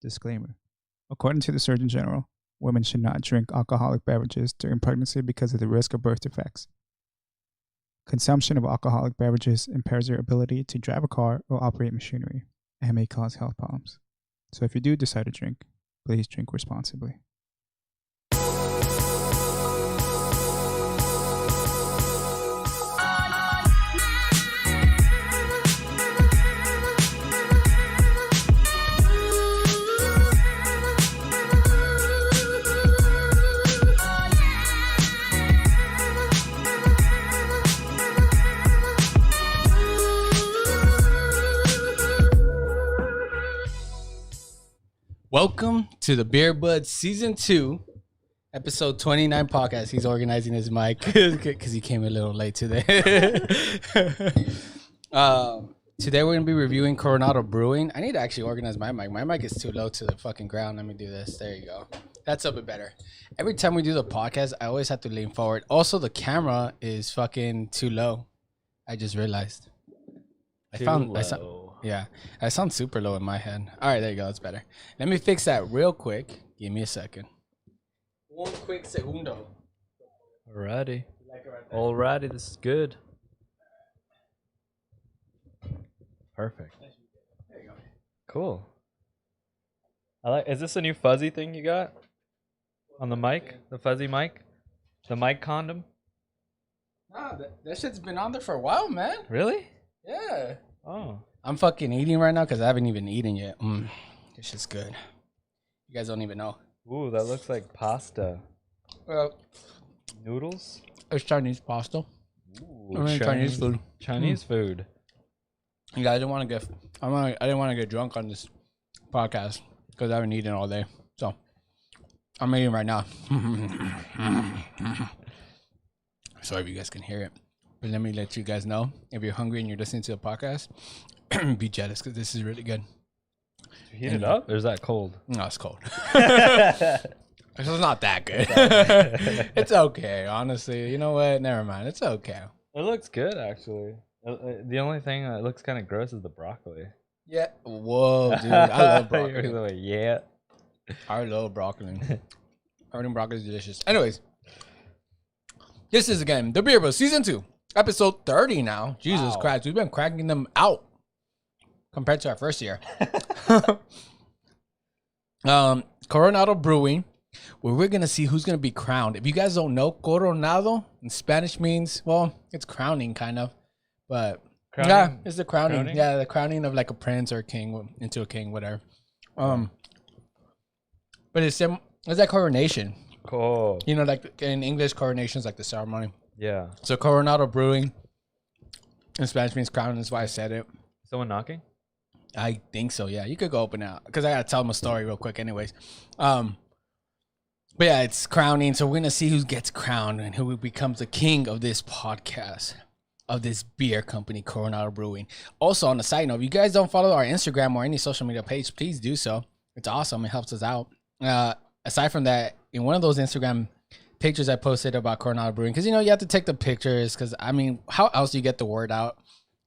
Disclaimer. According to the Surgeon General, women should not drink alcoholic beverages during pregnancy because of the risk of birth defects. Consumption of alcoholic beverages impairs your ability to drive a car or operate machinery and may cause health problems. So if you do decide to drink, please drink responsibly. Welcome to the Beer Budz Season 2, Episode 29 podcast. He's organizing his mic because he came a little late today. Today we're going to be reviewing Coronado Brewing. I need to actually organize my mic. My mic is too low to the fucking ground. Let me do this. There you go. That's a bit better. Every time we do the podcast, I always have to lean forward. Also, the camera is fucking too low. I just realized. Yeah, I sound super low in my head. All right, there you go. That's better. Let me fix that real quick. Give me a second. One quick segundo. Alrighty. Alrighty, this is good. Perfect. There you go. Cool. Is this a new fuzzy thing you got on the mic? The fuzzy mic? The mic condom? Nah, that shit's been on there for a while, man. Really? Yeah. Oh. I'm fucking eating right now because I haven't even eaten yet. This shit's good. You guys don't even know. Ooh, that looks like pasta. Noodles? It's Chinese pasta. Ooh, Chinese food. Chinese food. Yeah, I didn't want to get drunk on this podcast because I haven't eaten all day. So I'm eating right now. Sorry if you guys can hear it. But let me let you guys know, if you're hungry and you're listening to the podcast, be jealous because this is really good. Did you heat it up or is that cold? No, it's cold. It's not that good. It's okay, honestly. You know what? Never mind. It's okay. It looks good, actually. The only thing that looks kind of gross is the broccoli. Yeah. Whoa, dude. I love broccoli. Yeah. I love broccoli. I think broccoli is delicious. Anyways, this is, again, the Beer Budz Season 2. Episode 30 now. Jesus Christ. We've been cracking them out compared to our first year. Coronado Brewing, where we're going to see who's going to be crowned. If you guys don't know, Coronado in Spanish means, well, it's crowning kind of. But crowning? Yeah, it's the crowning. Yeah, the crowning of like a prince or a king into a king, whatever. But it's like coronation. Cool. You know, like in English, coronation is like the ceremony. Yeah. So Coronado Brewing in Spanish means crown. That's why I said it. Someone knocking? I think so. Yeah, you could go open out because I gotta tell them a story real quick. Anyways, but yeah, it's crowning. So we're gonna see who gets crowned and who becomes the king of this podcast, of this beer company, Coronado Brewing. Also, on a side note, if you guys don't follow our Instagram or any social media page, please do so. It's awesome. It helps us out. Aside from that, in one of those Instagram pictures I posted about Coronado Brewing, because, you know, you have to take the pictures because, I mean, how else do you get the word out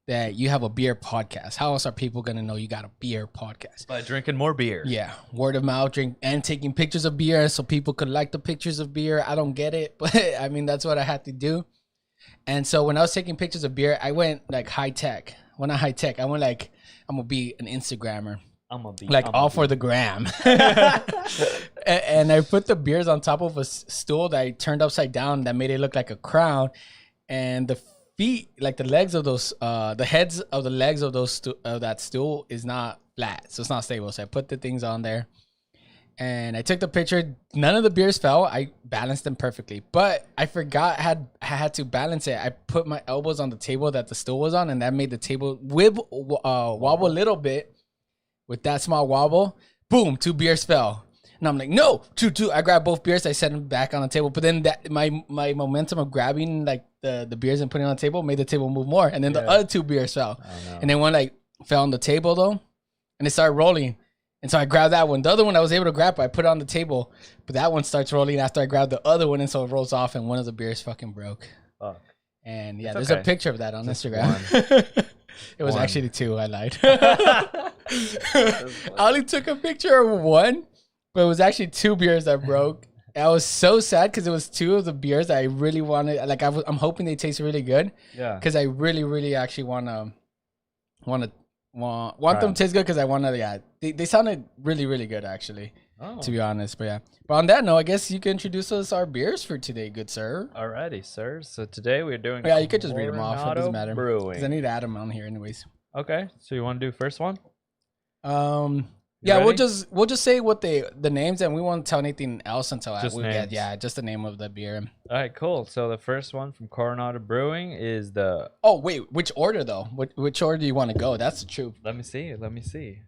that you have a beer podcast? How else are people going to know you got a beer podcast? By drinking more beer. Yeah. Word of mouth, drink, and taking pictures of beer so people could like the pictures of beer. I don't get it, but, I mean, that's what I had to do. And so when I was taking pictures of beer, I went, like, high tech. Well, not high tech. I went, like, I'm going to be an Instagrammer. For the gram. And I put the beers on top of a stool that I turned upside down that made it look like a crown. And the feet, like the legs of those, the heads of the legs of those that stool is not flat. So it's not stable. So I put the things on there. And I took the picture. None of the beers fell. I balanced them perfectly. But I forgot I had to balance it. I put my elbows on the table that the stool was on. And that made the table wobble a little bit. With that small wobble, boom, 2 beers fell. And I'm like, no, two. I grabbed both beers. I set them back on the table. But then that my momentum of grabbing like the beers and putting it on the table made the table move more. And then the other 2 beers fell. And then one like fell on the table though. And it started rolling. And so I grabbed that one. The other one I was able to grab, I put it on the table. But that one starts rolling after I grabbed the other one. And so it rolls off and one of the beers fucking broke. Fuck. And yeah, it's there's okay. a picture of that on Instagram. It was One. actually 2. I lied. I only took a picture of 1, but it was actually 2 beers that broke. I was so sad because it was 2 of the beers that I really wanted. Like I'm hoping they taste really good. Yeah. Because I really, really actually want them Right. to taste good. Because I want to. Yeah, they sounded really, really good actually. Oh. To be honest, but yeah. But on that note, I guess you can introduce us our beers for today, good sir. Alrighty, sir. So today we're doing. Yeah, you could just read them off. It doesn't Coronado matter. Brewing. Because I need to add them on here anyways. Okay, so you want to do first one? Yeah, ready? we'll just say what the names, and we won't tell anything else until Just we names. get just the name of the beer. All right, cool. So the first one from Coronado Brewing is the. Oh wait, which order though? Which order do you want to go? That's the truth. Let me see. Let me see.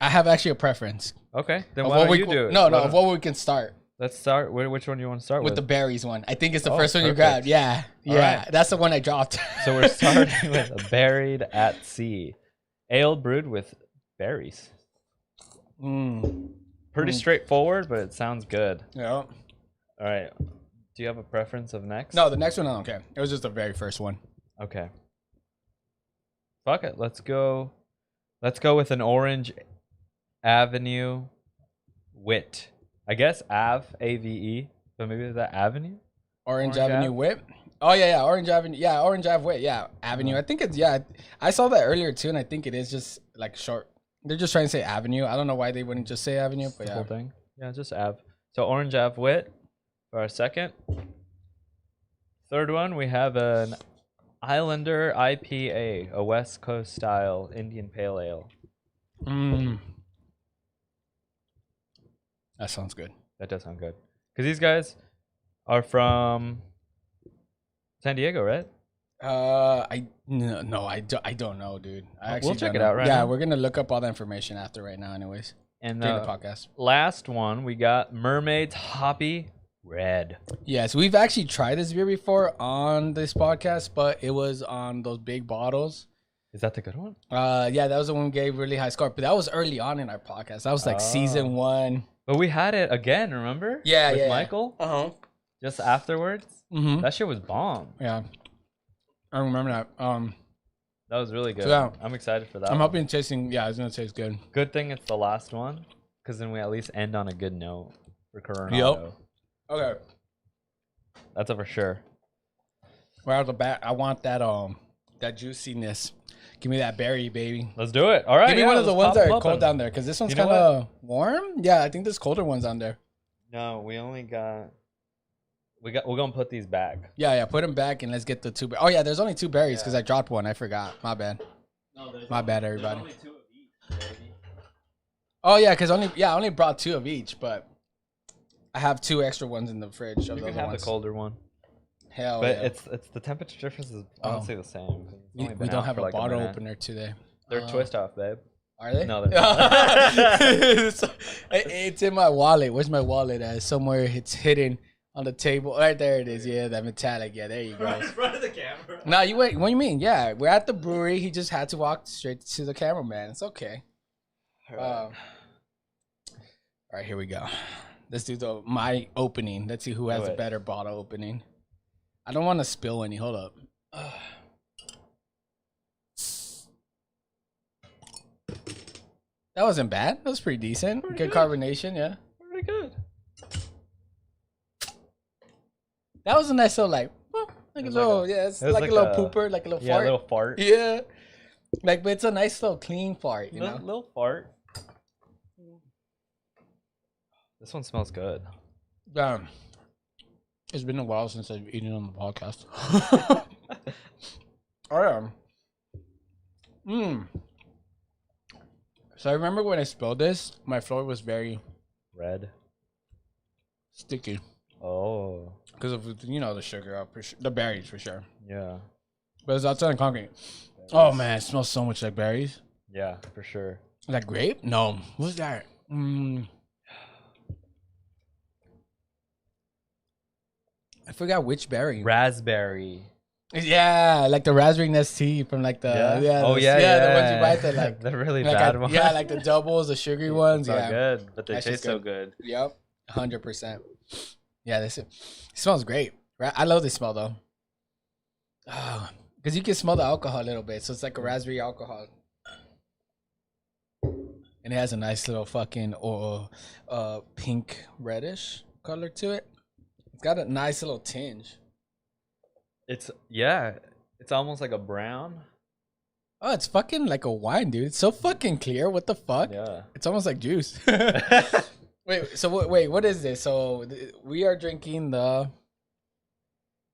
I have actually a preference. Okay, then Of why what don't we you do it? No, Why of don't- what we can start Let's start. Which one do you want to start with with? the berries one. I think it's the Oh, first one you perfect. grabbed. Yeah, right. that's the one I dropped. So we're starting with a Berried at Sea, ale brewed with berries. Pretty straightforward, but it sounds good. Yeah. All right. Do you have a preference of next? No, the next one I don't care. It was just the very first one. Okay. Fuck it. Let's go. Let's go with an Orange Avenue Whit. I guess AVE, but maybe is that Avenue? Orange Orange Avenue Ave? Whip. Oh yeah, Orange Avenue. Yeah, Orange Ave Whip. Yeah, Avenue. I think it's I saw that earlier too, and I think it is just like short. They're just trying to say Avenue. I don't know why they wouldn't just say Avenue, but The yeah. whole thing. Yeah, just Ave. So Orange Ave Wit for our second. Third one, we have an Islander IPA, a West Coast style Indian Pale Ale. That sounds good. That does sound good. Because these guys are from San Diego, right? I don't know, dude. I actually We'll check don't it know. out right Yeah, now. we're gonna look up all the information after right now, anyways. And During the the podcast. last one, we got Mermaid's Hoppy Red. Yes, we've actually tried this beer before on this podcast, but it was on those big bottles. Is that the good one? Yeah, that was the one we gave really high score, but that was early on in our podcast. That was like season 1. But we had it again, remember? Yeah, With yeah. Michael, just afterwards. Mm-hmm. That shit was bomb. Yeah, I remember that. That was really good. yeah. I'm excited for that. I'm one. hoping tasting. Yeah, it's gonna taste good. Good thing it's the last one, because then we at least end on a good note for Coronado. Okay. That's a for sure. Right out the bat, I want that juiciness. Give me that berry, baby. Let's do it. All right. Give me one of the let's ones pop that them are open. cold down there, because this one's You know kind of warm. Yeah, I think there's colder ones on there. No, we only got. We're gonna put these back. Yeah. Put them back and let's get the 2. Oh yeah, there's only 2 berries because I dropped one. I forgot. My bad. My bad, everybody. There's only 2 of each, baby. Oh yeah, because I only brought 2 of each, but I have 2 extra ones in the fridge of You the can other have ones. the colder one, Hell but yeah. it's the temperature difference is honestly the same. 'cause it's We only been don't out have for a like bottle minute. opener today. They're twist off, babe. Are they? No, they're not. It's in my wallet. Where's my wallet at? Somewhere it's hidden on the table. Right there it is. Yeah, that metallic. Yeah, there you go. in front of the camera. No, you wait. What do you mean? Yeah, we're at the brewery. He just had to walk straight to the cameraman. It's okay. All right, here we go. Let's do my opening. Let's see who has the it. better bottle opening. I don't want to spill any. Hold up. That wasn't bad. That was pretty decent. Pretty Good good. carbonation, yeah. Pretty good. That was a nice little like a It was little like a- it's it was like, like a little a- pooper, like a little Yeah, fart. little fart. Yeah. Like, but it's a nice little clean fart, you know. Little fart. This one smells good. It's been a while since I've eaten on the podcast. So I remember when I spilled this, my floor was very Red. sticky Oh, because of the sugar, the berries for sure. yeah. But it's outside of concrete. Oh man, it smells so much like berries. Yeah, for sure. Like grape? No. What's that? I forgot which berry. Raspberry. Yeah, like the raspberry nest tea from like the Yeah. Oh the- yeah. the ones you buy at the like the really like bad I- ones. yeah, like the doubles, the sugary ones. It's all Yeah, good, but they That's taste just so good. good. Yep, 100%. Yeah, it smells great. I love this smell though. Oh, Because you can smell the alcohol a little bit. So it's like a raspberry alcohol. And it has a nice little fucking pink reddish color to it. It's got a nice little tinge. It's almost like a brown. Oh, it's fucking like a wine, dude. It's so fucking clear. What the fuck? Yeah. It's almost like juice. Wait, what is this? So we are drinking the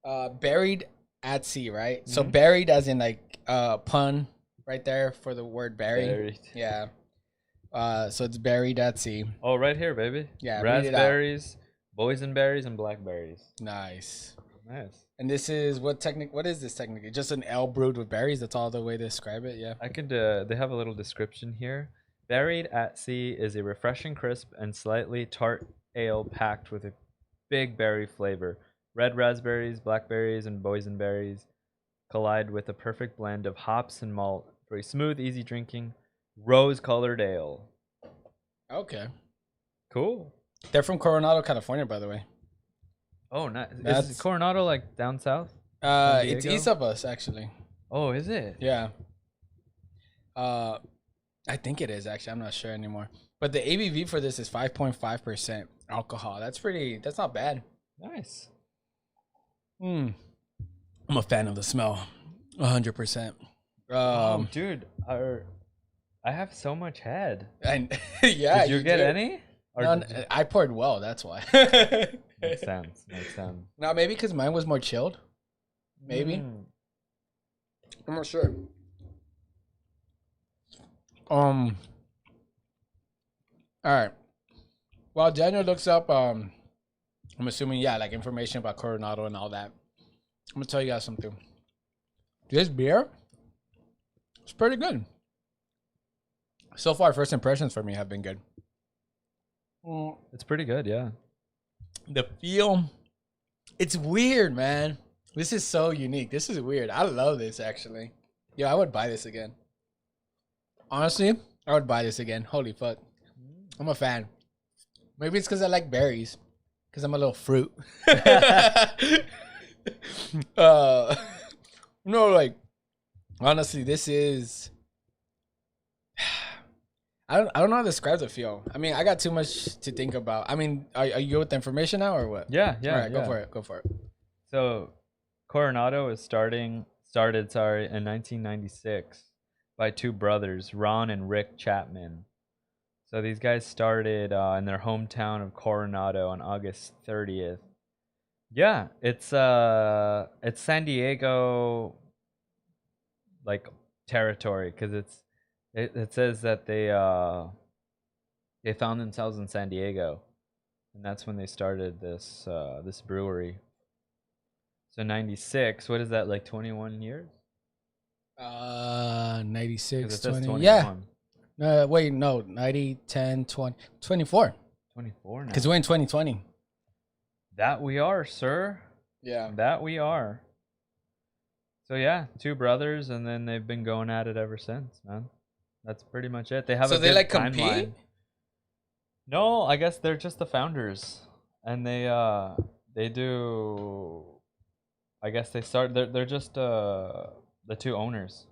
Berried at Sea, right? Mm-hmm. So Berried as in like pun right there for the word berry. Yeah. So it's Berried at Sea. Oh, right here, baby. Yeah. Raspberries, boysenberries, and blackberries. Nice. And this is what is this technically? Just an ale brewed with berries? That's all the way to describe it, yeah. I could they have a little description here. Berried at Sea is a refreshing, crisp, and slightly tart ale packed with a big berry flavor. Red raspberries, blackberries, and boysenberries collide with a perfect blend of hops and malt for a smooth, easy drinking, rose-colored ale. Okay. Cool. They're from Coronado, California, by the way. Oh, nice. Is Coronado like down south? It's east of us, actually. Oh, is it? Yeah. I think it is, actually. I'm not sure anymore. But the ABV for this is 5.5% alcohol. That's not bad. Nice. I'm a fan of the smell. 100%. Oh, dude. I have so much head. And yeah. Did you get any? Or no, I poured well, that's why. Makes sense. No, maybe because mine was more chilled. Maybe. I'm not sure. All right. While Daniel looks up, I'm assuming, like information about Coronado and all that. I'm gonna tell you guys something. This beer, it's pretty good. So far, first impressions for me have been good. It's pretty good, yeah. The feel, it's weird, man. This is so unique. This is weird. I love this, actually. Yeah, I would buy this again. Honestly, I would buy this again. Holy fuck. I'm a fan. Maybe it's because I like berries. Because I'm a little fruit. No, like, honestly, this is... I don't know how to describe the feel. I mean, I got too much to think about. I mean, are you good with the information now or what? Yeah. All right, go for it. So, Coronado is started in 1996 by two brothers, Ron and Rick Chapman. So these guys started in their hometown of Coronado on August 30th. Yeah, it's San Diego like territory because it says that they found themselves in San Diego, and that's when they started this brewery. So 96, what is that, like 21 years? 96, 20. 21. Yeah. Wait, no, 90, 10, 20, 24. 24 now. Because we're in 2020. That we are, sir. Yeah. That we are. So yeah, two brothers, and then they've been going at it ever since, man. That's pretty much it. They have a good timeline. Compete? No, I guess they're just the founders, and they do. I guess they start. They're just the two owners.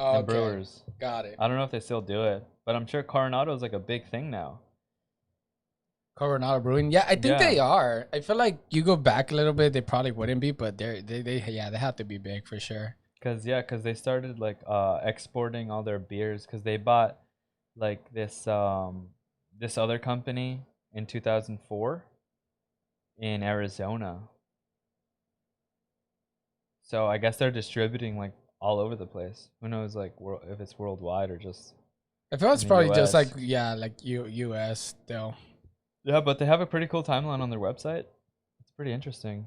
Oh, and brewers. Got it. I don't know if they still do it, but I'm sure Coronado is like a big thing now. Coronado Brewing, yeah, I think they are. I feel like you go back a little bit, they probably wouldn't be, but they have to be big for sure. Cause they started like exporting all their beers because they bought like this other company in 2004 in Arizona. So I guess they're distributing like all over the place. Who knows like if it's worldwide or just. I feel it's probably US. Just like US still. Yeah, but they have a pretty cool timeline on their website. It's pretty interesting.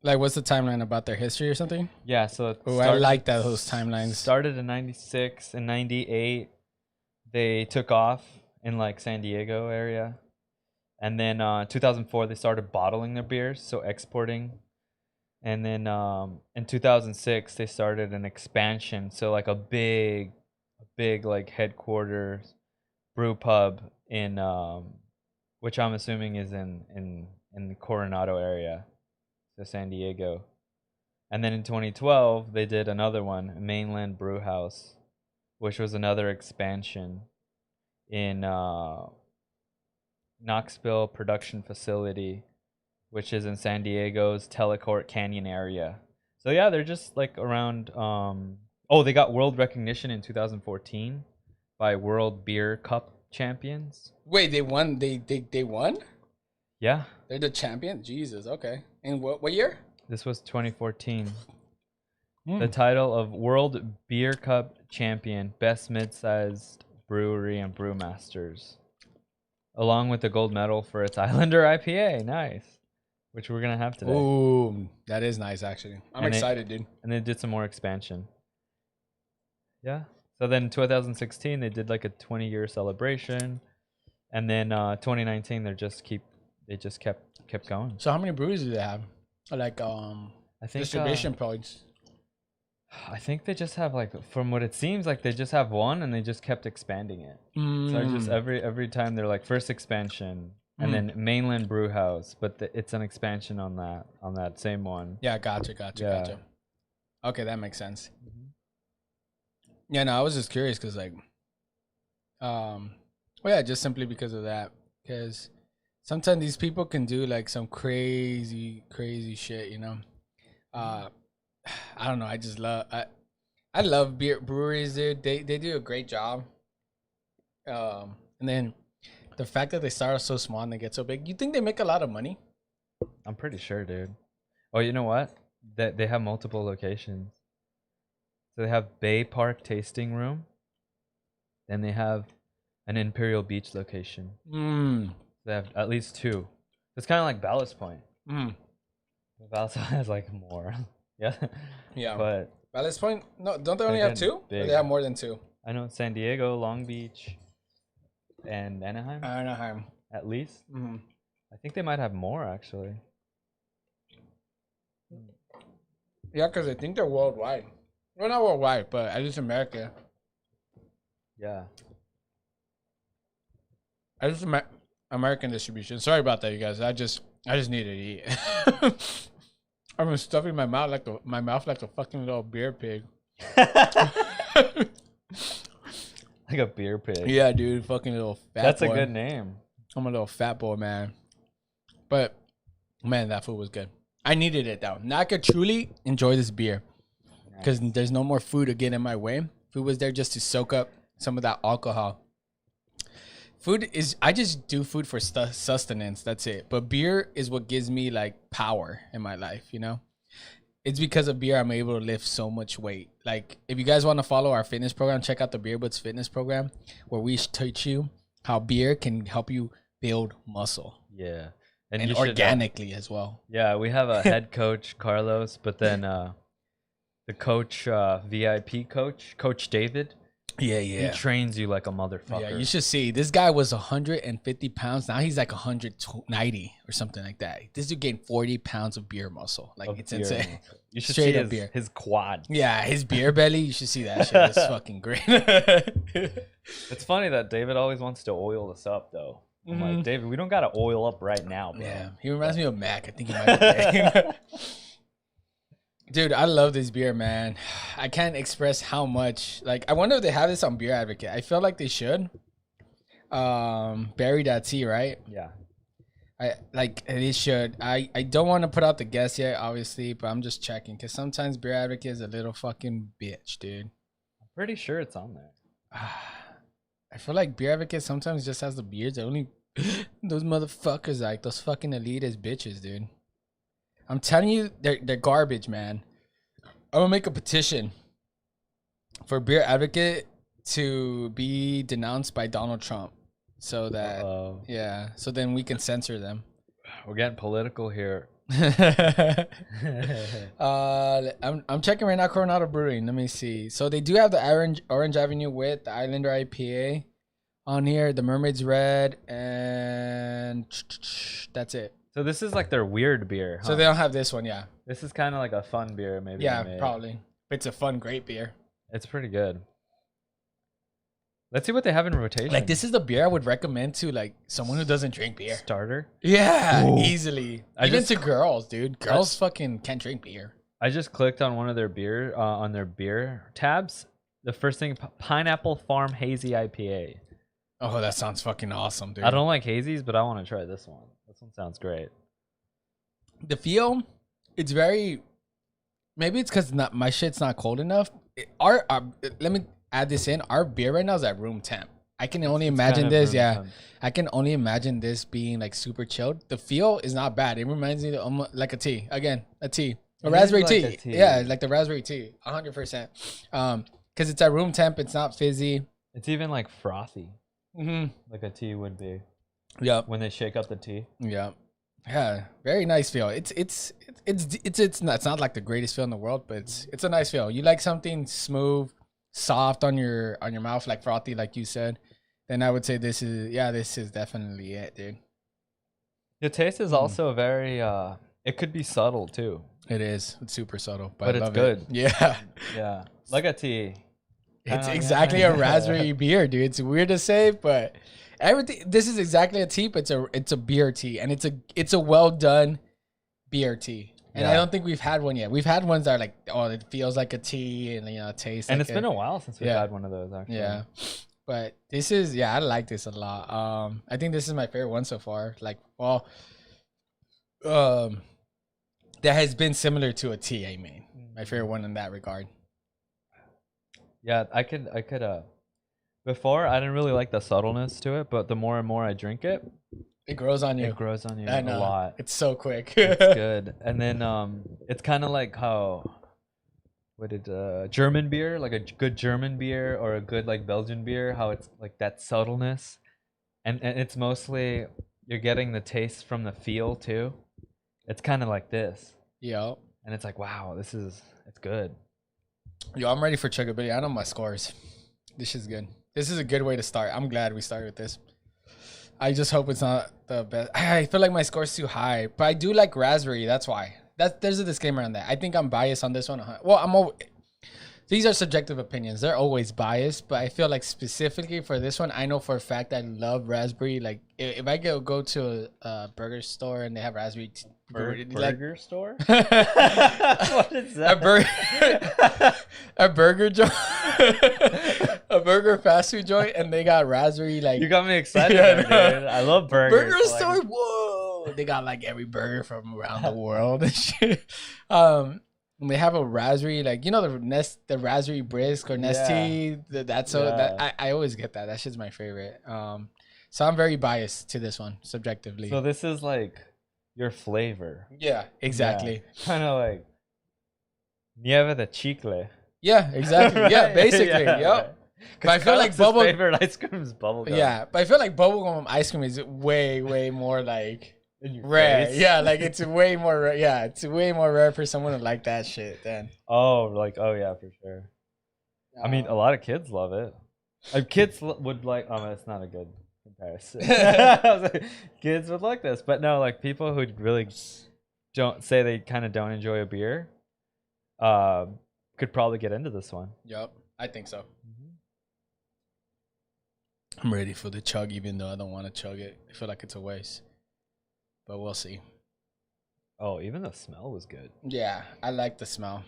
Like, what's the timeline about their history or something? Yeah, so I like those timelines. Started in 96 and 98. They took off in like San Diego area. And then 2004 they started bottling their beers, so exporting. And then in 2006 they started an expansion, so like a big like headquarters brew pub in which I'm assuming is in the Coronado area. So San Diego. And then in 2012, they did another one, Mainland Brew House, which was another expansion in Knoxville Production Facility, which is in San Diego's Telecourt Canyon area. So yeah, they're just like around. They got world recognition in 2014 by World Beer Cup champions. Wait, they won? They won? Yeah. They're the champion? Jesus, okay. In what year? This was 2014. The title of World Beer Cup Champion, Best Mid-Sized Brewery and Brewmasters, along with the gold medal for its Islander IPA. Nice. Which we're going to have today. Ooh, that is nice, actually. I'm excited, dude. And they did some more expansion. Yeah. So then 2016, they did like a 20-year celebration. And then 2019, they just kept going. So how many breweries do they have? Like I think distribution points. I think they just have, like, from what it seems like, they just have one and they just kept expanding it. So just every time they're like first expansion and then Mainland Brew House, but it's an expansion on that same one. Yeah, gotcha. Okay, that makes sense. Yeah, no, I was just curious because just simply because of that, because sometimes these people can do like some crazy shit, you know. I don't know. I love breweries, dude. They do a great job. And then the fact that they start so small and they get so big, you think they make a lot of money? I'm pretty sure, dude. Oh, you know what? They have multiple locations. So they have Bay Park Tasting Room. Then they have an Imperial Beach location. They have at least two. It's kind of like Ballast Point. Ballast Point has like more. Yeah. But Ballast Point, no, don't they only have two? Or they have more than two? I know San Diego, Long Beach, and Anaheim. At least. I think they might have more actually. Yeah, because I think they're worldwide. Well, not worldwide, but at least America. Yeah. At least American distribution. Sorry about that, you guys. I just needed to eat. I've been stuffing my mouth like a fucking little beer pig. Like a beer pig. Yeah, dude, fucking little fat. That's boy. a good name. I'm a little fat boy, man. But man, that food was good. I needed it though. Now I could truly enjoy this beer because there's no more food to get in my way. Food was there just to soak up some of that alcohol. I just do food for sustenance. That's it. But beer is what gives me like power in my life, you know? It's because of beer I'm able to lift so much weight. Like, if you guys want to follow our fitness program, check out the Beer Budz fitness program where we teach you how beer can help you build muscle. Yeah. And organically as well. Yeah, we have a head coach, Carlos, but then the coach, VIP coach, Coach David. Yeah. He trains you like a motherfucker. Yeah, you should see. This guy was 150 pounds. Now he's like 190 or something like that. This dude gained 40 pounds of beer muscle. Like, it's insane. Muscle. You should Straight see his quad. Yeah, his beer belly. You should see that shit. It's fucking great. It's funny that David always wants to oil us up, though. I'm like, David, we don't got to oil up right now, bro. Yeah, he reminds me of Mac. I think he might be. Dude, I love this beer, man. I can't express how much. Like, I wonder if they have this on Beer Advocate. I feel like they should. Berried, right? Yeah. They should. I don't want to put out the guess yet, obviously, but I'm just checking because sometimes Beer Advocate is a little fucking bitch, dude. I'm pretty sure it's on there. I feel like Beer Advocate sometimes just has the beers that only those motherfuckers like those fucking elitist bitches, dude. I'm telling you, they're garbage, man. I'm gonna make a petition for Beer Advocate to be denounced by Donald Trump, so that so then we can censor them. We're getting political here. I'm checking right now. Coronado Brewing. Let me see. So they do have the Orange Avenue Whit, the Islander IPA on here, the Mermaid's Red, and that's it. So this is like their weird beer, huh? So they don't have this one, yeah. This is kind of like a fun beer, maybe. Yeah, probably. It's a fun, great beer. It's pretty good. Let's see what they have in rotation. Like, this is the beer I would recommend to like someone who doesn't drink beer. Starter. Yeah, Ooh. easily. Even to girls, dude. Girls fucking can't drink beer. I just clicked on one of their beer on their beer tabs. The first thing, Pineapple Farm Hazy IPA. Oh, that sounds fucking awesome, dude. I don't like hazies, but I want to try this one. This one sounds great. The feel, it's very. Maybe it's because my shit's not cold enough. Let me add this in. Our beer right now is at room temp. I can only imagine this. Yeah, temp. I can only imagine this being like super chilled. The feel is not bad. It reminds me of like a tea. Again, a tea, a raspberry tea. Yeah, like the raspberry tea, 100%. Because it's at room temp. It's not fizzy. It's even like frothy. Mm-hmm. Like a tea would be. Yeah. When they shake up the tea. Yeah. Yeah. Very nice feel. It's not like the greatest feel in the world, but it's a nice feel. You like something smooth, soft on your mouth, like frothy, like you said, then I would say this is definitely it, dude. The taste is also very it could be subtle too. It is. It's super subtle, but it's good. Yeah. Yeah. Like a tea. It's exactly a raspberry beer, dude. It's weird to say, but everything. This is exactly a tea, but it's a beer tea, and it's a well done beer tea. And I don't think we've had one yet. We've had ones that are like, oh, it feels like a tea, and it tastes. And like it's been a while since we've had one of those, actually. Yeah, but this is I like this a lot. I think this is my favorite one so far. Like, well, that has been similar to a tea. I mean, my favorite one in that regard. Yeah, I could. Before, I didn't really like the subtleness to it, but the more and more I drink it, it grows on you. It grows on you I know. a lot. It's so quick. It's good. And then it's kind of like how, German beer, like a good German beer or a good like Belgian beer, how it's like that subtleness, and it's mostly you're getting the taste from the feel too. It's kind of like this. Yeah. And it's like, wow, it's good. Yo, I'm ready for chuggability. I know my scores. This is good. This is a good way to start. I'm glad we started with this. I just hope it's not the best. I feel like my score's too high, but I do like raspberry. That's why. There's a disclaimer on that. I think I'm biased on this one. Well, these are subjective opinions. They're always biased, but I feel like specifically for this one, I know for a fact I love raspberry. Like if I go to a burger store and they have raspberry burger store? What is that? A burger joint, a burger fast food joint, and they got raspberry. Like, you got me excited, dude. I love burgers. Burger store, whoa! They got like every burger from around the world and shit. And they have a raspberry, like, you know, the raspberry brisk or Nestea. I always get that. That shit's my favorite. So I'm very biased to this one subjectively. So this is like your flavor. Yeah, exactly. Yeah. Kind of like nieve de chicle. Yeah, exactly. Yeah, basically. Yep. But I feel like favorite ice cream is bubblegum. Yeah, but I feel like bubblegum ice cream is way more like rare. Face. Yeah, like it's way more rare. Yeah, it's way more rare for someone to like that shit than. Oh yeah, for sure. I mean, a lot of kids love it. Like, kids would like. Oh, it's not a good comparison. I was like, kids would like this, but no, like people who really don't say they kind of don't enjoy a beer, could probably get into this one. Yep, I think so. I'm ready for the chug, even though I don't want to chug it. I feel like it's a waste, but we'll see. Oh, even the smell was good. Yeah, I like the smell.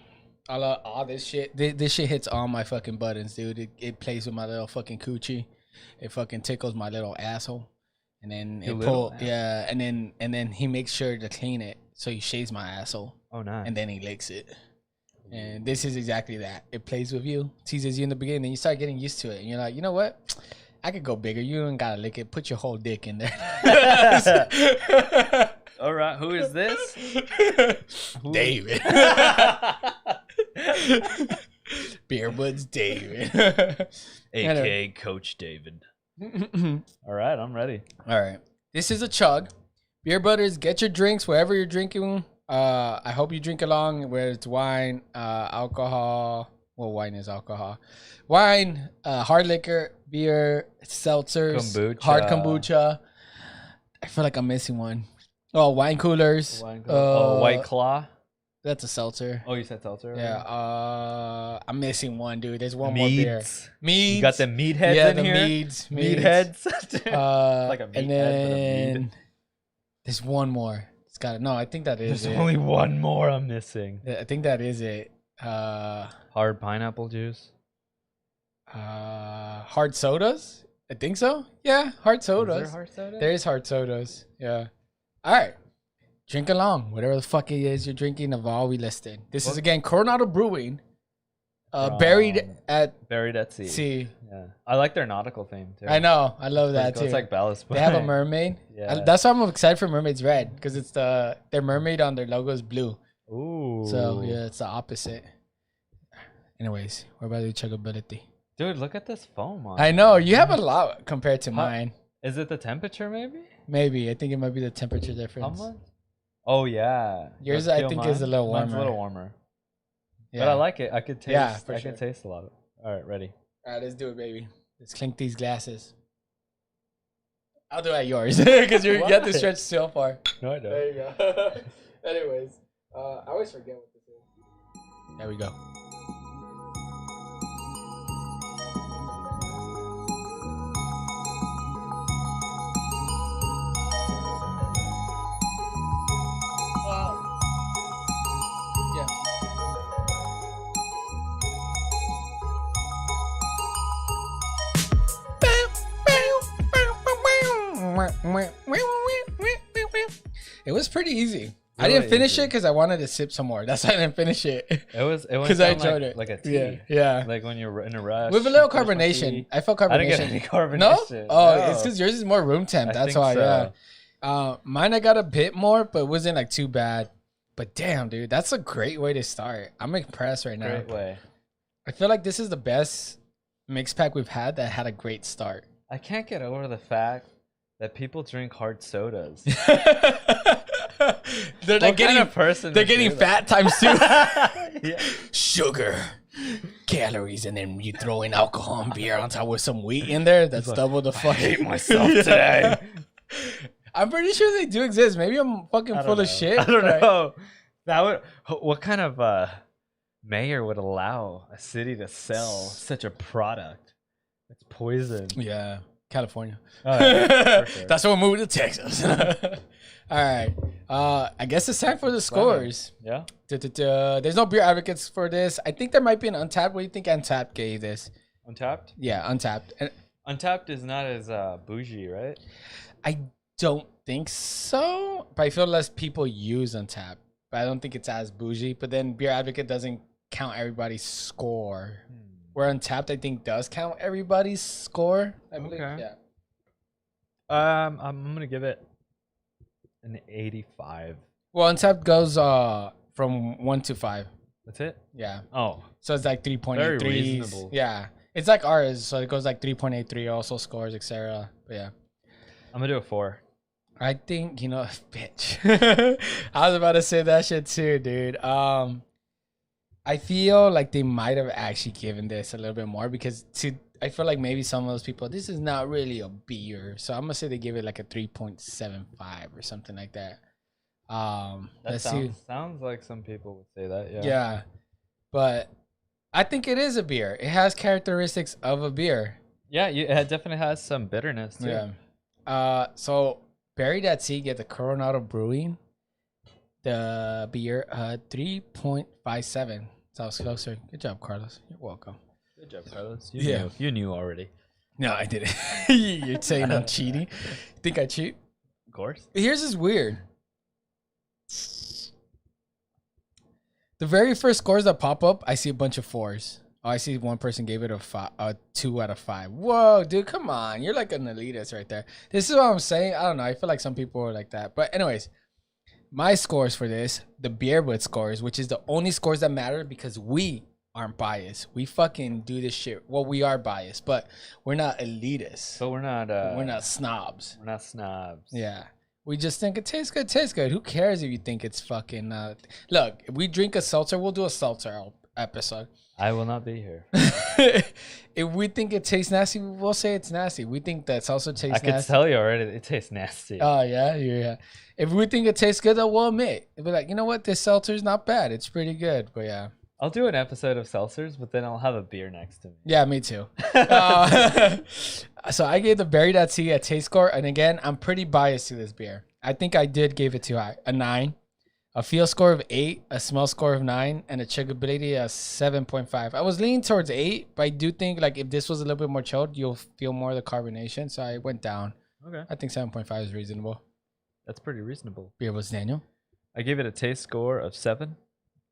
I love all this shit. This shit hits all my fucking buttons, dude. It plays with my little fucking coochie. It fucking tickles my little asshole, and then and then he makes sure to clean it, so he shaves my asshole. Oh, nice. And then he licks it. And this is exactly that. It plays with you, teases you in the beginning, then you start getting used to it, and you're like, you know what? I could go bigger. You don't gotta lick it. Put your whole dick in there. All right, who is this? David. Beer Budz David. AKA Coach David. All right, I'm ready. All right. This is a chug. Beer Budders, get your drinks wherever you're drinking. I hope you drink along, whether it's wine, alcohol. Well, wine is alcohol. Wine, hard liquor, beer, seltzers, kombucha. Hard kombucha. I feel like I'm missing one. Oh, wine coolers. White Claw. That's a seltzer. Oh, you said seltzer? Yeah. I'm missing one, dude. There's one Meads. more beer. Meads. You got the meat heads yeah, in the here? Meads. Meat heads? Like a meat and head, but a then mead. there's one more. It's got no. I think that is There's it. only one more I'm missing. I think that is it. Hard pineapple juice. Hard sodas. I think so. Yeah, hard sodas. Is there hard soda? There is hard sodas. Yeah. All right. Drink along. Whatever the fuck it is you're drinking of all we listed. This is again Coronado Brewing. Berried at sea. sea. Yeah. I like their nautical theme too. I know. I love that too. It's like ballast. They have a mermaid. Yeah. That's why I'm excited for Mermaid's red because it's their mermaid on their logo is blue. Ooh. So yeah, it's the opposite. Anyways, what about the chuggability? Dude, look at this foam on. I know you have a lot compared to mine. Is it the temperature maybe? Maybe. I think it might be the temperature difference. How much? Oh yeah. Yours, Let's I feel think, mine. is a little Mine's warmer. a little warmer. Yeah. But I like it. I could taste. Yeah, for I sure. can taste a lot of it. All right, ready. All right, let's do it, baby. Let's clink these glasses. I'll do it at yours because you have to stretch so far. No, I don't. There you go. Anyways, I always forget what this is. There we go. Yeah. It was pretty easy. I didn't finish it because I wanted to sip some more. That's why I didn't finish it. It was Because I enjoyed it. like a tea. Yeah. Like when you're in a rush. With a little finish my carbonation. tea. I felt carbonation. I didn't get any carbonation. No? Oh, No. it's because yours is more room temp. I That's think why, so. yeah. Mine I got a bit more, but it wasn't like too bad. But damn, dude, that's a great way to start. I'm impressed right now. Great way. I feel like this is the best mix pack we've had that had a great start. I can't get over the fact that people drink hard sodas. They're like What kind getting of person they're would getting do that? fat times two. Yeah. Sugar, calories, and then you throw in alcohol and beer on top with some wheat in there. That's double the fuck. I hate myself today. I'm pretty sure they do exist. Maybe I'm fucking full of shit. I don't right? know. That would. What kind of mayor would allow a city to sell such a product? It's poison. Yeah, California. Oh, yeah, for sure. That's why we're moving to Texas. All right. I guess it's time for the scores. Yeah. There's no beer advocates for this. I think there might be an Untapped. What do you think Untapped gave this? Untapped. Yeah, Untapped. And Untapped is not as bougie, right? I don't think so, but I feel less people use Untapped. But I don't think it's as bougie. But then Beer Advocate doesn't count everybody's score. Where Untapped, I think, does count everybody's score. I believe. Okay. Yeah. I'm gonna give it an 85. Well, Untapped goes from 1 to 5. That's it. Yeah. Oh, So it's like 3.83. Very reasonable. Yeah. It's like ours. So it goes like 3.83, also scores, etc. But yeah. I'm gonna do a 4. I think, bitch. I was about to say that shit too, dude. I feel like they might have actually given this a little bit more because I feel like maybe some of those people, this is not really a beer. So I'm gonna say they give it like a 3.75 or something like that. Let's see. Sounds like some people would say that. Yeah. Yeah. But I think it is a beer. It has characteristics of a beer. Yeah. It definitely has some bitterness too. Yeah. So Berried at Sea get the Coronado Brewing. The beer 3.57. So I was closer. Good job, Carlos. You're welcome. Good job, Carlos. You knew already. No, I didn't. You're saying I'm cheating. Think I cheat? Of course. Here's is weird. The very first scores that pop up, I see a bunch of 4s. Oh, I see one person gave it a 2 out of 5. Whoa, dude, come on. You're like an elitist right there. This is what I'm saying. I don't know. I feel like some people are like that. But anyways, my scores for this, the Beer Budz scores, which is the only scores that matter because we aren't biased. We fucking do this shit. Well, we are biased, but we're not elitists. So we're not Snobs. We're not snobs. Yeah. We just think it tastes good, tastes good. Who cares if you think it's fucking... Look, if we drink a seltzer, we'll do a seltzer episode. I will not be here. If we think it tastes nasty, we'll say it's nasty. We think that salsa tastes nasty. I can tell you already. It tastes nasty. Oh, yeah. If we think it tastes good, then we'll admit. We'll be like, you know what? This seltzer's not bad. It's pretty good. But yeah. I'll do an episode of seltzers, but then I'll have a beer next to me. Yeah, me too. So I gave the Berried at Sea a taste score. And again, I'm pretty biased to this beer. I think I did give it too high. A 9. A feel score of 8, a smell score of 9, and a chuggability of 7.5. I was leaning towards 8, but I do think like if this was a little bit more chilled, you'll feel more of the carbonation. So I went down. Okay. I think 7.5 is reasonable. That's pretty reasonable. Beer Budz, Daniel. I gave it a taste score of 7,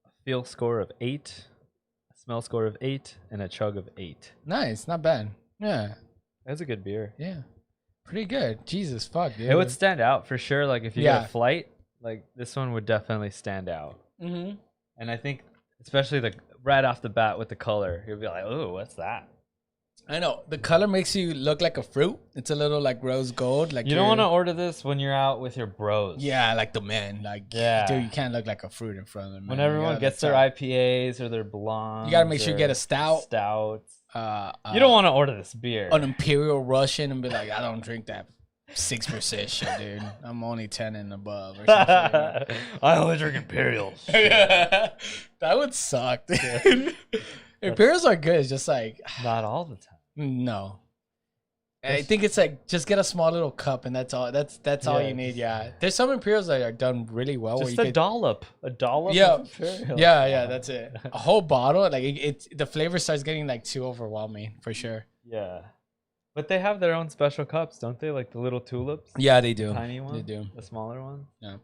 a feel score of 8, a smell score of 8, and a chug of 8. Nice, not bad. Yeah. That's a good beer. Yeah. Pretty good. Jesus fuck, dude. It would stand out for sure. Like if you Yeah. get a flight, like this one would definitely stand out. Mm-hmm. And I think especially the right off the bat with the color, you'll be like, "Oh, what's that?" I know the color makes you look like a fruit. It's a little like rose gold. Like You don't want to order this when you're out with your bros. Yeah, like the men. Like Yeah. dude, you can't look like a fruit in front of them. When everyone gets their IPAs or their blondes, you gotta make sure you get a stout. Stouts. You You don't want to order this beer. an Imperial Russian and be like, I don't drink that 6% shit, dude. I'm only 10 and above. Or something. I only drink Imperials. That would suck, dude. Imperials are good. It's just like Not all the time. no. I think it's like just get a small little cup and that's all. That's all you Yes. need. Yeah. There's some Imperials that are done really well. Just where a you dollop. A dollop. Yeah. Of Imperial. Yeah, that's it. A whole bottle, like it the flavor starts getting like too overwhelming for sure. Yeah. But they have their own special cups, don't they? Like the little tulips. Yeah, they do. Tiny one. They do. The smaller one. Yeah.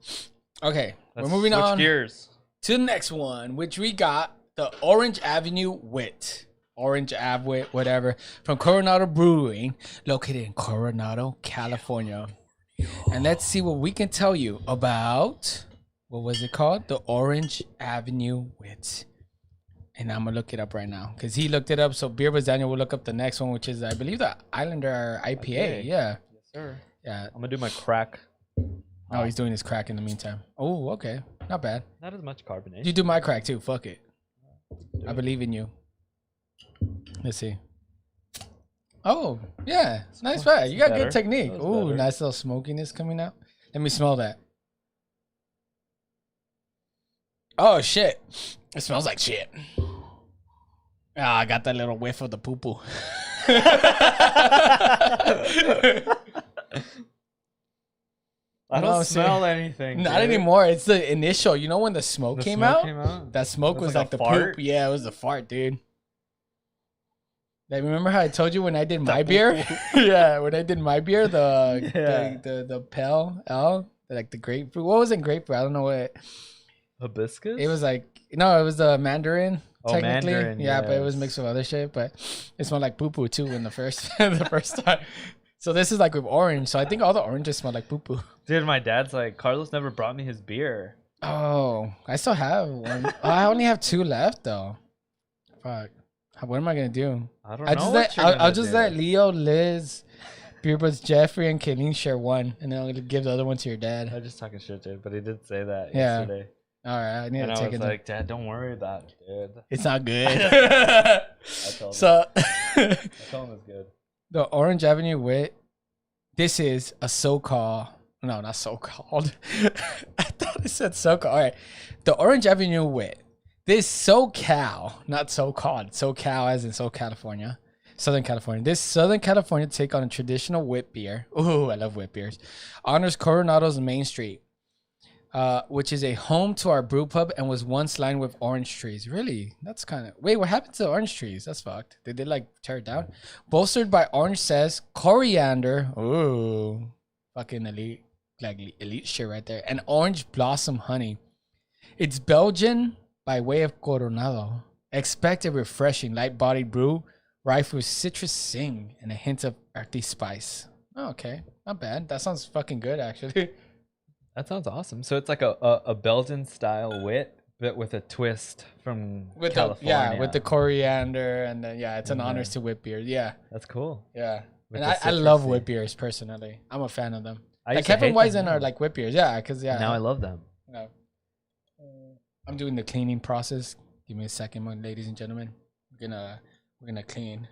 Okay, Let's we're moving switch on gears. to the next one, which we got the Orange Avenue Whit. Orange Ave Whit, whatever, from Coronado Brewing, located in Coronado, California. And let's see what we can tell you about, what was it called? The Orange Avenue Whit. And I'm going to look it up right now because he looked it up. So Beer Budz Daniel will look up the next one, which is, I believe, the Islander IPA. Yeah. Yes, sir. Yeah. I'm gonna do my crack. Oh, he's doing his crack in the meantime. Oh, okay. Not bad. Not as much carbonation. You do my crack too. Fuck it. I believe in you. Let's see. Oh, yeah. Nice fat. You got Better. good technique. That was Ooh, better. nice little smokiness coming out. Let me smell that. Oh, shit. It smells like shit. Ah, I got that little whiff of the poo-poo. I No, don't see. smell anything. Not dude. anymore. It's the initial. You know when the smoke, The came, smoke out? came out? That smoke It was was like like the a fart? poop. Yeah, it was the fart, dude. Like, remember how I told you when I did my beer? Yeah, when I did my beer, the pale L, like the grapefruit. What was in grapefruit? I don't know what. Hibiscus? It was like no, it was the mandarin. Oh, Technically, mandarin, yeah, but it was yes. mixed with other shit. But it smelled like poo poo too in the first the first time. So this is like with orange. So I think all the oranges smell like poo poo. Dude, my dad's like, Carlos never brought me his beer. Oh, I still have one. Oh, I only have 2 left though. Fuck. What am I gonna do? I don't I know. just what let you're I'll gonna just do. let Leo, Liz, Beer Budz, Jeffrey, and Kayleen share one, and then I'll give the other one to your dad. I'm just talking shit, dude. But he did say that Yeah. yesterday. All right, I need And to I take was it. like, Dad, don't worry about it, dude. It's not good. I told him. So I told him it's good. the Orange Avenue Wit. This is a so-called. No, not so-called. I thought it said so-called. All right, the Orange Avenue Wit. This SoCal, not so-called, SoCal as in California, Southern California. This Southern California take on a traditional wit beer. Ooh, I love wit beers. Honors Coronado's Main Street, which is a home to our brew pub and was once lined with orange trees. Really? That's kind of... Wait, what happened to the orange trees? That's fucked. Did they like tear it down? Bolstered by orange zest, coriander. Ooh, fucking elite, like elite shit right there. And orange blossom honey. It's Belgian by way of Coronado. Expect a refreshing, light-bodied brew, rife with citrus zing and a hint of earthy spice. Oh, okay, not bad. That sounds fucking good, actually. That sounds awesome. So it's like a Belgian style wit, but with a twist from With California. with the coriander and then it's an Mhm. honors to wit beer. Yeah, That's cool. yeah. With And the I love citrusy. wit beers personally. I'm a fan of them. I Like used to hate Hefeweizen them, are yeah. like wit beers. Yeah, because Now I love them. No. I'm doing the cleaning process. Give me a second, ladies and gentlemen. we're gonna clean.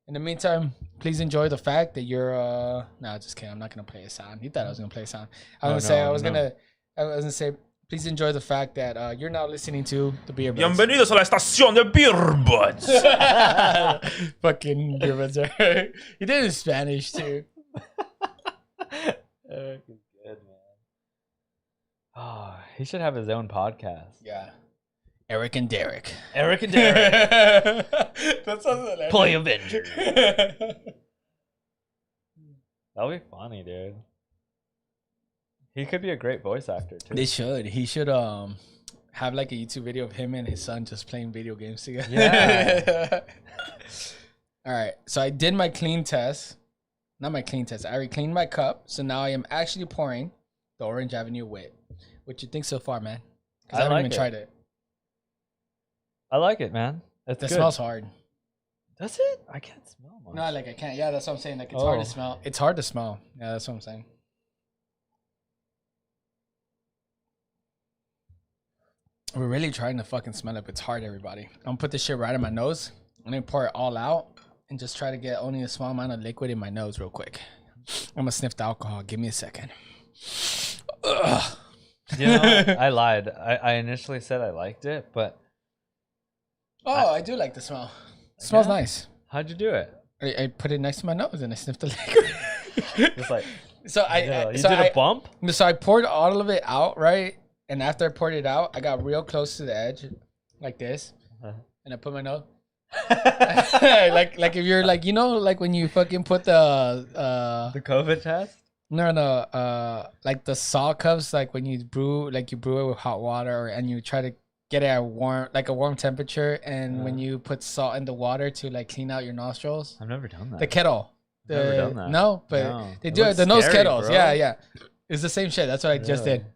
In the meantime, please enjoy the fact that you're no, just kidding. I'm not gonna play a sound. You thought I was gonna play a sound. I was gonna say please enjoy the fact that you're now listening to the Beer Budz. Bienvenidos a la estación de Beer Budz. Fucking Beer Budz. You did it in Spanish too. Good, man. Oh, he should have his own podcast. Yeah. Eric and Derek. Eric and Derek. That sounds hilarious. Play Avenger. That'll be funny, dude. He could be a great voice actor too. They should. He should have like a YouTube video of him and his son just playing video games together. Yeah. All right. So I did my clean test. Not my clean test. I already cleaned my cup. So now I am actually pouring the Orange Avenue Whit. What you think so far, man? Because I haven't even tried it. I like it, man. It smells hard. Does it? I can't smell much. No, like I can't. Yeah, that's what I'm saying. Like it's hard to smell. It's hard to smell. Yeah, that's what I'm saying. We're really trying to fucking smell it, but it's hard, everybody. I'm gonna put this shit right in my nose. I'm gonna pour it all out and just try to get only a small amount of liquid in my nose real quick. I'm gonna sniff the alcohol. Give me a second. Ugh. You know, I lied. I initially said I liked it, but I do like the smell. It smells nice. How'd you do it? I put it next to my nose and I sniffed the liquid. It's like so you did a bump? So I poured all of it out, right? And after I poured it out, I got real close to the edge, like this, and I put my nose. like if you're like, you know, like when you fucking put the COVID test. No, like the salt cups, like when you brew it with hot water, and you try to get it at a warm temperature, and when you put salt in the water to like clean out your nostrils. I've never done that. The kettle. I've never done that. No, but they do it. The nose kettles. Bro. Yeah. It's the same shit. That's what I just did.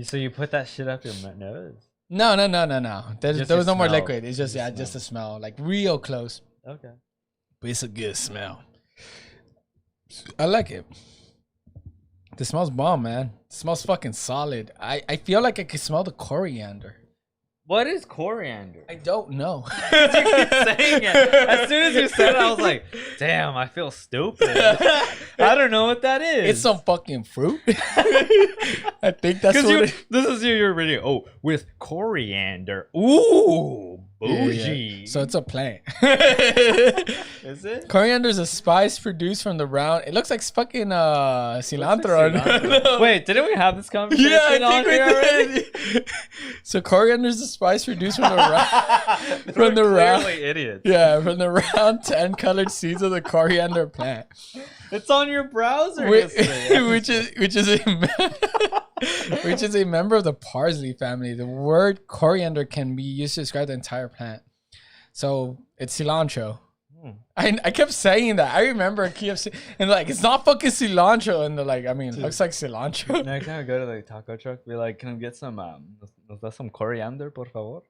So you put that shit up your nose? No. There was no more liquid. It's just just a smell, like real close. Okay. But it's a good smell. I like it. It smells bomb, man. It smells fucking solid. I feel like I can smell the coriander. What is coriander? I don't know. You keep saying it. As soon as you said it, I was like, damn, I feel stupid. I don't know what that is. It's some fucking fruit. I think that's what this is you're reading. Oh, with coriander. Ooh, bougie. Yeah. So it's a plant. Is it? Coriander is a spice produced from the round. It looks like fucking cilantro. Like Wait, didn't we have this conversation? Yeah, I think we did. So coriander is a spice produced from the round. From the round. Idiots. Yeah, from the round 10 colored seeds of the coriander plant. It's on your browser which is a member of the parsley family. The word coriander can be used to describe the entire plant. So it's cilantro. I kept saying that. I remember KFC and like it's not fucking cilantro, and they're like, I mean, it looks like cilantro. Next time I go to the taco truck, be like, can I get some coriander, por favor?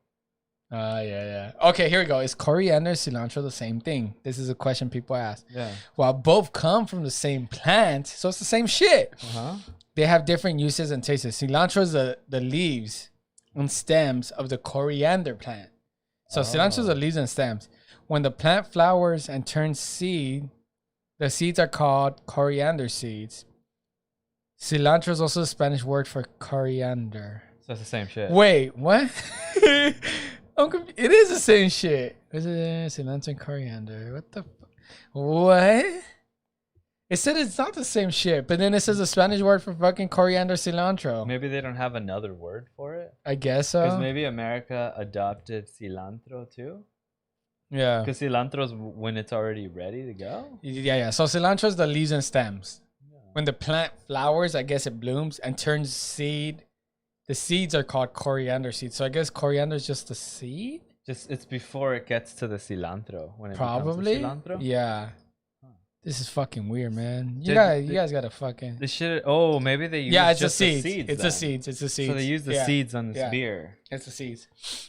Yeah. Okay, here we go. Is coriander, cilantro the same thing? This is a question people ask. Yeah. While both come from the same plant, so it's the same shit. They have different uses and tastes. Cilantro is the leaves and stems of the coriander plant. So cilantro is the leaves and stems. When the plant flowers and turns seed, the seeds are called coriander seeds. Cilantro is also the Spanish word for coriander. So it's the same shit. Wait, what? It is the same shit. Is it cilantro and coriander? What the what? It said it's not the same shit, but then it says a Spanish word for fucking coriander, cilantro. Maybe they don't have another word for it. I guess so. Because maybe America adopted cilantro too. Yeah. Because cilantro is when it's already ready to go. Yeah. So cilantro is the leaves and stems. Yeah. When the plant flowers, I guess it blooms and turns seed. The seeds are called coriander seeds. So I guess coriander is just the seed? It's before it gets to the cilantro. When it probably. Becomes the cilantro? Yeah. This is fucking weird, man. You guys gotta fucking. This shit. Oh, maybe they use it's just the seeds. seeds. It's the seeds. It's the seeds. So they use the seeds on this beer. It's the seeds.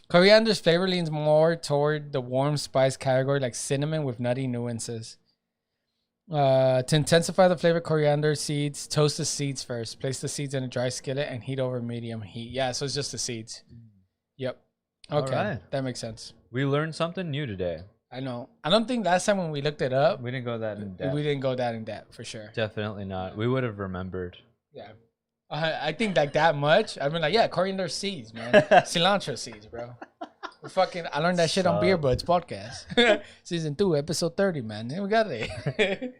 Coriander's flavor leans more toward the warm spice category, like cinnamon with nutty nuances. To intensify the flavor, coriander seeds, toast the seeds first. Place the seeds in a dry skillet and heat over medium heat. Yeah, so it's just the seeds. Yep. Okay, that makes sense. We learned something new today. I know. I don't think last time when we looked it up, We didn't go that in depth. we didn't go that in depth for sure. Definitely not. We would have remembered. Yeah. I think like that much. I've been like, yeah, coriander seeds, man. Cilantro seeds, bro. I learned that shit on Beer Budz podcast. Season 2, episode 30, man. We got it.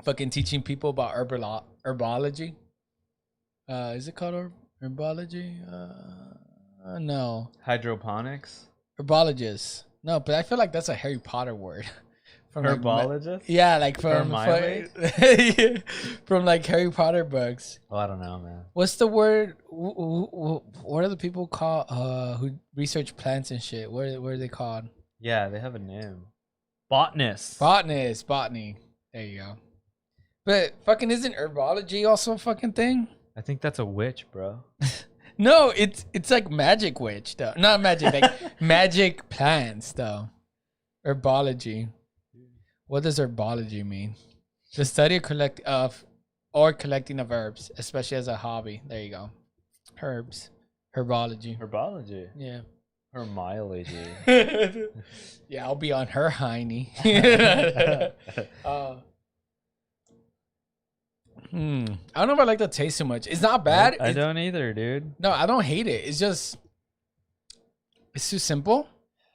Fucking teaching people about herbology. Is it called herbology? No. Hydroponics? Herbologist. No, but I feel like that's a Harry Potter word. From Herbologist? Yeah, like from from like Harry Potter books. Oh, I don't know, man. What's the word? What are the people called who research plants and shit? What are they called? Yeah, they have a name. Botanist. Botany. There you go. But fucking isn't herbology also a fucking thing? I think that's a witch, bro. No, it's like magic witch though. Not magic, like magic plants though. Herbology. What does herbology mean? The study collecting of herbs, especially as a hobby. There you go. Herbs. Herbology. Herbology. Yeah. Hermiology. Yeah, I'll be on her hiney. I don't know if I like the taste too much. It's not bad. I don't either, dude. No, I don't hate it. It's just it's too simple.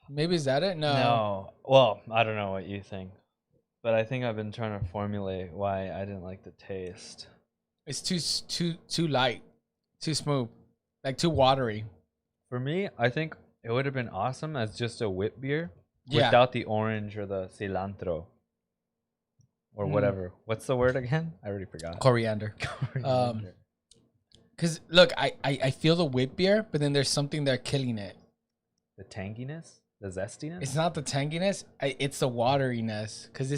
Maybe is that it? No. Well, I don't know what you think, but I think I've been trying to formulate why I didn't like the taste. It's too light, too smooth, like too watery. For me, I think it would have been awesome as just a wit beer Yeah. without the orange or the cilantro or whatever. What's the word again? I already forgot. Coriander. Because look, I feel the wit beer, but then there's something there killing it. The tanginess, the zestiness. It's not the tanginess. It's the wateriness. Because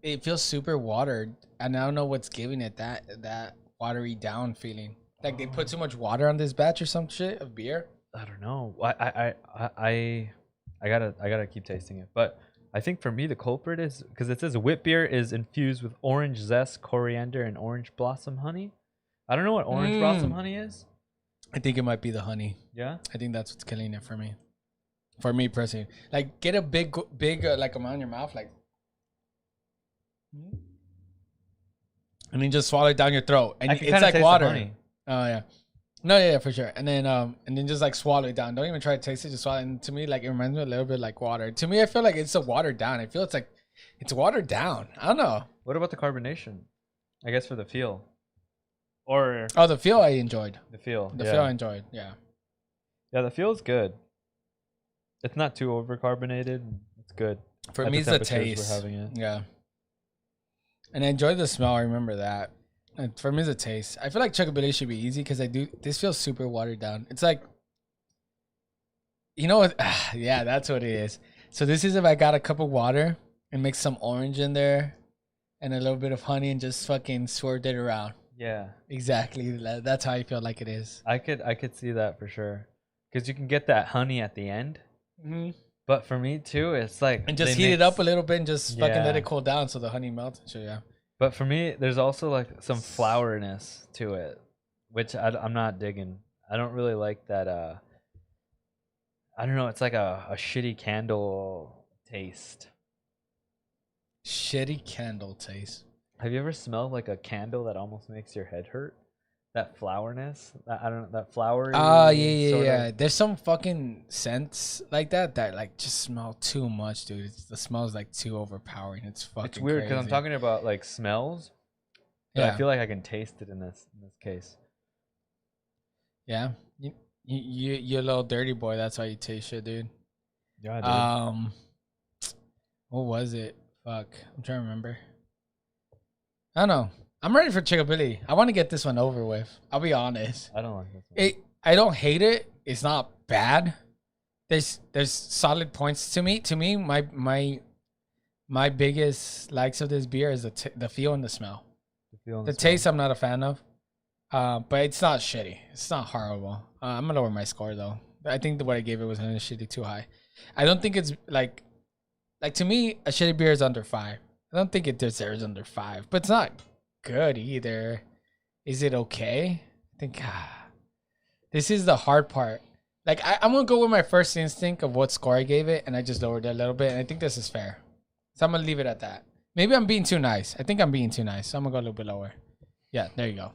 it feels super watered, and I don't know what's giving it that watery down feeling. Like they put too much water on this batch or some shit of beer. I don't know. I gotta keep tasting it. But I think for me the culprit is because it says wit beer is infused with orange zest, coriander, and orange blossom honey. I don't know what orange blossom honey is. I think it might be the honey. Yeah. I think that's what's killing it for me. For me personally, like get a big like amount in your mouth, like, and then just swallow it down your throat, and it's like water. Oh yeah, no, yeah, for sure. And then just like swallow it down. Don't even try to taste it. Just swallow it. And to me, like it reminds me a little bit like water. To me, I feel like it's a watered down. I feel it's like it's watered down. I don't know. What about the carbonation? I guess for the feel. Or the feel I enjoyed. The feel. The feel I enjoyed. Yeah. Yeah, the feel is good. It's not too overcarbonated. It's good. For me, it's the taste. We're having it. Yeah. And I enjoy the smell. I remember that. And for me, it's a taste. I feel like Chocobilly should be easy because this feels super watered down. It's like, you know what? Yeah, that's what it is. So this is if I got a cup of water and mix some orange in there and a little bit of honey and just fucking swirled it around. Yeah. Exactly. That's how I feel like it is. I could see that for sure. Because you can get that honey at the end. Mm-hmm. But for me too, it's like and just heat it up a little bit and just fucking let it cool down so the honey melts. So yeah. But for me, there's also like some floweriness to it, which I'm not digging. I don't really like that. I don't know. It's like a shitty candle taste. Shitty candle taste. Have you ever smelled like a candle that almost makes your head hurt? That flowerness, I don't know, that flowery. Yeah. There's some fucking scents like that like just smell too much, dude. The smell is like too overpowering. It's fucking. It's weird because I'm talking about like smells. But I feel like I can taste it in this case. Yeah, you're a little dirty boy. That's how you taste shit, dude. Yeah, I did. What was it? Fuck, I'm trying to remember. I don't know. I'm ready for Chocobilly. I want to get this one over with. I'll be honest. I don't like this one. I don't hate it. It's not bad. There's solid points to me. To me, my biggest likes of this beer is the feel and the smell. The taste I'm not a fan of. But it's not shitty. It's not horrible. I'm gonna lower my score though. I think what I gave it was shitty too high. I don't think it's like to me a shitty beer is under 5. I don't think it deserves under 5, but it's not good either. Is it okay? I think this is the hard part. Like I'm gonna go with my first instinct of what score I gave it, and I just lowered it a little bit, and I think this is fair. So I'm gonna leave it at that. Maybe I'm being too nice. I think I'm being too nice. So I'm gonna go a little bit lower. Yeah, there you go.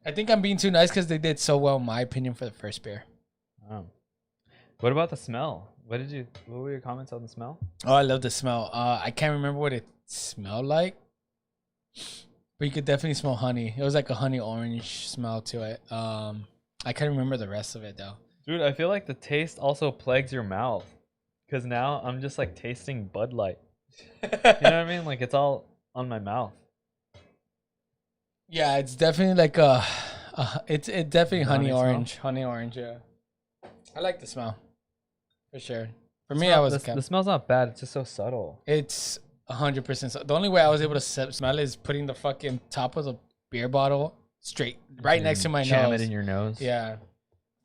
I think I'm being too nice because they did so well, in my opinion, for the first beer. Oh. What about the smell? What were your comments on the smell? Oh, I love the smell. I can't remember what it smelled like, but you could definitely smell honey. It was like a honey orange smell to it. I can't remember the rest of it though. Dude, I feel like the taste also plagues your mouth. Because now I'm just like tasting Bud Light. You know what I mean? Like it's all on my mouth. Yeah, it's definitely like it's definitely honey orange. Honey orange, yeah. I like the smell. For sure. For me, I was the smell's not bad, it's just so subtle. It's 100%. So the only way I was able to smell it is putting the fucking top of the beer bottle straight right next to my Jam nose. it in your nose. Yeah.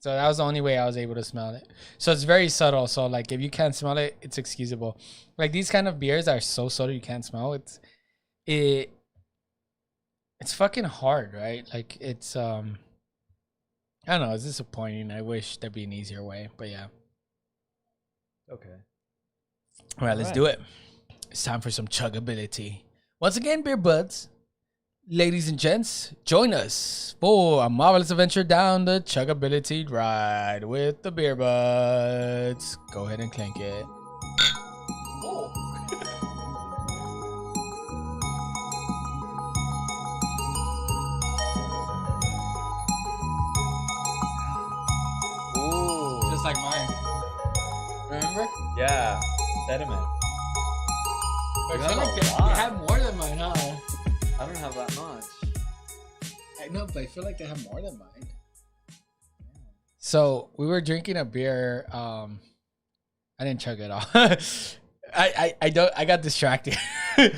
So that was the only way I was able to smell it. So it's very subtle. So like if you can't smell it, it's excusable. Like these kind of beers are so subtle you can't smell. It's fucking hard, right? Like it's I don't know, it's disappointing. I wish there'd be an easier way, but yeah. Okay. All right, let's do it. It's time for some chuggability. Once again, Beer Budz, ladies and gents, join us for a marvelous adventure down the chuggability ride with the Beer Budz. Go ahead and clink it. Ooh. Just like mine. Remember? Yeah. Sediment. I You feel have like a they lot. have more than mine, huh? I don't have that much. I know, but I feel like they have more than mine. So we were drinking a beer. I didn't chug it all. I got distracted. I'm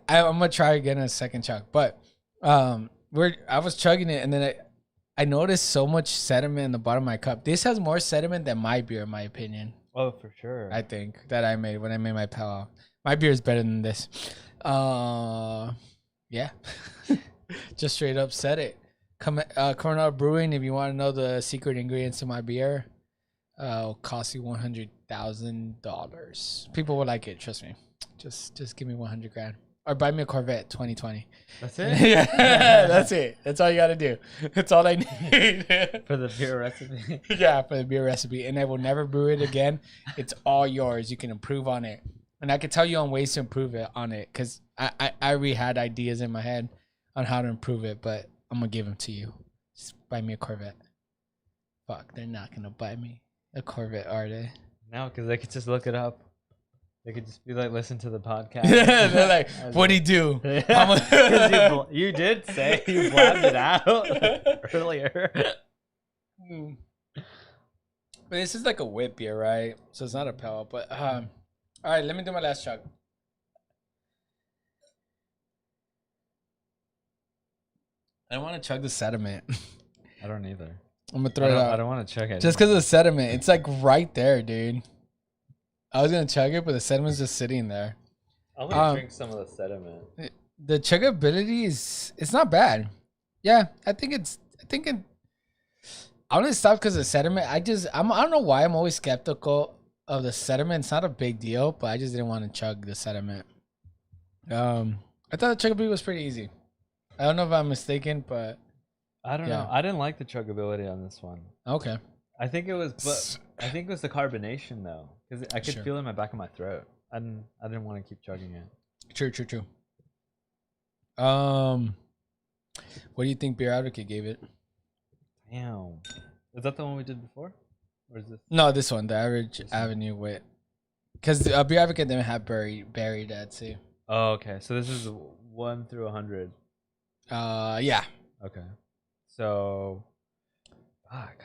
gonna try again in a second chug, but I was chugging it and then I noticed so much sediment in the bottom of my cup. This has more sediment than my beer, in my opinion. Oh, for sure. I think that I made when I made my pal. My beer is better than this. Yeah. Just straight up said it. Coronado Brewing, if you want to know the secret ingredients to my beer, it'll cost you $100,000. People will like it, trust me. Just give me 100 grand. Or buy me a Corvette 2020. That's it? Yeah, that's it. That's all you gotta do. That's all I need. For the beer recipe. Yeah, for the beer recipe. And I will never brew it again. It's all yours. You can improve on it. And I can tell you on ways to improve it on it. Because I already had ideas in my head on how to improve it. But I'm going to give them to you. Just buy me a Corvette. Fuck, they're not going to buy me a Corvette, are they? No, because they could just look it up. They could just be like, listen to the podcast. They're like, what'd he do? Yeah. You did say you blabbed it out earlier. But this is like a Whit beer, right? So it's not a pale. But all right, let me do my last chug. I don't want to chug the sediment. I don't either. I'm gonna throw it out. I don't want to chug it. Just because of the sediment, it's like right there, dude. I was gonna chug it, but the sediment's just sitting there. I'm gonna drink some of the sediment. The chuggability it's not bad. Yeah, I think it. I only stopped because of sediment. I don't know why I'm always skeptical of the sediment. It's not a big deal, but I just didn't want to chug the sediment. I thought the chuggability was pretty easy. I don't know if I'm mistaken, but I don't know. I didn't like the chuggability on this one. Okay. I think it was the carbonation though, because I could feel it in my back of my throat. I didn't want to keep chugging it. True. What do you think Beer Advocate gave it? Damn. Is that the one we did before? Or is this? No, this one, the Average Avenue Whit. Because Beer Advocate didn't have Berried at sea. Oh, okay. So this is 1 through 100. Yeah. Okay. So, fuck.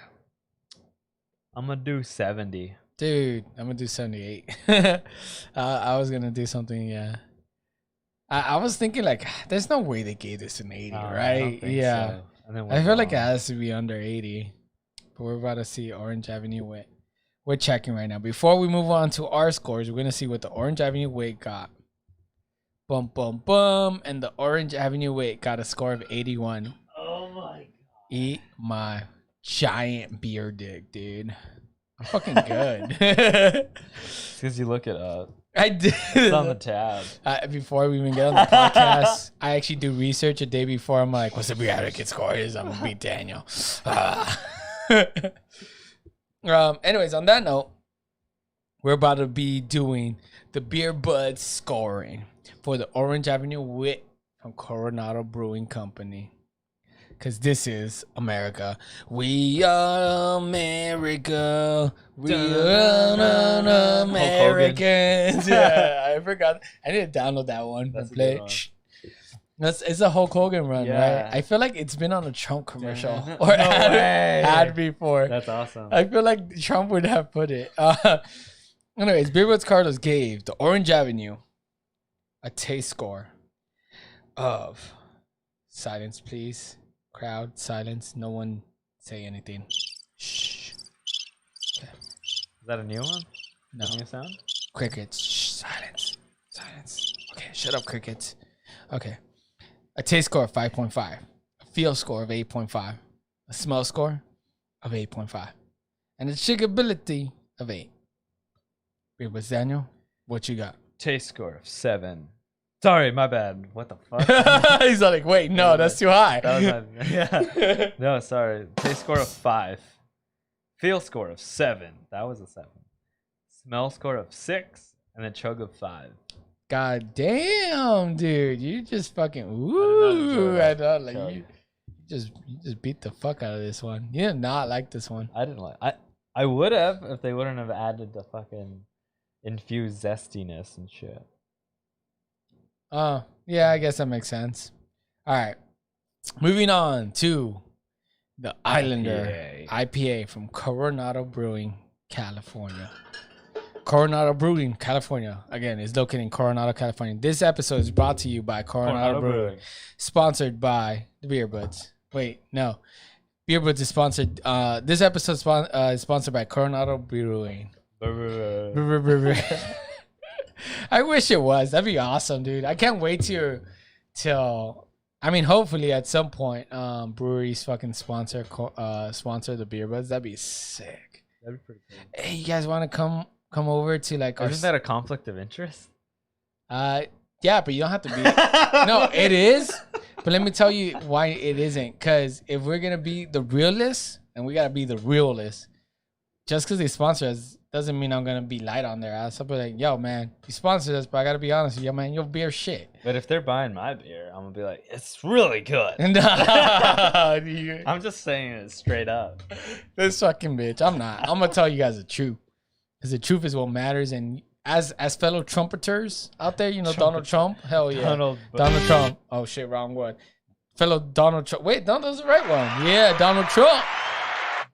I'm gonna do 70. Dude, I'm gonna do 78. I was gonna do something, yeah. I was thinking like, there's no way they gave this an 80, right? I don't think so. And then I feel like it has to be under 80. But we're about to see Orange Avenue Whit. We're checking right now. Before we move on to our scores, we're gonna see what the Orange Avenue Whit got. Bum bum bum, and the Orange Avenue Whit got a score of 81. Oh my god. Eat my giant beer dick, dude. I'm fucking good. It's because you look it up. I did. It's on the tab. Before we even get on the podcast, I actually do research a day before. I'm like, what's the beer advocate score is? I'm going to beat Daniel. Anyways, on that note, we're about to be doing the Beer Budz scoring for the Orange Avenue Whit from Coronado Brewing Company. Because this is America. We are America. We are Americans. Yeah, I forgot. I need to download that one and play it. It's a Hulk Hogan run, right? I feel like it's been on a Trump commercial or ad before. That's awesome. I feel like Trump would have put it. Anyways, Beer Budz Carlos gave the Orange Avenue a taste score of silence, please. Crowd, silence. No one say anything. Shh. Okay. Is that a new one? No. A new sound? Crickets. Shh. Silence. Silence. Okay, shut up, crickets. Okay. A taste score of 5.5. A feel score of 8.5. A smell score of 8.5. And a drinkability of 8. Beer Budz Daniel, what you got? Taste score of 7. Sorry, my bad. What the fuck? He's like, wait, no, that's too high. That was my, yeah. No, sorry. Taste score of 5. Feel score of 7. That was a 7. Smell score of 6. And a chug of 5. God damn, dude. You just fucking I know, like you just beat the fuck out of this one. You did not like this one. I didn't like I would have if they wouldn't have added the fucking infused zestiness and shit. Oh, yeah, I guess that makes sense. All right. Moving on to the Islander IPA from Coronado Brewing, California. Coronado Brewing, California. Again, is located in Coronado, California. This episode is brought to you by Coronado Brewing. Sponsored by the Beer Budz. Wait, no. Beer Budz is sponsored. This episode is sponsored by Coronado Brewing. I wish it was. That'd be awesome, dude. I can't wait till I mean, hopefully at some point, breweries fucking sponsor the Beer Budz. That'd be sick. That'd be pretty cool. Hey, you guys want to come over to like Isn't that a conflict of interest? Yeah, but you don't have to be. No, it is. But let me tell you why it isn't. Because if we're gonna be the realest, and we gotta be the realest, just because they sponsor us doesn't mean I'm gonna be light on their ass. I'll be like, yo, man, you sponsored us, but I gotta be honest with you, man, your beer shit. But if they're buying my beer, I'm gonna be like, it's really good. I'm just saying it straight up. This fucking bitch. I'm not. I'm gonna tell you guys the truth, because the truth is what matters. And as fellow trumpeters out there, you know, Donald Trump. Hell yeah, Donald Trump. Oh shit, wrong one. Fellow Donald Trump. Wait, no, that was the right one. Yeah, Donald Trump.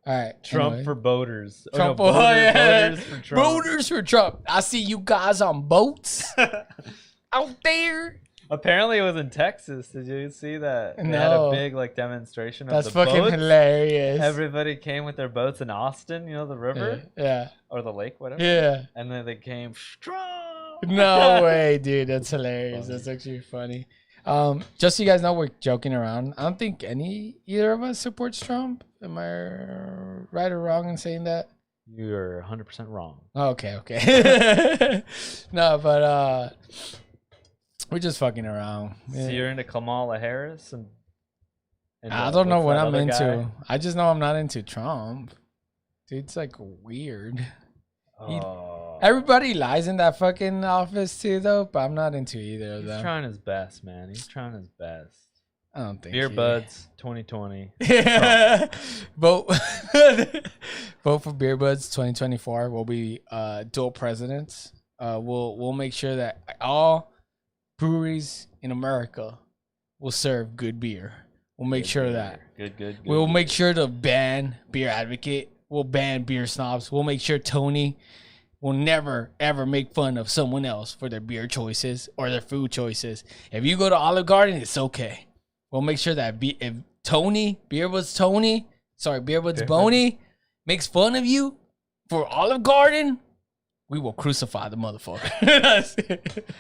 All right, Trump anyway. for boaters. Trump Boaters for Trump. Boaters for Trump. I see you guys on boats out there. Apparently, it was in Texas. Did you see that? They had a big like demonstration of That's the fucking boats. hilarious. Everybody came with their boats in Austin. You know, the river. Yeah. Or the lake, whatever. Yeah. And then they came strong. No way, dude. That's hilarious. That's actually funny. Just so you guys know, we're joking around. I don't think either of us supports Trump. Am I right or wrong in saying that? You're 100% wrong. Okay. No, but we're just fucking around. So you're into Kamala Harris and I don't know what I'm into. Guy? I just know I'm not into Trump. Dude's like weird. Everybody lies in that fucking office too, though. But I'm not into either of them. He's trying his best, man. He's trying his best. I don't think Beer Budz 2020. Vote for Beer Budz 2024. We'll be dual presidents. We'll make sure that all breweries in America will serve good beer. We'll make sure of that. Good. We'll make sure to ban Beer Advocate. We'll ban Beer Snobs. We'll make sure Tony will never, ever make fun of someone else for their beer choices or their food choices. If you go to Olive Garden, it's okay. We'll make sure that if Beer Budz Boney makes fun of you for Olive Garden, we will crucify the motherfucker.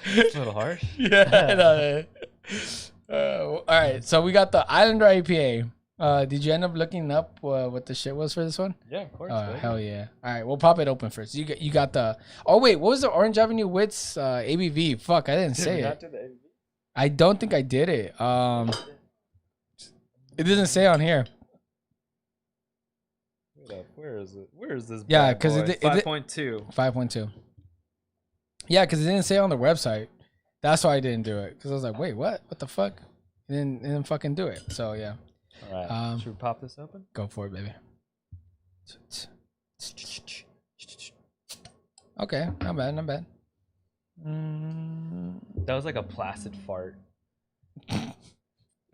It's a little harsh. Yeah. All right. So we got the Islander IPA Did you end up looking up what the shit was for this one? Yeah, of course. Oh, baby. hell yeah. All right, we'll pop it open first. You got the... Oh, wait, what was the Orange Avenue Whit's ABV? Fuck, I didn't Did say we it. not do the ABV? I don't think I did it. It doesn't say on here. Wait up, where is it? Where is this? Yeah, bad 'cause boy? it- 5.2. 5.2. Yeah, because it didn't say on the website. That's why I didn't do it. Because I was like, wait, what? What the fuck? It didn't fucking do it. So, yeah. All right. Should we pop this open? Go for it, baby. Okay, not bad, not bad. That was like a placid fart.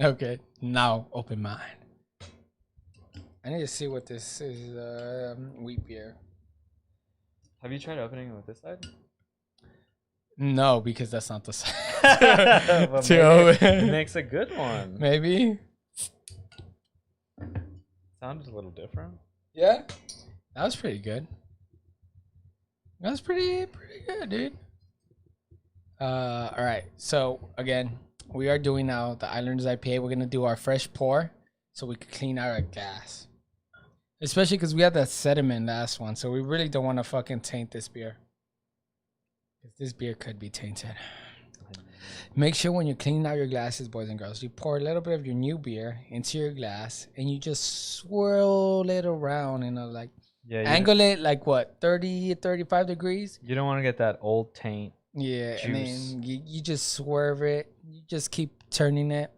Okay, now open mine. I need to see what this is. Wheat beer. Have you tried opening it with this side? No, because that's not the side. But To maybe open. it makes a good one. Maybe. Sounded a little different. Yeah, that was pretty good. That was pretty good, dude. All right. So again, we are doing now the Islanders IPA. We're gonna do our fresh pour, so we can clean out our glass. Especially because we had that sediment last one, so we really don't want to fucking taint this beer. 'Cause this beer could be tainted. Make sure when you're cleaning out your glasses, boys and girls, you pour a little bit of your new beer into your glass and you just swirl it around and like Yeah. angle it like what, 30, 35 degrees? You don't want to get that old taint. Yeah, and Juice. then you just swerve it. You just keep turning it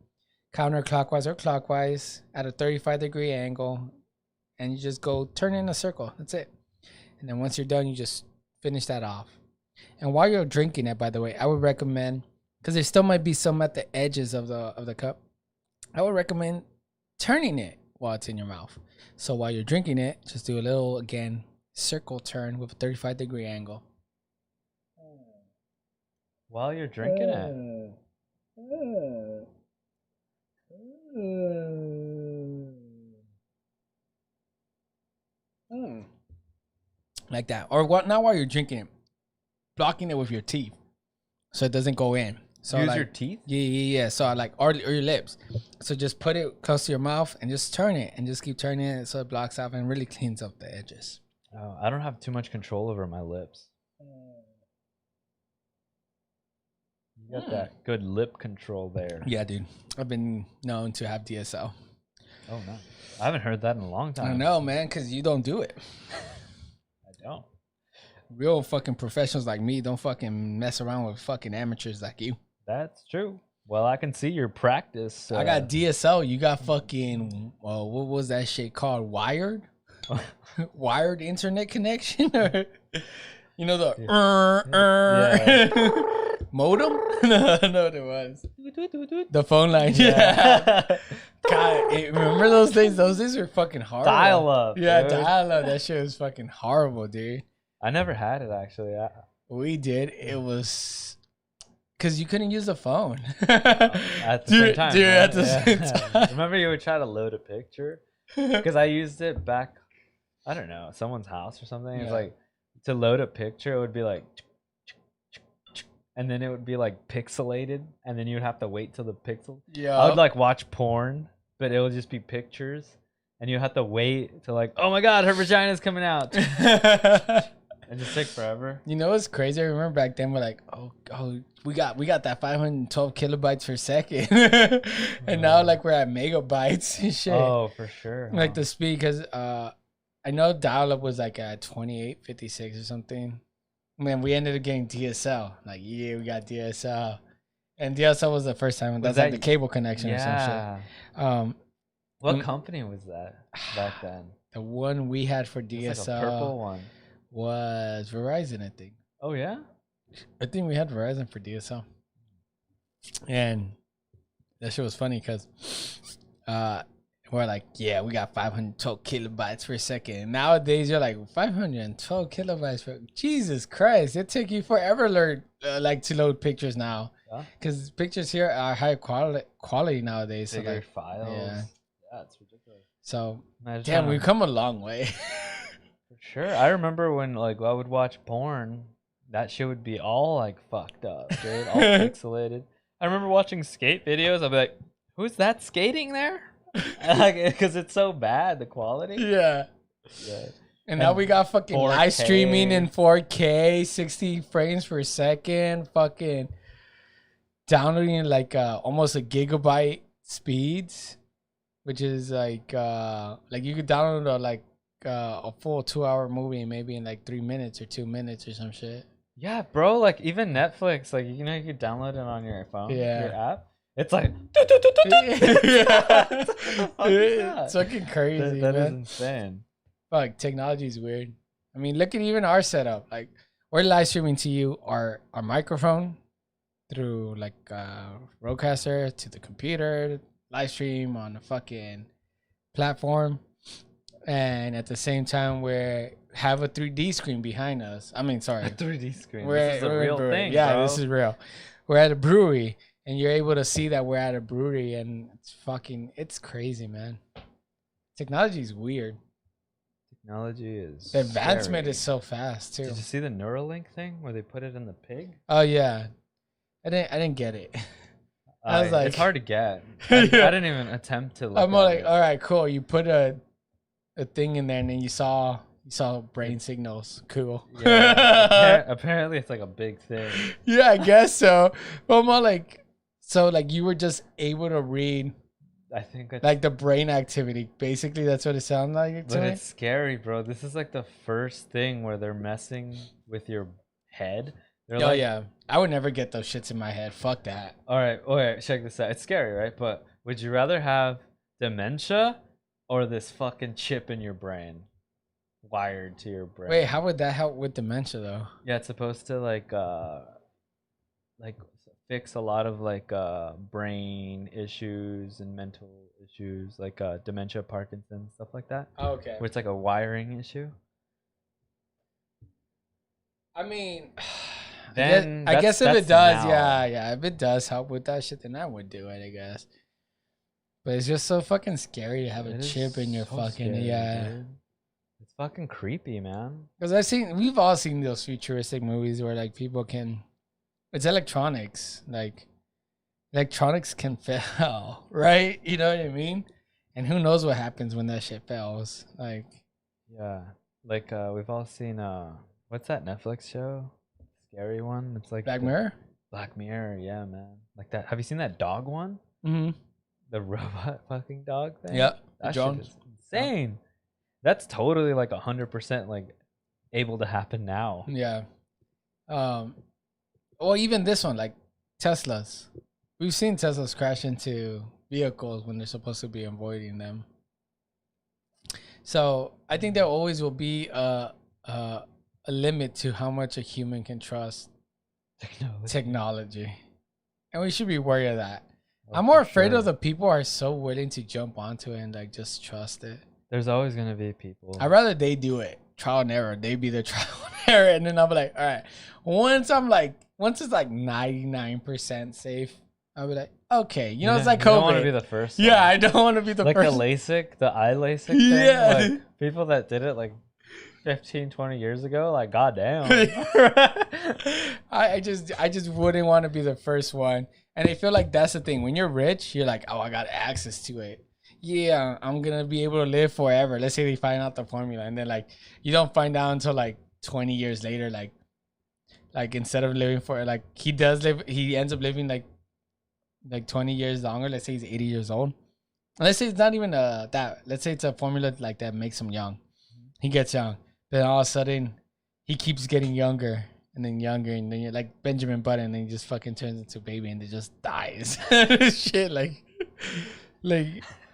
counterclockwise or clockwise at a 35-degree angle. And you just go turn it in a circle. That's it. And then once you're done, you just finish that off. And while you're drinking it, by the way, I would recommend, because there still might be some at the edges of the cup, I would recommend turning it while it's in your mouth. So while you're drinking it, just do a little, again, circle turn with a 35-degree angle. While you're drinking it. Like that. Or what? Not while you're drinking it, blocking it with your teeth so it doesn't go in. So Use like, your teeth? Yeah. So like, or your lips. So just put it close to your mouth and just turn it and just keep turning it so it blocks off and really cleans up the edges. Oh, I don't have too much control over my lips. You got that good lip control there. Yeah, dude. I've been known to have DSL. Oh, no. I haven't heard that in a long time. I know, man, because you don't do it. I don't. Real fucking professionals like me don't fucking mess around with fucking amateurs like you. That's true. Well, I can see your practice. I got DSL. You got fucking, what was that shit called? Wired? Wired internet connection? You know the modem? No, there was. The phone line. Yeah. God, remember those days? Those days were fucking horrible. Dial up. Yeah, dude. dial up. That shit was fucking horrible, dude. I never had it, actually. We did. It was because you couldn't use the phone. At the same time. Dude, right? at the same time. Remember you would try to load a picture? Because I used it back, I don't know, someone's house or something. It's Yeah. like, to load a picture, it would be like, and then it would be like pixelated, and then you would have to wait till the pixel. Yeah. I would like watch porn, but it would just be pictures, and you have to wait to like, oh my god, her vagina's coming out. And just take forever. You know what's crazy? I remember back then we're like, oh, we got that 512 kilobytes per second, and now like we're at megabytes and shit. Oh, for sure. Like the speed, because I know dial-up was like at 2856 or something. Man, we ended up getting DSL. Like, yeah, we got DSL, and DSL was the first time. That's like the cable connection or some shit. What company was that back then? The one we had for It's DSL like a purple one. was Verizon, I think. Oh yeah. I think we had Verizon for DSL. And that shit was funny because we're like, yeah, we got 512 kilobytes per second. Nowadays, you're like, 512 kilobytes per... Jesus Christ, it took you forever to load pictures now. Because pictures here are high quality nowadays. Bigger So like, files. yeah. Yeah, it's ridiculous. So, Imagine damn, how- we've come a long way. For sure. I remember when like I would watch porn, that shit would be all like fucked up, dude. All pixelated. I remember watching skate videos. I'd be like, who's that skating there? Like, because it's so bad, the quality. Yeah. Yeah. And now we got fucking live 4K. streaming in 4K, 60 frames per second, fucking downloading like almost a gigabyte speeds, which is like you could download a full 2-hour movie maybe in like 3 minutes or 2 minutes or some shit. Yeah, bro. Like even Netflix, like you know, you can download it on your phone, Yeah. your app. It's like, Yeah. What the fuck is It's that? fucking crazy, That is man. insane. Fuck, technology is weird. I mean, look at even our setup. Like, we're live streaming to you our microphone through like Rodecaster to the computer, live stream on the fucking platform, and at the same time we have a 3D screen behind us. I mean, sorry, A 3D screen. we're, This is a we're real Brewery. thing, Yeah, bro. this is real. We're at a brewery, and you're able to see that we're at a brewery, and it's crazy, man. Technology is weird. Technology is. The advancement scary. is so fast too. Did you see the Neuralink thing where they put it in the pig? Oh yeah, I didn't get it. I was like, it's hard to get. Yeah. I didn't even attempt to look. I'm at like, it. all right, cool. You put a thing in there, and then you saw brain signals. Cool. Yeah, apparently it's like a big thing. Yeah, I guess so. But I'm all like, so like you were just able to read I think it's, like the brain activity. Basically, that's what it sounded like to but me. it's scary, bro. This is like the first thing where they're messing with your head. They're Oh like, yeah, I would never get those shits in my head. Fuck that. all right, check this out. It's scary, right? But would you rather have dementia or this fucking chip in your brain wired to your brain? Wait, how would that help with dementia though? Yeah, it's supposed to like fix a lot of like brain issues and mental issues like dementia, Parkinson's, stuff like that. Oh, okay. Where it's like a wiring issue. I mean, Then I guess if that's it does, now. yeah, if it does help with that shit, then I would do it, I guess. But it's just so fucking scary to have a It is chip in your so fucking scary, yeah. dude. It's fucking creepy, man. Because we've all seen those futuristic movies where like people can, it's electronics, like electronics can fail, right? You know what I mean? And who knows what happens when that shit fails? Like, Yeah, like we've all seen what's that Netflix show? Scary one. It's like Black Mirror. Black Mirror, yeah, man. Like that. Have you seen that dog one? Mm-hmm. The robot fucking dog thing. Yep. That Drone. shit is insane. That's totally like 100% like able to happen now. Yeah. Or even this one, like Teslas. We've seen Teslas crash into vehicles when they're supposed to be avoiding them. So I think there always will be a limit to how much a human can trust technology, and we should be worried of that. Oh, I'm more for afraid sure. of the people who are so willing to jump onto it and like just trust it. There's always gonna be people. I'd rather they do it trial and error. They be the trial and error, and then I'll be like, all right. Once it's like 99% safe, I'll be like, okay, you know, it's like You don't want to COVID. be the first. Yeah, one. I don't want to be the like first. the LASIK, the eye LASIK thing. Yeah. Like people that did it like 15, 20 years ago, like goddamn. I just wouldn't want to be the first one. And I feel like that's the thing. When you're rich, you're like, oh, I got access to it. Yeah, I'm gonna be able to live forever. Let's say they find out the formula, and then like you don't find out until like 20 years later. Like instead of living for like he ends up living like 20 years longer. Let's say he's 80 years old. And let's say it's not even that. Let's say it's a formula like that makes him young. He gets young, then all of a sudden he keeps getting younger and then younger, and then you're like Benjamin Button, and then he just fucking turns into a baby and it just dies. Shit, like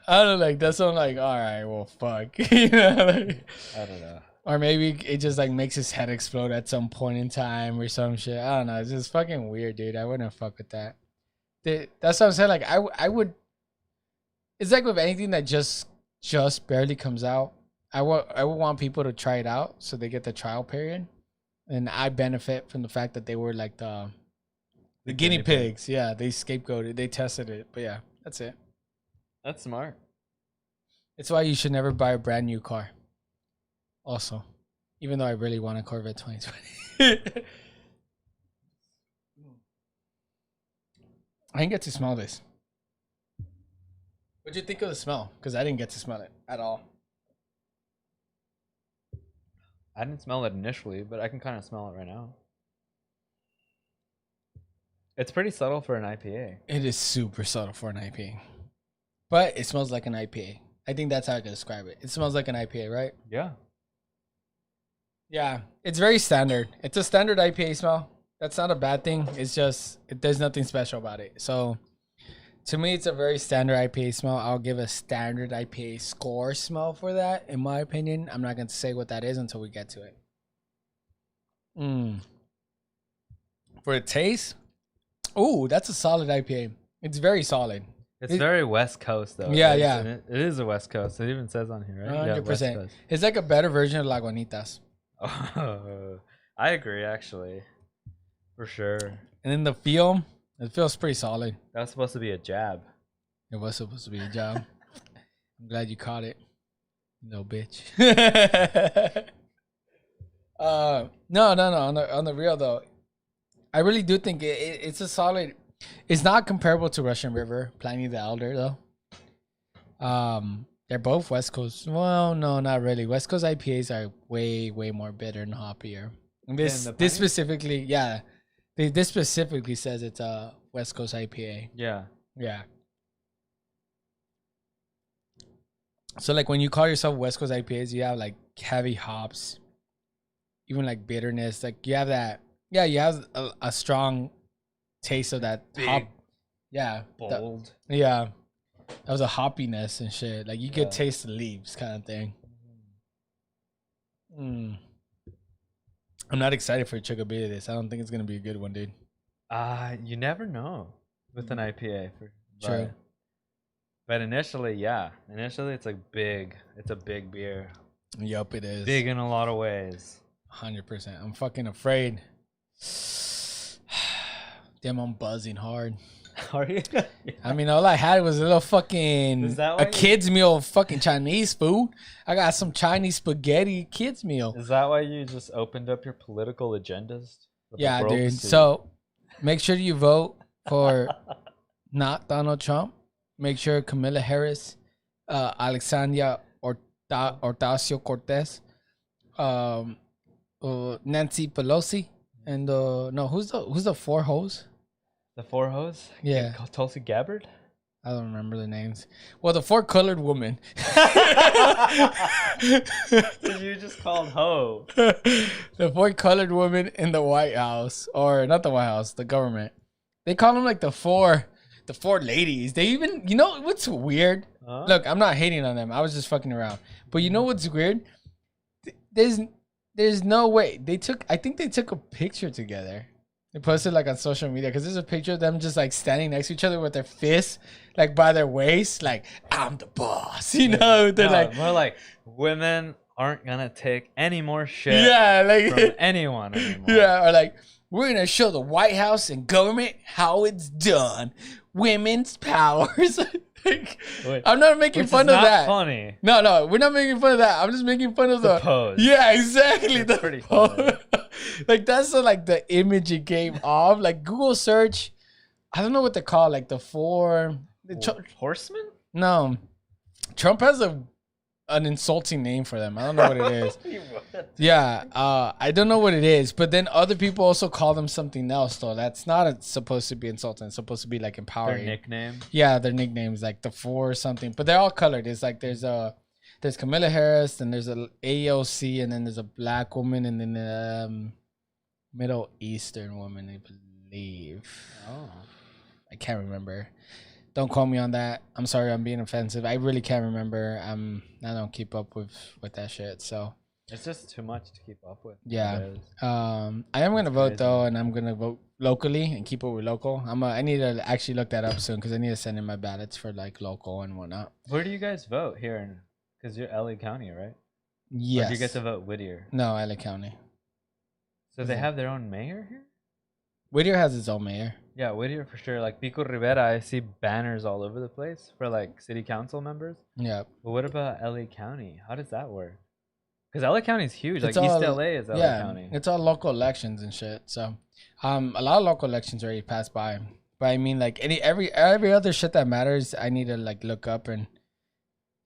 I don't know, like that's what I'm like, all right, well, fuck, you know, like, I don't know. or maybe it just like makes his head explode at some point in time or some shit. I don't know. It's just fucking weird, dude. I wouldn't fuck with that. That's what I'm saying. Like I would. It's like with anything that just barely comes out. I would want people to try it out so they get the trial period, and I benefit from the fact that they were like the guinea pigs. Yeah, they scapegoated. They tested it. But yeah, that's it. That's smart. It's why you should never buy a brand new car. Also, even though I really want a Corvette 2020. I didn't get to smell this. What'd you think of the smell? Because I didn't get to smell it at all. I didn't smell it initially, but I can kind of smell it right now. It's pretty subtle for an IPA. It is super subtle for an IPA, but it smells like an IPA. I think that's how I can describe it. It smells like an IPA, right? Yeah. Yeah, it's very standard. It's a standard IPA smell. That's not a bad thing. It's just there's nothing special about it. So to me, it's a very standard IPA smell. I'll give a standard IPA score smell for that, in my opinion. I'm not going to say what that is until we get to it. For the taste, oh, that's a solid IPA. It's very solid. It's very West Coast, though. Yeah, right? yeah. And it is a West Coast. It even says on here, right? 100%. West Coast. It's like a better version of Lagunitas. Oh, I agree, actually. For sure. And then the feel, it feels pretty solid. That's supposed to be a jab. It was supposed to be a job. I'm glad you caught it. No bitch. No. On the real though, I really do think it's a solid. It's not comparable to Russian River, Pliny the Elder though. They're both West Coast. Well, no, not really. West Coast IPAs are way more bitter and hoppier. And this specifically, yeah. This specifically says it's a West Coast IPA. Yeah. Yeah. So like when you call yourself West Coast IPAs, you have like heavy hops, even like bitterness. Like you have that. Yeah, you have a strong taste of that Big, hop. Yeah. Bold. Yeah. That was a hoppiness and shit. Like you could taste the leaves kind of thing. I'm not excited for a chug a bit of this. I don't think it's gonna be a good one, dude. You never know with an IPA. True. But initially, yeah. Initially, it's a big beer. Yup, it is. Big in a lot of ways. 100%. I'm fucking afraid. Damn, I'm buzzing hard. Are you? I mean, all I had was a little fucking a kid's meal of fucking Chinese food. I got some Chinese spaghetti kids meal. Is that why you just opened up your political agendas? Yeah, dude. So make sure you vote for not Donald Trump. Make sure Kamala Harris, Alexandria Ocasio-Cortez, Nancy Pelosi, and no, who's the four hoes? The four hoes? Yeah. Tulsi Gabbard? I don't remember the names. Well, the four colored women. Did you just called hoe? The four colored women in the White House, or not the White House, the government. They call them like the four ladies. They even, you know what's weird? Huh? Look, I'm not hating on them. I was just fucking around. But you know what's weird? There's no way I think they took a picture together. They posted like on social media because there's a picture of them just like standing next to each other with their fists like by their waist, like I'm the boss. You know, they're like more like women aren't gonna take any more shit. Yeah, like from anyone anymore. Yeah, or like we're gonna show the White House and government how it's done. Women's powers. Like, I'm not making fun of that. Funny. No, we're not making fun of that. I'm just making fun of the pose. Yeah, exactly. It's pretty funny. Like that's the image it gave off. Like Google search, I don't know what they call like the four horsemen. No, Trump has an insulting name for them. I don't know what it is. Yeah, I don't know what it is. But then other people also call them something else though. That's not supposed to be insulting. It's supposed to be like empowering. Their nickname. Yeah, their nicknames like the four or something. But they're all colored. It's like there's Kamala Harris, and there's a AOC, and then there's a black woman, and then a Middle Eastern woman, I believe. Oh, I can't remember. Don't call me on that. I'm sorry, I'm being offensive. I really can't remember. I don't keep up with that shit. So it's just too much to keep up with. Yeah. I am gonna vote though, and I'm gonna vote locally and keep it with local. I need to actually look that up soon because I need to send in my ballots for like local and whatnot. Where do you guys vote here? Because you're LA County, right? Yes. Or do you get to vote Whittier? No, LA County. So they have their own mayor here? Whittier has its own mayor. Yeah, Whittier for sure. Like Pico Rivera, I see banners all over the place for like city council members. Yeah. But what about LA County? How does that work? Because LA County is huge. It's like all, East LA is LA County. It's all local elections and shit. So a lot of local elections already passed by. But I mean, like every other shit that matters, I need to like look up and,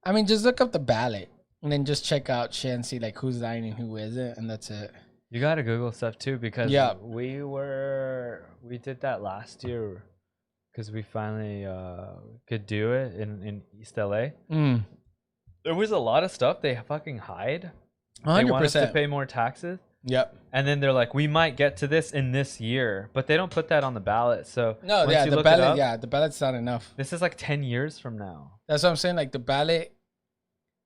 I mean, just look up the ballot and then just check out shit and see like who's lying and who isn't, and that's it. You gotta Google stuff too because Yeah. we did that last year because we finally could do it in East LA. There was a lot of stuff they fucking hide. 100%. They want us to pay more taxes. Yep. And then they're like, we might get to this in this year, but they don't put that on the ballot. So No, once yeah, you the look it ballot, up, yeah, the ballot's not enough. this is like 10 years from now. That's what I'm saying. Like the ballot,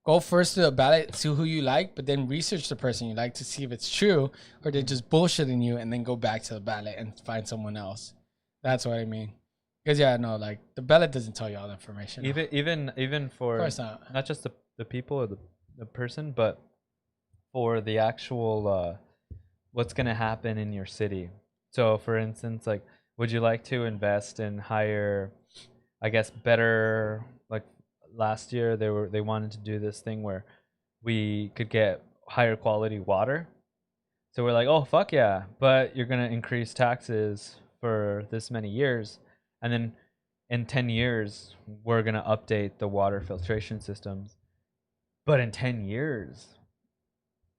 go first to the ballot, see who you like, but then research the person you like to see if it's true or they're just bullshitting you, and then go back to the ballot and find someone else. That's what I mean. Because yeah, no, like the ballot doesn't tell you all the information. Even for Of course not. just the people or the person, but for the actual what's gonna happen in your city. So for instance, like, would you like to invest in higher, I guess, better, like last year they wanted to do this thing where we could get higher quality water. So we're like, oh fuck yeah, but you're gonna increase taxes for this many years, and then in 10 years we're gonna update the water filtration systems. But in 10 years,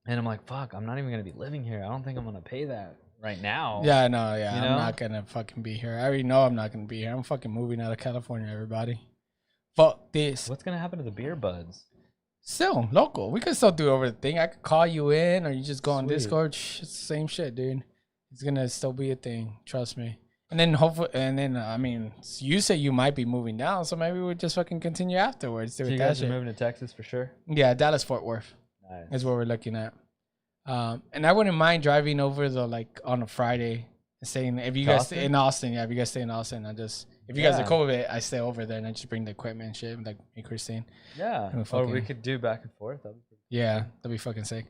and I'm like, fuck, I'm not even gonna be living here. I don't think I'm gonna pay that right now. Yeah, no, yeah, You I'm know? not gonna fucking be here. I already know I'm not gonna be here. I'm fucking moving out of California, everybody. Fuck this. What's gonna happen to the Beer Budz? Still local. We could still do over the thing. I could call you in, or you just go on Sweet. Discord. It's the same shit, dude. It's gonna still be a thing. Trust me. And then hopefully, and then I mean, you say you might be moving down, so maybe we'll just fucking continue afterwards. So Do you that guys are shit. moving to Texas for sure? Yeah, Dallas Fort Worth Nice. is what we're looking at. And I wouldn't mind driving over though, like on a Friday, and staying. If you guys stay in Austin, yeah. If you guys stay in Austin, I just if you guys are cool with it, I stay over there and I just bring the equipment and shit, like me, Christine. Yeah. And Or we fucking- could do back and forth. That'd be pretty Yeah, that'd be fucking sick.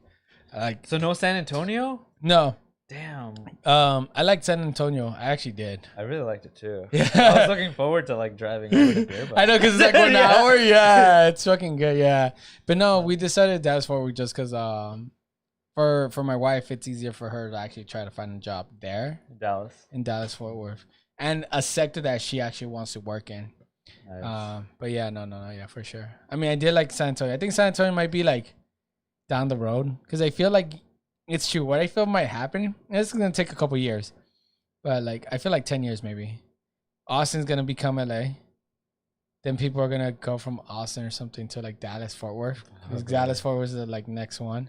Like So no San Antonio? no. Damn. I liked San Antonio. I actually did. I really liked it too. Yeah. I was looking forward to like driving over to Beer Budz. I know, because it's like 1 Yeah. hour. Yeah, it's fucking good. Yeah, but no, we decided Dallas Fort Worth just because for my wife, it's easier for her to actually try to find a job there Dallas. in Dallas Fort Worth, and a sector that she actually wants to work in. Nice. But yeah, no, yeah, for sure. I mean, I did like San Antonio. I think San Antonio might be like down the road because I feel like it's true. What I feel might happen. It's gonna take a couple years, but like I feel like 10 years maybe. Austin's gonna become LA. Then people are gonna go from Austin or something to like Dallas Fort Worth. Because Dallas Fort Worth is the like next one.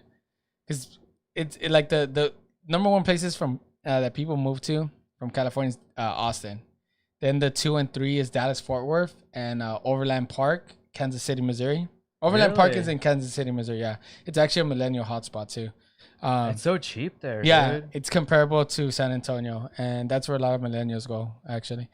Because it's like the number one places from that people move to from California is Austin. Then the 2 and 3 is Dallas Fort Worth and Overland Park, Kansas City, Missouri. Overland Park Really? is in Kansas City, Missouri. Yeah, it's actually a millennial hotspot too. It's so cheap there, Yeah, dude. it's comparable to San Antonio, and that's where a lot of millennials go actually.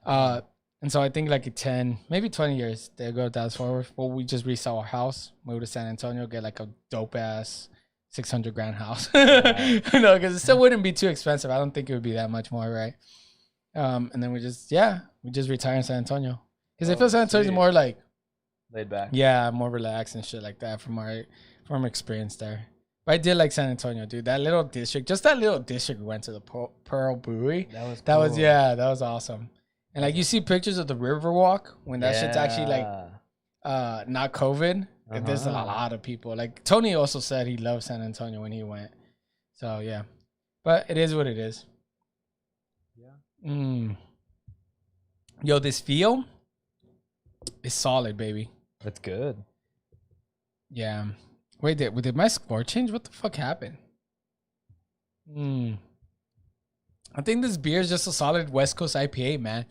And so I think like 10, maybe 20 years they go to Dallas Fort Worth. Well, we just resell our house, move to San Antonio, get like a dope ass $600,000 house. No, because it still wouldn't be too expensive. I don't think it would be that much more, right? And then we just retire in San Antonio because I feel San Antonio's sweet. more like Laid back. more relaxed and shit like that from our experience there. But I did like San Antonio, dude. That little district, we went to the Pearl Brewery. That was That cool. that was awesome. And like you see pictures of the Riverwalk when that shit's actually like not COVID. There's a lot of people. Like Tony also said he loved San Antonio when he went. So yeah, but it is what it is. Yeah. Yo, this feel is solid, baby. That's good. Yeah. Wait, did my score change? What the fuck happened? I think this beer is just a solid West Coast IPA, man.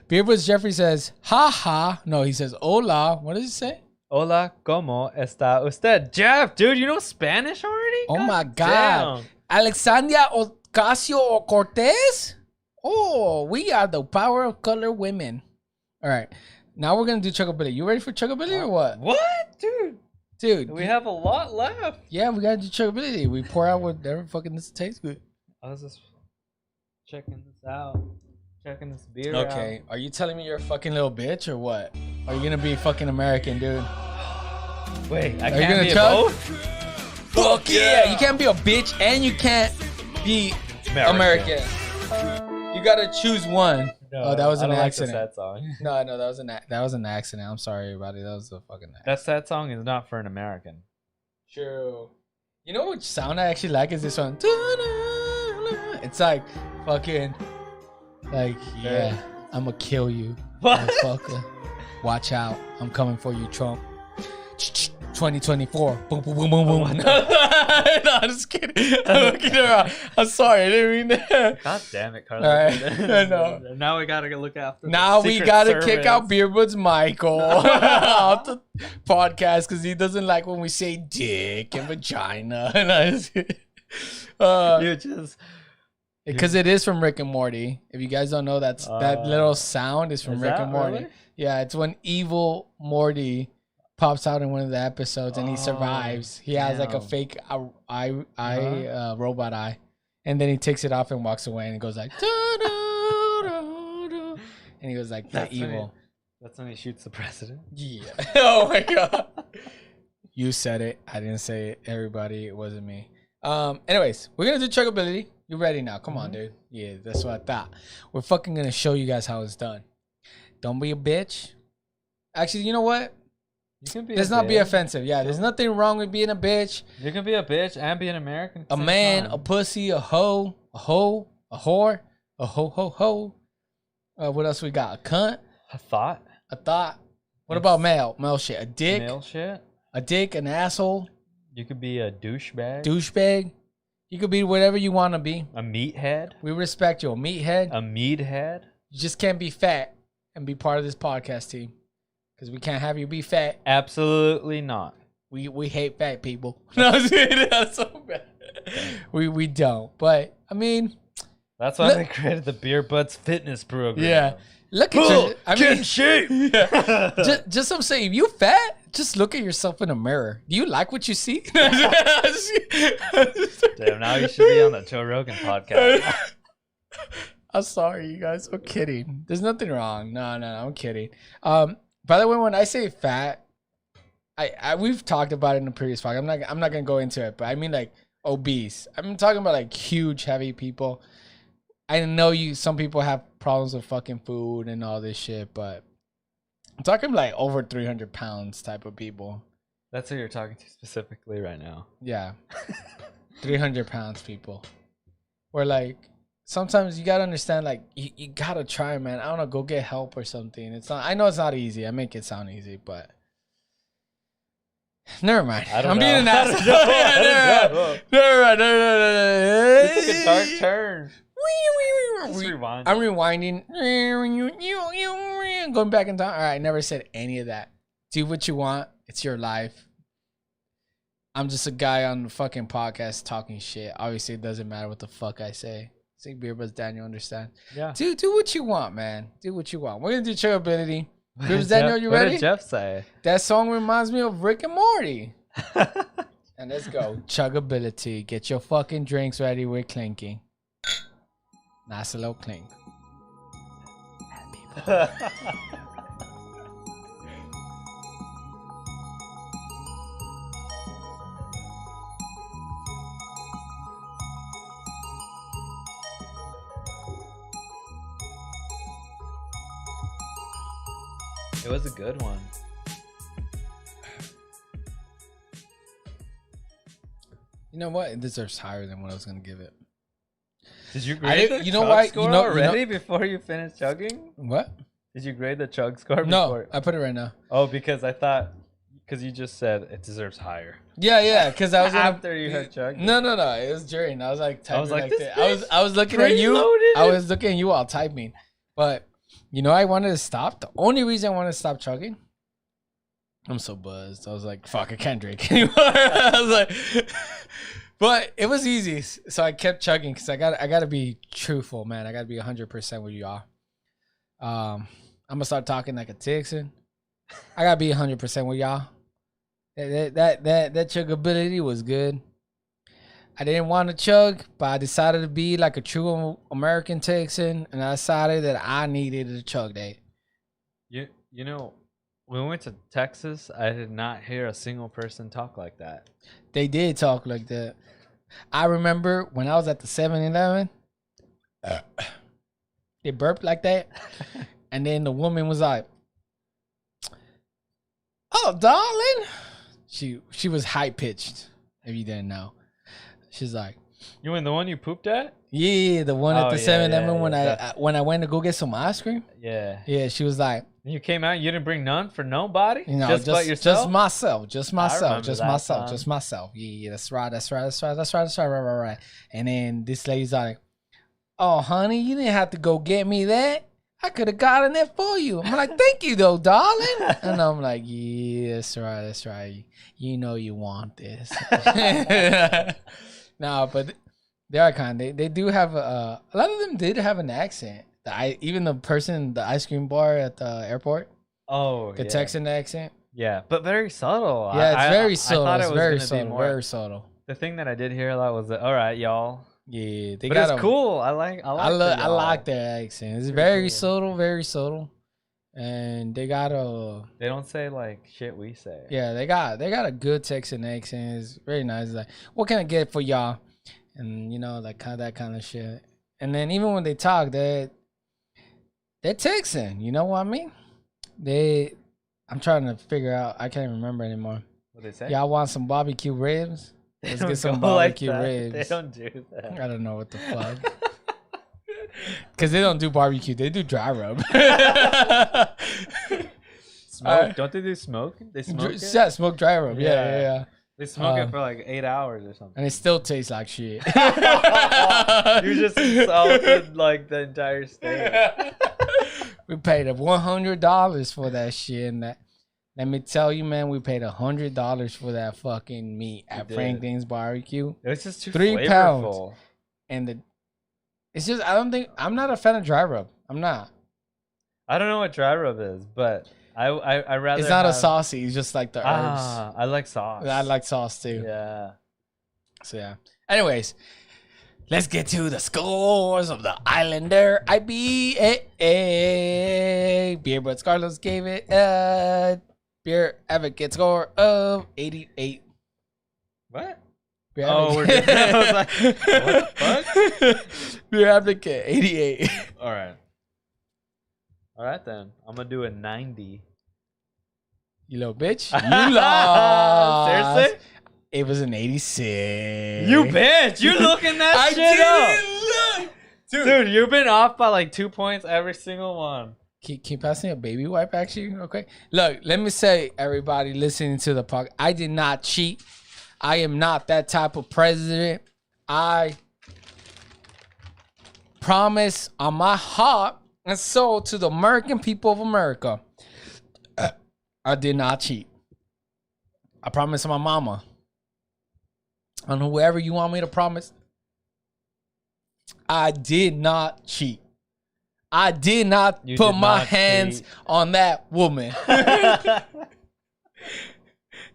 Beer Budz Jeffrey says, ha ha. No, he says, hola. What does he say? Hola, ¿cómo está usted? Jeff, dude, you know Spanish already? Oh my God. Damn. Alexandria Ocasio-Cortez? Oh, we are the power of color women. All right. Now we're going to do Chuckability. You ready for Chuckability or what? What? Dude, Dude. we have a lot left. Yeah, we got to do Chuckability. We pour out whatever fucking this tastes good. I was just checking this out. Checking this beer out. Okay, are you telling me you're a fucking little bitch or what? Are you gonna be fucking American, dude? Wait, I Are you can't gonna be chug? both? Fuck yeah! You can't be a bitch and you can't be American. You gotta choose one. No, Oh, that was I an don't like the accident. sad song. No, that was an accident. I'm sorry, everybody. That was a fucking accident. That sad song is not for an American. True. You know which sound I actually like is this one. It's like fucking like yeah, I'ma kill you, motherfucker. Watch out, I'm coming for you, Trump. 2024. Boom, boom, boom, boom, boom. No, I'm just kidding. I'm looking around. I'm sorry, I didn't mean that. God damn it, Carlos. I know. Now we gotta look after. Now the we Secret gotta Service. kick out Beer Budz Michael off the podcast because he doesn't like when we say dick and vagina. You just Because it is from Rick and Morty. If you guys don't know, that little sound is from is Rick that and Morty. really? Yeah, it's when evil Morty pops out in one of the episodes and he survives. He has like a damn. fake robot eye, and then he takes it off and walks away and he goes like, "Da-da-da-da-da," and he goes like, "That evil." That's when he shoots the president. Yeah. Oh my god. You said it. I didn't say it. Everybody, it wasn't me. Anyways, we're gonna do chuggability. You ready now? Come on, dude. Yeah, that's what I thought. We're fucking gonna show you guys how it's done. Don't be a bitch. Actually, you know what? You can be. Let's not be offensive. Yeah, there's nothing wrong with being a bitch. You can be a bitch and be an American. A man, a pussy, a hoe, a whore, a ho. What else we got? A cunt, A thought. a thought. What about male? Male shit. A dick, Male shit. a dick, an asshole, You could be a douchebag. douchebag. You could be whatever you want to be. A meathead. We respect you. A meathead. A meathead. You just can't be fat and be part of this podcast team. Because we can't have you be fat. Absolutely not. We hate fat people. No, that's so bad. We don't. But I mean, That's why they created the Beer Budz fitness program. yeah. Look at you. I get mean, in shape. yeah. just I'm saying, if you fat, just look at yourself in a mirror. Do you like what you see? Damn, now you should be on the Joe Rogan podcast. I'm sorry, you guys. I'm kidding. There's nothing wrong. No, I'm kidding. By the way, when I say fat, I we've talked about it in the previous podcast. I'm not gonna go into it, but I mean like obese. I'm talking about like huge, heavy people. I know some people have problems with fucking food and all this shit, but I'm talking like over 300 pounds type of people. That's who you're talking to specifically right now. Yeah. 300 pounds people. Or like, sometimes you gotta understand, like, you gotta try, man. I don't know, go get help or something. I know it's not easy. I make it sound easy, but never mind. I'm being an asshole. Never mind. It took a dark turn. Just rewind. I'm rewinding. Going back in time. All right, I never said any of that. Do what you want. It's your life. I'm just a guy on the fucking podcast talking shit. Obviously, it doesn't matter what the fuck I say. See, Beer Budz, Daniel, understand? Yeah. Do what you want, man. Do what you want. We're gonna do chuggability. Beer Budz, Daniel, you ready? What did Jeff say? That song reminds me of Rick and Morty. And let's go. Chuggability. Get your fucking drinks ready. We're clinking. Nice little clink. It was a good one. You know what? It deserves higher than what I was gonna give it. Did you grade the you know chug why? score You know already before you finished chugging? What? Did you grade the chug score No, before? I put it right now. Oh, because you just said it deserves higher. Yeah, because I was After you had chugged. No, it was during. I was like typing I was like, this that. I was looking at you. preloaded I it. was looking at you while typing. But you know, I wanted to stop. The only reason I wanted to stop chugging, I'm so buzzed. I was like, fuck, I can't drink anymore. I was like, but it was easy. So I kept chugging because I got to be truthful, man. I got to be 100% with y'all. I'm gonna start talking like a Texan. I gotta be 100% with y'all. That chuggability was good. I didn't want to chug, but I decided to be like a true American Texan, and I decided that I needed a chug day. You know, when we went to Texas, I did not hear a single person talk like that. They did talk like that. I remember when I was at the 7-Eleven, They burped like that. And then the woman was like, "Oh, darling." She was high pitched, if you didn't know. She's like, You mean the one you pooped at? yeah, the one at Oh, the yeah, 7-Eleven when yeah. when I went to go get some ice cream. Yeah. Yeah, she was like, You came out. You didn't bring none for nobody. you know, just but yourself. just myself, just myself, remember just that myself, time. just myself. Yeah, that's right, right. And then this lady's like, "Oh, honey, you didn't have to go get me that. I could have gotten it for you." I'm like, "Thank you, though, darling." And I'm like, "Yeah, that's right. You know you want this." No, but they are kind. They do have a lot of them did have an accent. Even the person in the ice cream bar at the airport, Oh, the yeah. Texan accent. Yeah, but very subtle. Yeah, it's very I subtle. thought it It's was very gonna be subtle. more- Very subtle. The thing that I did hear a lot was that, all right, y'all. Yeah, they But got it's cool. I like. I y'all. like their accent. It's Very very cool. subtle, very subtle, and they got a They don't say like shit we say. yeah. They got a good Texan accent. It's very nice. It's like, what can I get for y'all? And you know, like that kind of shit. And then even when they talk, they're Texan. You know what I mean? I'm trying to figure out. I can't remember anymore. What they say? Y'all want some barbecue ribs? They Let's don't get some go like barbecue that. ribs. They don't do that. I don't know what the fuck. Because they don't do barbecue. They do dry rub. Smoke? Don't they do smoke? They smoke it? Yeah, smoke dry rub. Yeah. Yeah. They smoke Uh, it for like 8 hours or something. And it still tastes like shit. You just insulted like the entire state. We paid $100 for that shit. And let me tell you, man, we paid $100 for that fucking meat at did. Franklin's Barbecue. It was just too 3 flavorful. pounds. And it's just, I'm not a fan of dry rub. I'm not. I don't know what dry rub is, but I rather. It's not a have- saucy. It's just like the herbs. I like sauce. I like sauce too. Yeah. So yeah. Anyways, let's get to the scores of the Islander IPA. Beer Budz Carlos gave it a beer advocate score of 88. What? Beer Oh, we're Advocate. different. I was like, what the fuck? Beer advocate 88. All right. All right then. I'm gonna do a 90. You little bitch. You lost. Seriously? It was an 86. You bitch! You looking that I shit didn't up, look. dude. You've been off by like 2 points every single one. Can you pass me a baby wipe, actually? Okay. Look, let me say, everybody listening to the podcast, I did not cheat. I am not that type of president. I promise on my heart and soul to the American people of America, I did not cheat. I promise on my mama. On whoever you want me to promise, I did not cheat. I did not You put did my not hands cheat. on that woman.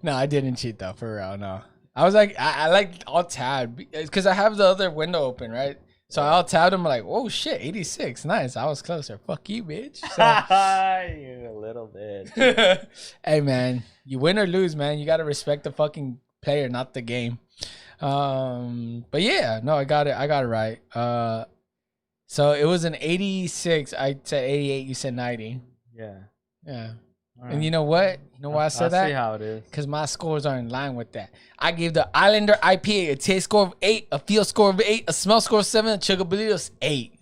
No, I didn't cheat though, for real. No, I was like, I like all tabbed because I have the other window open, right? So I all tabbed them like, oh shit, 86, nice. I was closer. Fuck you, bitch. So, You little bitch. hey man, you win or lose, man. You gotta respect the fucking player, not the game. But yeah, no, I got it right. So it was an 86. I said 88. You said 90. Yeah. Yeah. All And right. you know what? You know why I said I'll that? see how it is. Because my scores are in line with that. I gave the Islander IPA a taste score of 8, a feel score of 8, a smell score of 7, a chuggability of 8.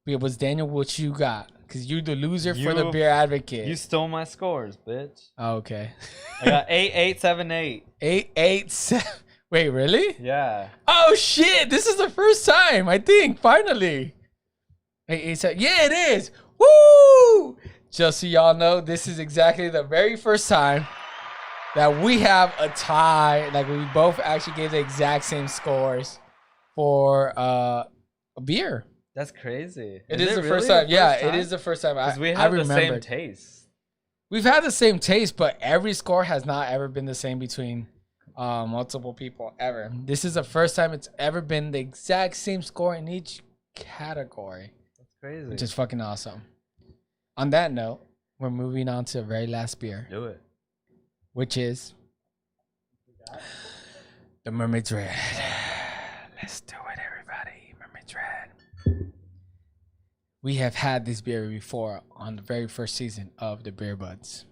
It was Daniel, what you got? Because you're the loser for the You- beer advocate. You stole my scores, bitch. Oh, okay. I got 8, 8, 7, 8. 8, 8, 7. Wait, really? Yeah. Oh, shit. This is the first time, I think, finally. 8, 8, 7. Yeah, it is. Woo! Just so y'all know, this is exactly the very first time that we have a tie. Like, we both actually gave the exact same scores for a beer. That's crazy. It is the really first time. Yeah, it is the first time. Because we I have the same remembered. taste. We've had the same taste, but every score has not ever been the same between multiple people ever. This is the first time it's ever been the exact same score in each category, That's crazy. which is fucking awesome. On that note, we're moving on to the very last beer, do it. which is the Mermaid's Red. Let's do it, everybody. Mermaid's Red. we have had this beer before on the very first season of the Beer Budz.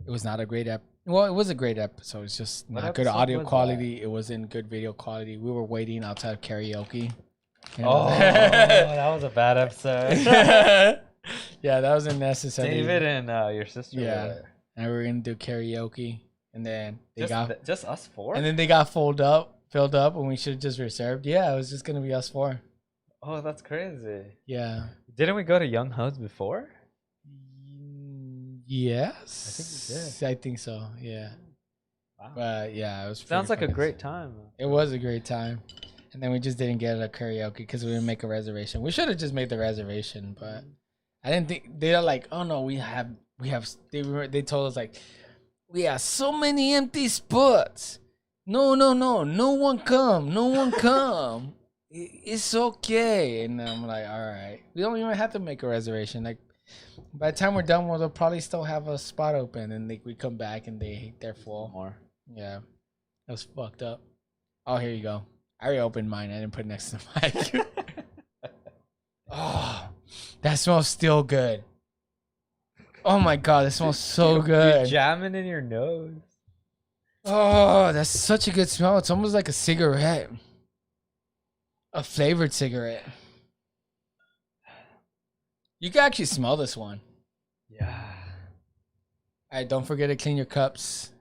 It was not a great Well, it was a great episode. It's just What not good episode audio was quality. It wasn't good video quality. We were waiting outside of karaoke. You know? Oh, that was a bad episode. Yeah, that was unnecessary. David and your sister. Yeah. Were there. And we were gonna do karaoke, and then they Just us four. and then they got filled up, and we should have just reserved. Yeah, it was just gonna be us four. Oh, that's crazy. Yeah. Didn't we go to Young Ho's before? Yes. I think so. Yeah. Wow. But yeah, it was. Sounds like pretty a great time. It was a great time, and then we just didn't get a karaoke because we didn't make a reservation. We should have just made the reservation, but I didn't think they're like, oh no, we have. They told us like, we have so many empty spots. No one come. It's okay. And I'm like, all right, we don't even have to make a reservation. Like, by the time we're done, they'll probably still have a spot open, and we come back and they're full. More. Yeah, that was fucked up. Oh, here you go. I already opened mine. I didn't put it next to the mic. Oh, that smells still good. Oh my god, that smells so good. You're jamming in your nose. Oh, that's such a good smell. It's almost like a cigarette. A flavored cigarette. You can actually smell this one. Yeah. All right, don't forget to clean your cups,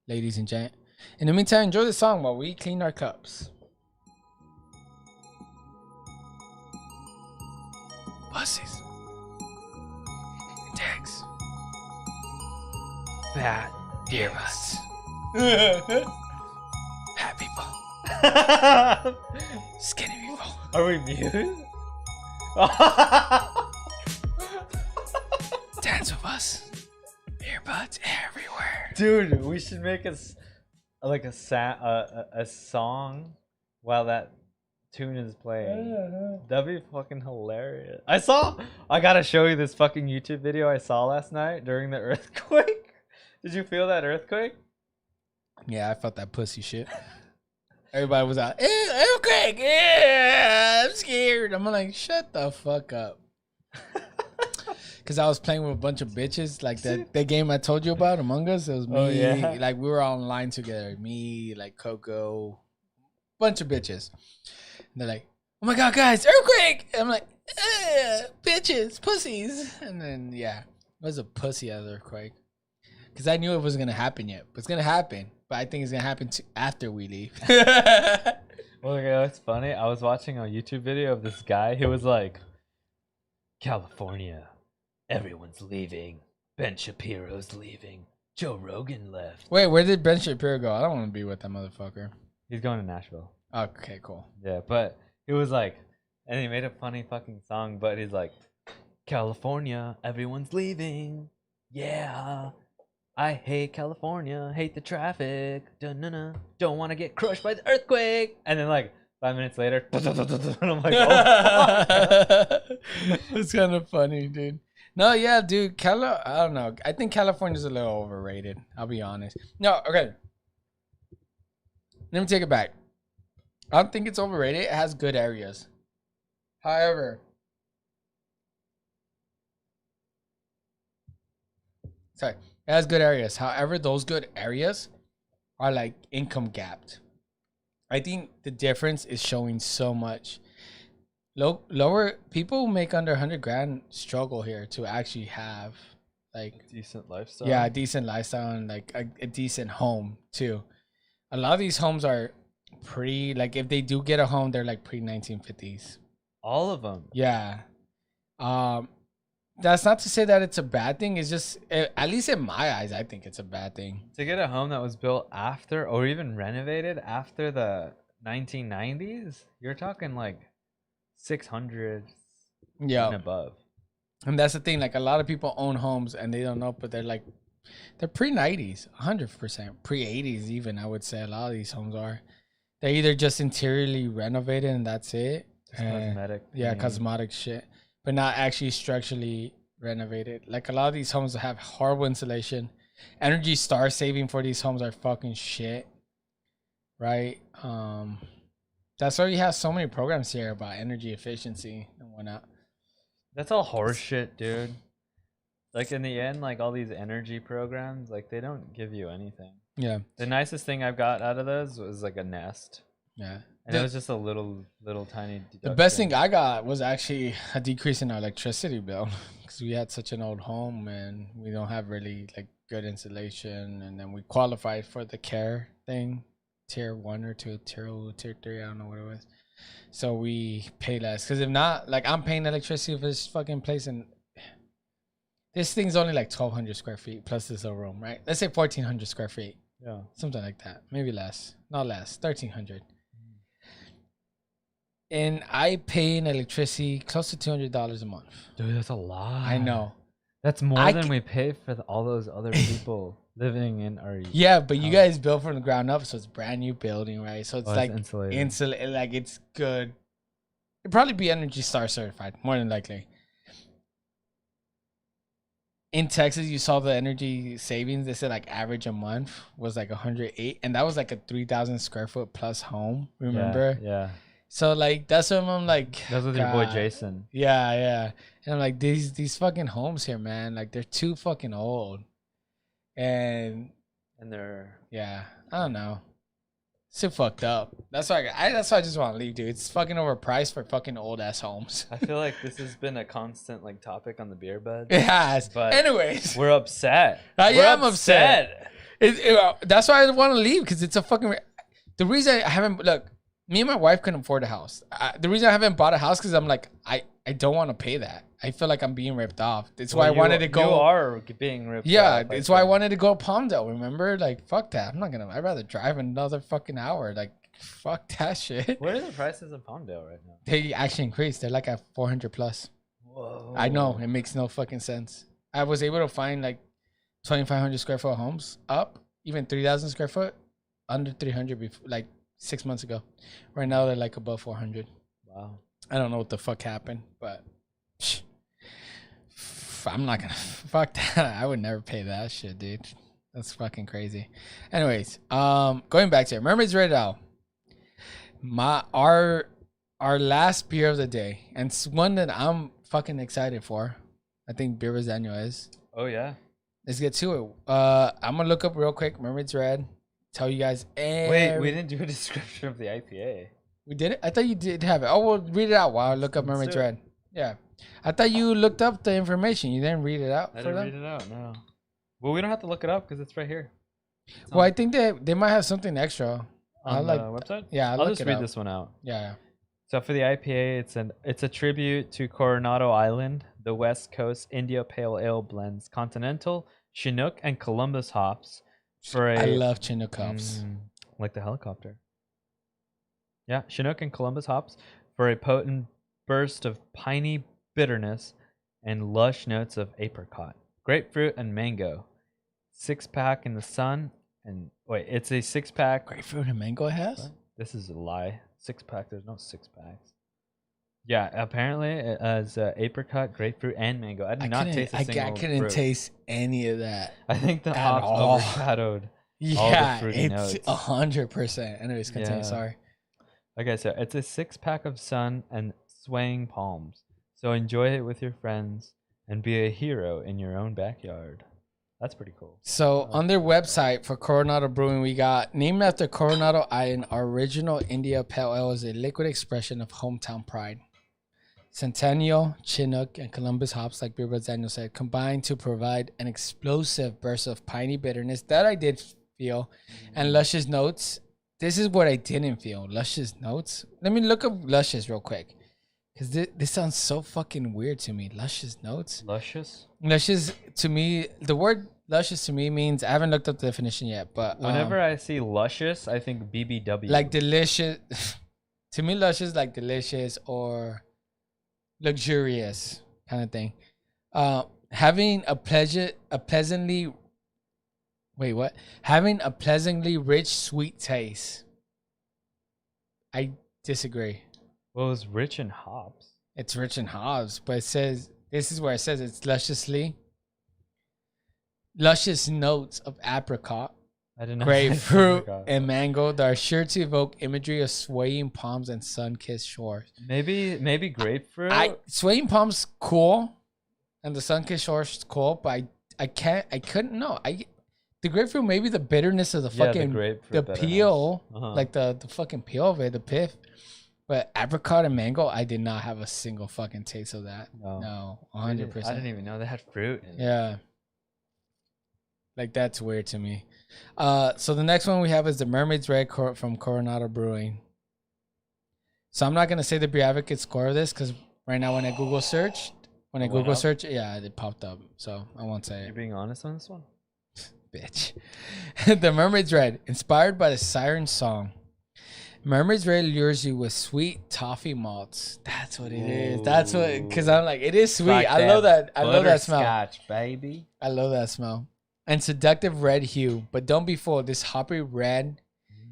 ladies and gents. In the meantime, enjoy the song while we clean our cups. Buses. Tags. Fat. Beer Budz. Fat people. Skinny people. Are we muted? Dance with us. Beer Budz everywhere. Dude, we should make a song while that tune is playing. That'd be fucking hilarious. I gotta show you this fucking YouTube video I saw last night during the earthquake. Did you feel that earthquake? Yeah, I felt that pussy shit. Everybody was out. Earthquake! Yeah, I'm scared. I'm like, shut the fuck up. Because I was playing with a bunch of bitches. Like that game I told you about, Among Us. It was me. Oh, yeah. Like, we were all online together. Me, like, Coco. Bunch of bitches. And they're like, oh my god, guys, earthquake! And I'm like, bitches, pussies. And then, yeah, it was a pussy ass earthquake. Because I knew it wasn't going to happen yet. But it's going to happen. But I think it's going to happen after we leave. Well, okay, that's funny. I was watching a YouTube video of this guy who was like, California, everyone's leaving. Ben Shapiro's leaving. Joe Rogan left. Wait, where did Ben Shapiro go? I don't want to be with that motherfucker. He's going to Nashville. Okay, cool. Yeah, but he was like, and he made a funny fucking song, but he's like, California, everyone's leaving. Yeah. I hate California, hate the traffic. Dun-dun-dun. Don't want to get crushed by the earthquake. And then like 5 minutes later, and I'm like, oh, It's kind of funny, dude. No, yeah, dude. I don't know. I think California's a little overrated. I'll be honest. No, okay. Let me take it back. I don't think it's overrated. It has good areas. However, it has good areas. However, those good areas are like income gapped. I think the difference is showing so much. Lower people who make under 100 grand struggle here to actually have like decent lifestyle. yeah, a decent lifestyle and like a decent home too. A lot of these homes are pretty like if they do get a home, they're like pre 1950s. All of them. Yeah. That's not to say that it's a bad thing. It's just, at least in my eyes, I think it's a bad thing. To get a home that was built after or even renovated after the 1990s, you're talking like 600 and above. And that's the thing. Like a lot of people own homes and they don't know, but they're pre 90s, 100%, pre 80s even. I would say a lot of these homes are. They're either just interiorly renovated and that's it. Just cosmetic. Yeah, cosmetic shit, but not actually structurally renovated. Like a lot of these homes have horrible insulation. Energy Star saving for these homes are fucking shit. Right? That's why we have so many programs here about energy efficiency and whatnot. That's all horse shit, dude. Like in the end, like all these energy programs, like they don't give you anything. Yeah. The nicest thing I've got out of those was like a Nest, Yeah. and it was just a little tiny. The best thing I got was actually a decrease in our electricity bill because we had such an old home and we don't have really like good insulation. And then we qualified for the care thing, tier 1 or 2, tier 3. I don't know what it was. So we pay less because if not, like I'm paying electricity for this fucking place, and this thing's only like 1,200 square feet plus this little room, right? Let's say 1,400 square feet. Yeah. Something like that. Maybe less. Not less. 1,300. And I pay in electricity close to $200 a month. Dude, that's a lot. I know. That's more than we pay for all those other people living in our. Yeah, but you guys built from the ground up, so it's brand new building, right? So it's like insulated. like it's good. It'd probably be Energy Star certified, more than likely. In Texas, you saw the energy savings. They said like average a month was like 108, and that was like a 3,000 square foot plus home. Remember? Yeah. So like that's when I'm like, That's with your boy Jason. Yeah. And I'm like, these fucking homes here, man, like they're too fucking old. And they're yeah, I don't know. It's too fucked up. That's why I just want to leave, dude. It's fucking overpriced for fucking old ass homes. I feel like this has been a constant like topic on the Beer Budz. It has. But anyways, we're upset. I am upset. That's why I want to leave, because it's a fucking. The reason I haven't me and my wife couldn't afford a house. The reason I haven't bought a house because I'm like I don't want to pay that. I feel like I'm being ripped off. That's why I wanted to go. You are being ripped off. Yeah, it's why I wanted to go to Palmdale. Remember, like fuck that. I'd rather drive another fucking hour. Like fuck that shit. What are the prices of Palmdale right now? They actually increased. They're like at 400 plus. Whoa. I know, it makes no fucking sense. I was able to find like 2,500 square foot homes up, even 3,000 square foot, under 300 before, like 6 months ago. Right now they're like above 400. Wow. I don't know what the fuck happened, but I'm not gonna fuck that. I would never pay that shit, dude. That's fucking crazy. Anyways, going back to it, Mermaid's rated out. Our last beer of the day, and it's one that I'm fucking excited for. I think Beer Budz Daniel is. Oh yeah. Let's get to it. I'm gonna look up real quick. Mermaid's Red. Tell you guys. Wait, we didn't do a description of the IPA. We did it? I thought you did have it. Oh, well, read it out while I look up Mermaid's Red. Yeah. I thought you looked up the information. You didn't read it out I didn't read it out, no. Well, we don't have to look it up because it's right here. Well, I think they might have something extra. On the website? Yeah, I'll just read this one out. Yeah. So for the IPA, it's a tribute to Coronado Island. The West Coast India Pale Ale blends Continental, Chinook, and Columbus hops. I love Chinook hops. Like the helicopter. Yeah, Chinook and Columbus hops for a potent burst of piney bitterness and lush notes of apricot, grapefruit, and mango. 6-pack in the sun. And wait, it's a 6-pack. Grapefruit and mango it has? What? This is a lie. 6-pack. There's no 6-packs. Yeah, apparently it has apricot, grapefruit, and mango. I did not taste a single I couldn't taste any of that. I think the hops overshadowed all the fruity notes. 100%. Anyways, continue. Sorry. Okay, so it's a 6-pack of sun and swaying palms. So enjoy it with your friends and be a hero in your own backyard. That's pretty cool. So on their website for Coronado Brewing, we got named after Coronado Island, our original India Pale Ale is a liquid expression of hometown pride. Centennial, Chinook, and Columbus hops, like Beer Budz Daniel said, combine to provide an explosive burst of piney bitterness that I did feel, and luscious notes. This is what I didn't feel. Luscious notes. Let me look up luscious real quick, because this sounds so fucking weird to me. Luscious notes. Luscious? Luscious to me, the word luscious to me means, I haven't looked up the definition yet, but whenever I see luscious, I think BBW. Like delicious. To me, luscious like delicious or luxurious kind of thing. Having a pleasantly rich, sweet taste. I disagree. Well, it was rich in hops. It's rich in hops, but it says, this is where it says it's luscious notes of apricot, I didn't know. grapefruit, and mango that are sure to evoke imagery of swaying palms and sun-kissed shores. Maybe grapefruit. Swaying palms cool, and the sun-kissed shores is cool, but I couldn't know. The grapefruit, maybe the bitterness of the fucking the peel, like the fucking peel of it, the pith. But apricot and mango, I did not have a single fucking taste of that. No, 100%. I didn't even know they had fruit in it. Yeah. Like, that's weird to me. So the next one we have is the Mermaid's Red from Coronado Brewing. So I'm not going to say the Beer Advocate score of this because right now when I Google search, yeah, it popped up. So I won't say it. You're being honest on this one? Bitch. The Mermaid's Red, inspired by the siren song. Mermaid's Red lures you with sweet toffee malts. That's what it is. That's what, because I'm like, it is sweet. Like I love that. I love that smell. Butterscotch, baby. I love that smell. And seductive red hue. But don't be fooled. This hoppy red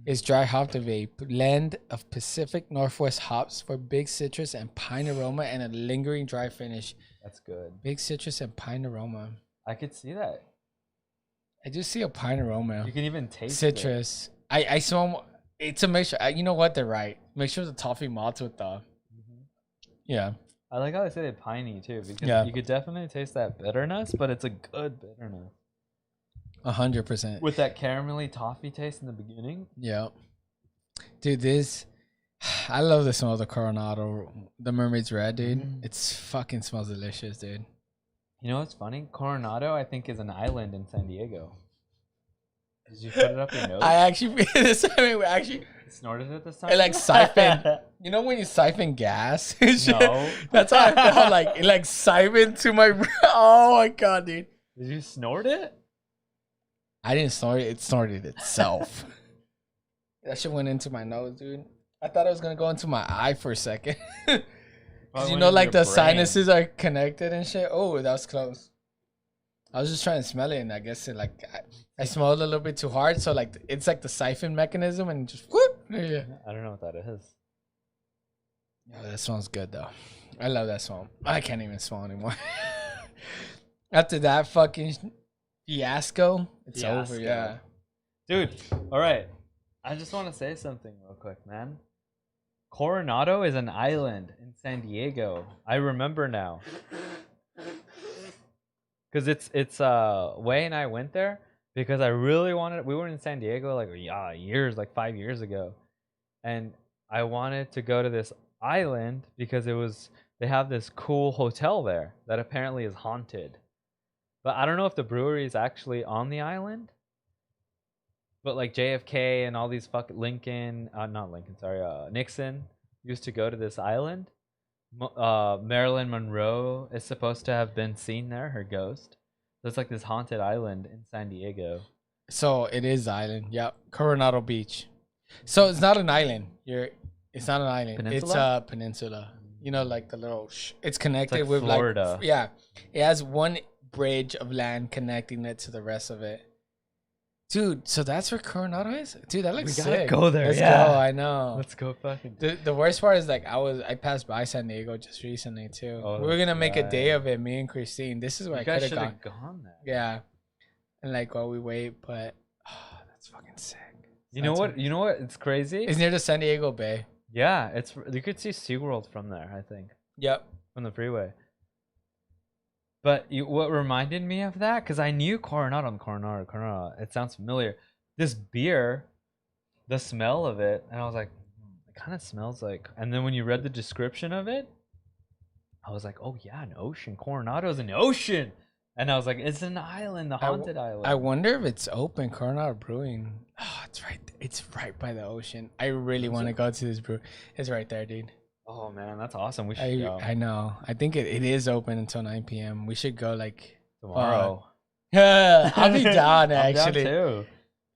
is dry hopped of a blend of Pacific Northwest hops for big citrus and pine aroma and a lingering dry finish. That's good. Big citrus and pine aroma. I could see that. I just see a pine aroma. You can even taste citrus. I smell. It's a mixture. You know what? They're right. Make sure the toffee malts with the. Yeah. I like how they say they're piney too, because you could definitely taste that bitterness, but it's a good bitterness. 100%. With that caramelly toffee taste in the beginning. Yeah. Dude, I love the smell of the Coronado, the Mermaid's Red, dude. It's fucking smells delicious, dude. You know what's funny? Coronado, I think, is an island in San Diego. Did you put it up your nose? I actually, snorted it this time. It like siphoned. You know when you siphon gas? No. That's how I felt. Like it like siphoned to my. Oh my god, dude! Did you snort it? I didn't snort it. It snorted itself. That shit went into my nose, dude. I thought it was gonna go into my eye for a second. Cause you know, like the sinuses are connected and shit. Oh, that was close. I was just trying to smell it, and I guess it like I smelled a little bit too hard, so like it's like the siphon mechanism, and just whoop. Yeah. I don't know what that is. Oh, that smells good though. I love that smell. I can't even smell anymore. After that fucking fiasco, it's over. Yeah, dude. All right, I just want to say something real quick, man. Coronado is an island in San Diego. I remember now. Because it's Way and I went there because I really wanted. We were in San Diego like like 5 years ago, and I wanted to go to this island because they have this cool hotel there that apparently is haunted. But I don't know if the brewery is actually on the island. But like JFK and all these Nixon used to go to this island. Marilyn Monroe is supposed to have been seen there, her ghost. So it's like this haunted island in San Diego. So it is island. Yep. Coronado Beach. So it's not an island. It's not an island. Peninsula? It's a peninsula. You know, like the little it's connected like with Florida. It has one bridge of land connecting it to the rest of it. Dude, so that's where Coronado is? Dude, that looks sick. We gotta go there. Let's go, I know. Let's go fucking. The worst part is like I passed by San Diego just recently too. Oh, we were gonna make a day of it, me and Christine. This is where I could have gone there. Yeah. And like while we wait, but that's fucking sick. You know what? It's crazy. It's near the San Diego Bay. Yeah, you could see SeaWorld from there, I think. Yep. From the freeway. But what reminded me of that, because I knew Coronado, it sounds familiar. This beer, the smell of it, and I was like, it kind of smells like. And then when you read the description of it, I was like, oh yeah, an ocean. Coronado's an ocean. And I was like, it's an island, the haunted island. I wonder if it's open, Coronado Brewing. Oh, it's right. It's right by the ocean. I really want to go to this brew. It's right there, dude. Oh man, that's awesome. We should go. I know. I think it is open until 9 p.m. We should go like tomorrow. I'll be down I'm actually. down too.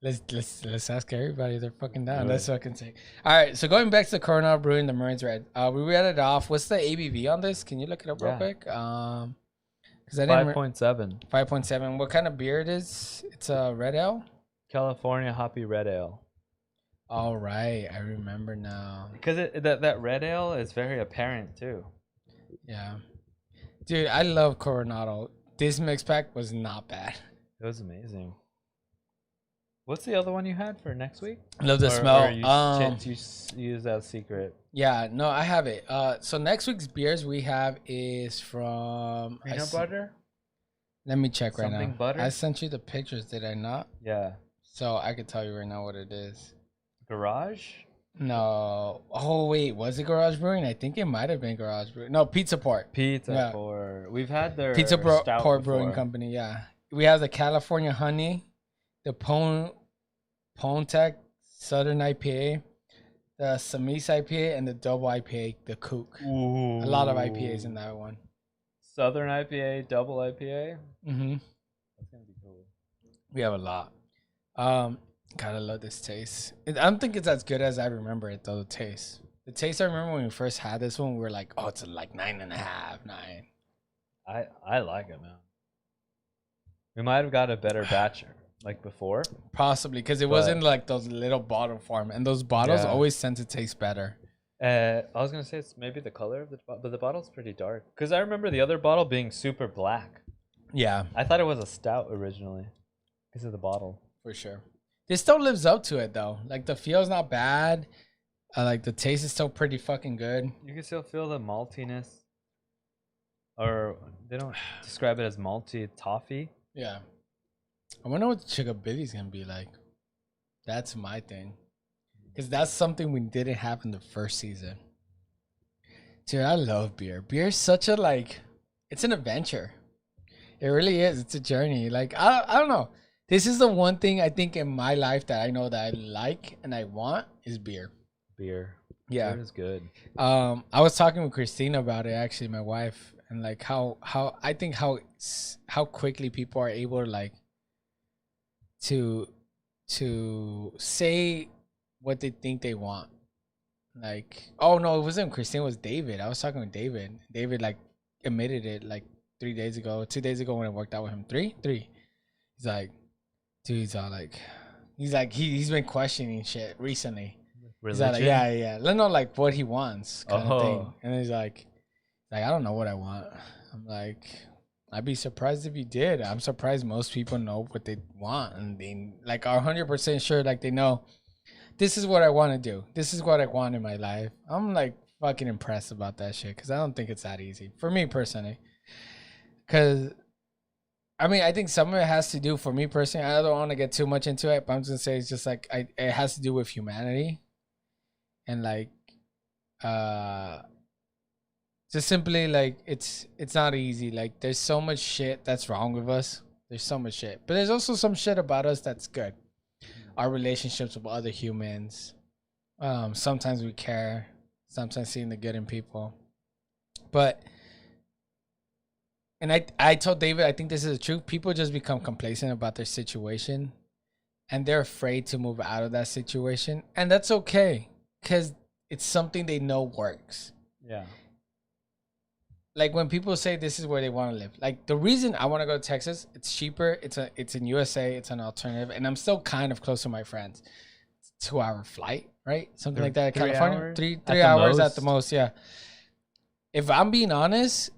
Let's ask everybody. They're fucking down. That's fucking sick. All right, so going back to the Coronado Brewing, the Mermaid's Red. We read it off. What's the ABV on this? Can you look it up real quick? Because I didn't 5.7. 5.7. What kind of beer it is? It's a red ale. California hoppy red ale. All right, I remember now. Because that red ale is very apparent too. Yeah, dude, I love Coronado. This mix pack was not bad. It was amazing. What's the other one you had for next week? Love the Or smell. you use that secret. Yeah, no, I have it. So next week's beers we have is from Peanut butter? Let me check right Something now. butter? I sent you the pictures, did I not? Yeah. So I could tell you right now what it is. Garage? No. Oh wait, was it Garage Brewing? I think it might have been Garage Brewing. No, Pizza Port. Pizza Yeah. Port. We've had their stout Port Brewing before. Company. Yeah, we have the California Honey, the Pontiac Southern IPA, the Samis IPA, and the Double IPA, the Kook. Ooh. A lot of IPAs in that one. Southern IPA, double IPA. Mm-hmm. That's gonna be cool. We have a lot. Gotta love this taste. I don't think it's as good as I remember it though. The taste I remember when we first had this one, we were like, oh, it's like 9.5, 9. I like it, man. We might have got a better batch like before. Possibly because it wasn't like those little bottle form, and those bottles always tend to taste better. I was gonna say it's maybe the color of but the bottle's pretty dark. Cause I remember the other bottle being super black. Yeah, I thought it was a stout originally, because of the bottle. for sure. This still lives up to it though. Like the feel's not bad. Like the taste is still pretty fucking good. You can still feel the maltiness, or they don't describe it as malty toffee. Yeah. I wonder what Chigabilly's gonna be like. That's my thing. Because that's something we didn't have in the first season. Dude, I love beer. Beer is such a, like, it's an adventure. It really is. It's a journey. Like, I don't know. This is the one thing I think in my life that I know that I like and I want is beer. Beer. Yeah. Beer is good. I was talking with Christina about it, actually, my wife, and like how I think how quickly people are able to like to say what they think they want. Like, oh no, it wasn't Christina, it was David. I was talking with David. David like admitted it like 2 days ago when I worked out with him. Three. He's like, dude, he's been questioning shit recently. Religion? He's like, yeah. Let know like what he wants kind of thing. And he's like, I don't know what I want. I'm like, I'd be surprised if you did. I'm surprised most people know what they want and they like are 100% sure like they know this is what I want to do. This is what I want in my life. I'm like fucking impressed about that shit because I don't think it's that easy for me personally. Because I mean, I think some of it has to do for me personally. I don't want to get too much into it, but I'm just gonna say it's just like it has to do with humanity and like just simply like it's not easy. Like there's so much shit that's wrong with us. There's so much shit, but there's also some shit about us that's good. Our relationships with other humans. Sometimes we care. Sometimes seeing the good in people. But and I told David, I think this is the truth. People just become complacent about their situation, and they're afraid to move out of that situation, and that's okay because it's something they know works. Yeah. Like when people say this is where they want to live, like the reason I want to go to Texas, it's cheaper. It's in USA. It's an alternative, and I'm still kind of close to my friends. It's a 2-hour flight, right? Something like that. 3 California, hours? three hours at the most. Yeah. If I'm being honest,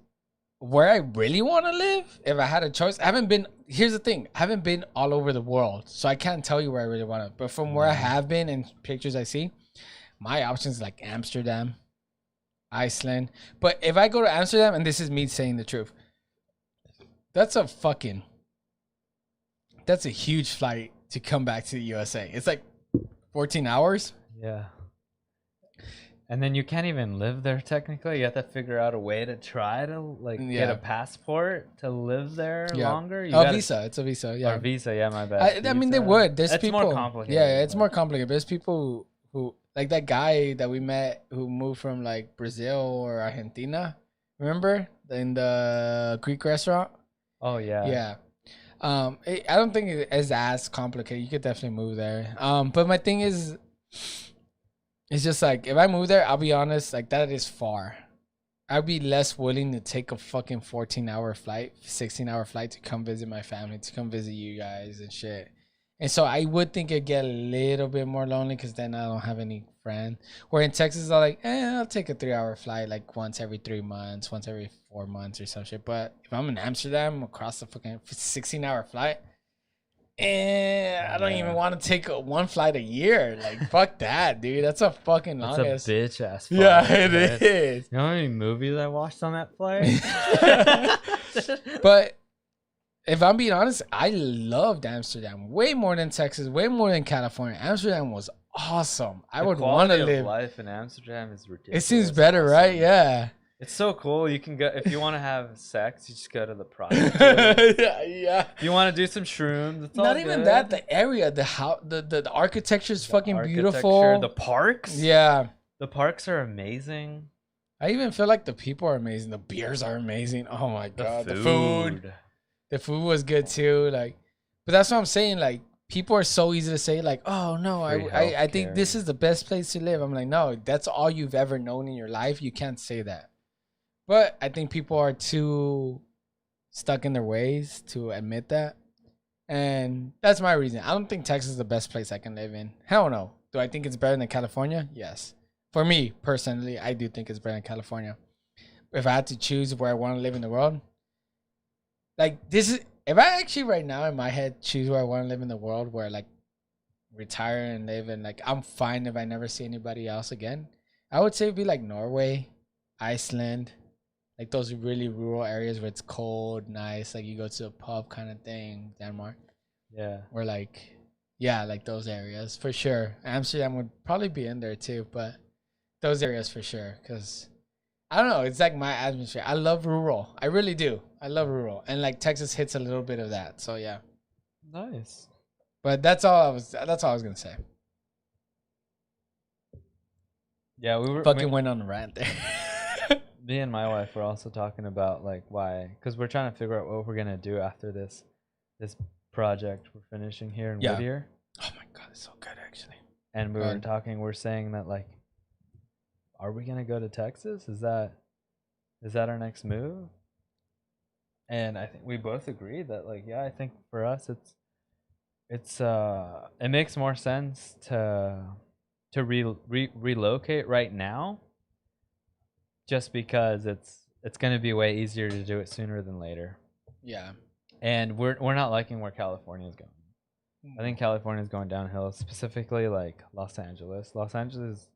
where I really want to live, if I had a choice, I haven't been. Here's the thing: I haven't been all over the world, so I can't tell you where I really want to. But from where I have been and pictures I see, my options like Amsterdam, Iceland. But if I go to Amsterdam, and this is me saying the truth, that's a huge flight to come back to the USA. It's like 14 hours. Yeah. And then you can't even live there technically. You have to figure out a way to try to like get a passport to live there longer. Visa. It's a visa. Yeah. Or visa. Yeah, my bad. I mean, they would. There's it's people. more complicated. Yeah, it's more complicated. There's people who like that guy that we met who moved from like Brazil or Argentina. Remember in the Greek restaurant? Oh yeah. Yeah. I don't think it's as complicated. You could definitely move there. But my thing is, it's just like if I move there, I'll be honest, like that is far. I'd be less willing to take a fucking 14-hour flight, 16-hour flight to come visit my family, to come visit you guys and shit. And so I would think it'd get a little bit more lonely because then I don't have any friends. Where in Texas, I'm like, I'll take a 3-hour flight like once every 3 months, once every 4 months or some shit. But if I'm in Amsterdam across the fucking 16-hour flight, I don't even want to take one flight a year. Like, fuck that, dude. That's a fucking That's longest. a bitch ass flight. Yeah, it man. is. You know how many movies I watched on that flight? But if I'm being honest, I loved Amsterdam way more than Texas, way more than California. Amsterdam was awesome. I would want to live. Life in Amsterdam is ridiculous. It seems better, right? Yeah. It's so cool. You can go if you want to have sex. You just go to the private. Yeah. If you want to do some shrooms, it's Not all even good. that. The area, the house, the architecture is fucking Architecture, beautiful. The parks. Yeah. The parks are amazing. I even feel like the people are amazing. The beers are amazing. Oh my god, the food. The food was good too. Like, but that's what I'm saying. Like, people are so easy to say. Like, oh no, Free I think healthcare. this is the best place to live. I'm like, no, that's all you've ever known in your life. You can't say that. But I think people are too stuck in their ways to admit that, and that's my reason. I don't think Texas is the best place I can live in. Hell no. Do I think it's better than California? Yes. For me personally, I do think it's better than California. If I had to choose where I want to live in the world, like this is if I actually right now in my head choose where I want to live in the world, where like retire and live and like I'm fine if I never see anybody else again, I would say it'd be like Norway, Iceland, like those really rural areas where it's cold, nice, like you go to a pub kind of thing, Denmark. Yeah. Or like, yeah, like those areas for sure. Amsterdam would probably be in there too, but those areas for sure. Because I don't know, it's like my atmosphere. I love rural. I really do. I love rural, and like Texas hits a little bit of that. So yeah, Nice. but that's all I was gonna say. Yeah, we were Fucking went on a rant there. me and my wife were also talking about like why, because we're trying to figure out what we're gonna do after this project we're finishing here in Yeah. Whittier. Oh my god, it's so good actually. And we Go were ahead. talking, we're saying that like, are we gonna go to Texas? Is that our next move? And I think we both agree that like, yeah, I think for us it makes more sense to relocate right now, just because it's gonna be way easier to do it sooner than later. Yeah. And we're not liking where California is going. I think California is going downhill, specifically like Los Angeles. Los Angeles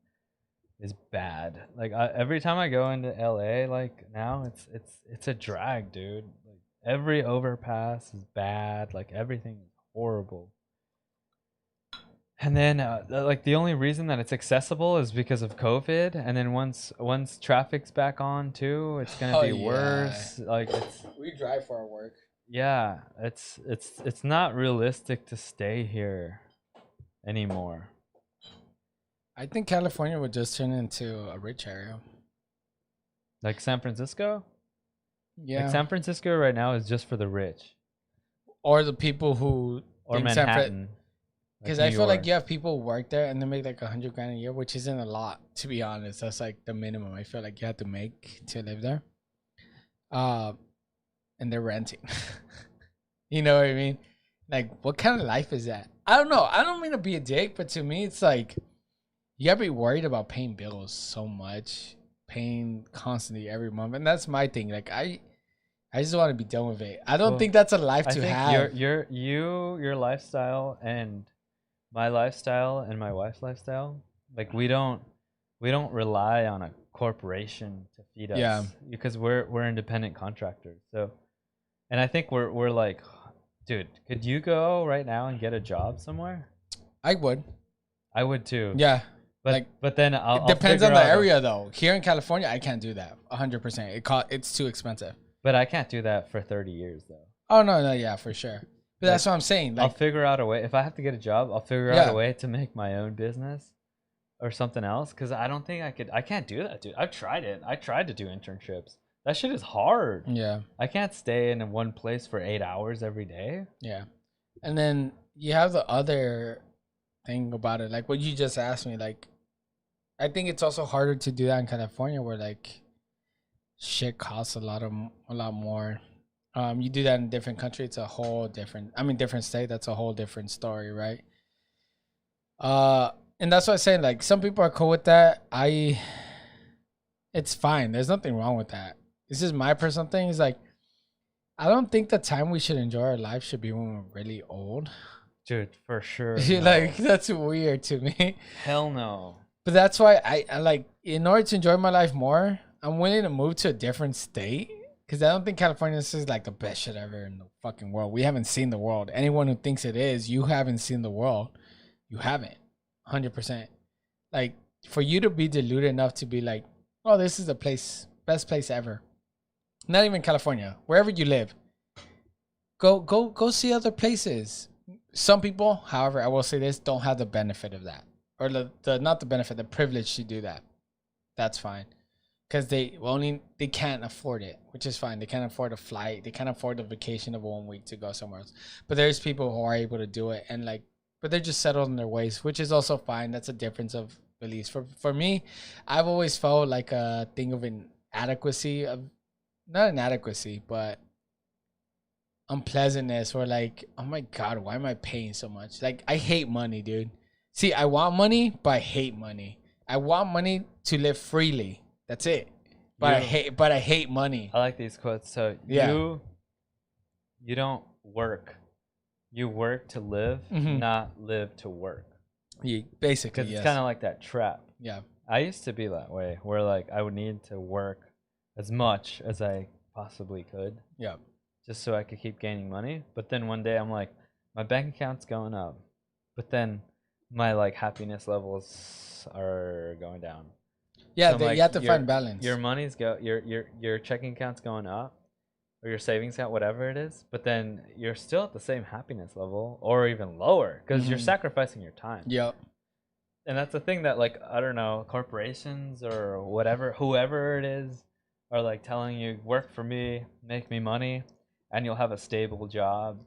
is bad. Like every time I go into LA, like now it's a drag, dude. Like every overpass is bad. Like everything is horrible. And then like the only reason that it's accessible is because of COVID. And then once traffic's back on too, it's gonna Oh, be yeah. worse. Like it's. We drive for our work. Yeah, it's not realistic to stay here anymore. I think California would just turn into a rich area. Like San Francisco? Yeah. Like San Francisco right now is just for the rich. Or the people who Or think Manhattan. Because like I New feel like York. you have people work there and they make like $100 grand a year, which isn't a lot, to be honest. That's like the minimum I feel like you have to make to live there. And they're renting. You know what I mean? Like, what kind of life is that? I don't know. I don't mean to be a dick, but to me, it's like you gotta be worried about paying bills so much, paying constantly every month, and that's my thing. Like, I just want to be done with it. I don't Well, think that's a life I to think have. your lifestyle and my lifestyle and my wife's lifestyle, like we don't rely on a corporation to feed us. Yeah. Because we're independent contractors. So, and I think we're like, dude, could you go right now and get a job somewhere? I would. I would too. Yeah. But then I'll It depends on figure the out area, though. Here in California, I can't do that. 100%. It's too expensive. But I can't do that for 30 years though. Oh no, yeah, for sure. But that's what I'm saying. I'll Like, figure out a way. If I have to get a job, I'll figure out a way to make my own business or something else. Because I don't think I can't do that, dude. I've tried it. I tried to do internships. That shit is hard. yeah, I can't stay in one place for 8 hours every day. yeah. And then you have the other thing about it, like what you just asked me. Like, I think it's also harder to do that in California, where like shit costs a lot more. You do that in a different country, it's a whole different. I mean, different state. That's a whole different story, right? And that's what I'm saying. Like, some people are cool with that. It's fine. There's nothing wrong with that. This is my personal thing. It's like, I don't think the time we should enjoy our life should be when we're really old. Dude, for sure. Like that's weird to me. Hell no. But that's why I like, in order to enjoy my life more, I'm willing to move to a different state. Because I don't think California is like the best shit ever in the fucking world. We haven't seen the world. Anyone who thinks it is, you haven't seen the world. You haven't. 100%. Like, for you to be deluded enough to be like, oh, this is the place, best place ever. Not even California. Wherever you live. Go see other places. Some people, however, I will say this, don't have the benefit of that. Or not the benefit, the privilege to do that. That's fine. Because they can't afford it, which is fine. They can't afford a flight. They can't afford a vacation of 1 week to go somewhere else. But there's people who are able to do it, and like, but they're just settled in their ways, which is also fine. That's a difference of beliefs. For me, I've always felt like a thing of inadequacy, not inadequacy, but unpleasantness, or like, oh my God, why am I paying so much? Like, I hate money, dude. See, I want money, but I hate money. I want money to live freely. That's it. But I hate money. I like these quotes. So you don't work. You work to live, not live to work. Yeah, basically, because it's kind of like that trap. Yeah. I used to be that way, where like I would need to work as much as I possibly could. Yeah. Just so I could keep gaining money. But then one day I'm like, my bank account's going up, but then my like happiness levels are going down. Yeah, So I'm like, you have to find balance. Your money's your checking account's going up, or your savings account, whatever it is, but then you're still at the same happiness level, or even lower, because you're sacrificing your time. Yep. And that's the thing that, like, I don't know, corporations or whatever, whoever it is, are like telling you, work for me, make me money, and you'll have a stable job.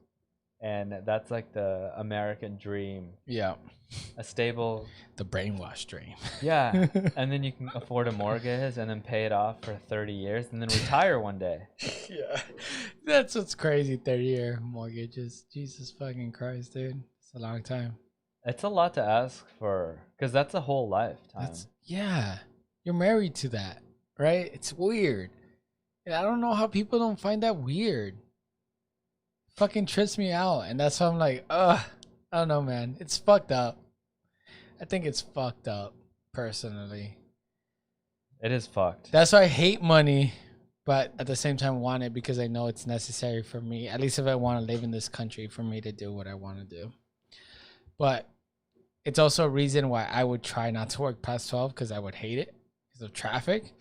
And that's like the American dream. Yeah. A stable... The brainwash dream. Yeah. And then you can afford a mortgage and then pay it off for 30 years and then retire one day. Yeah. That's what's crazy, 30-year mortgages. Jesus fucking Christ, dude. It's a long time. It's a lot to ask for, because that's a whole lifetime. Yeah. You're married to that, right? It's weird. And I don't know how people don't find that weird. Fucking trips me out, and that's why I'm like, I don't know, man. It's fucked up. I think it's fucked up, personally. It is fucked. That's why I hate money, but at the same time want it, because I know it's necessary for me, at least if I want to live in this country, for me to do what I want to do. But it's also a reason why I would try not to work past 12, because I would hate it because of traffic.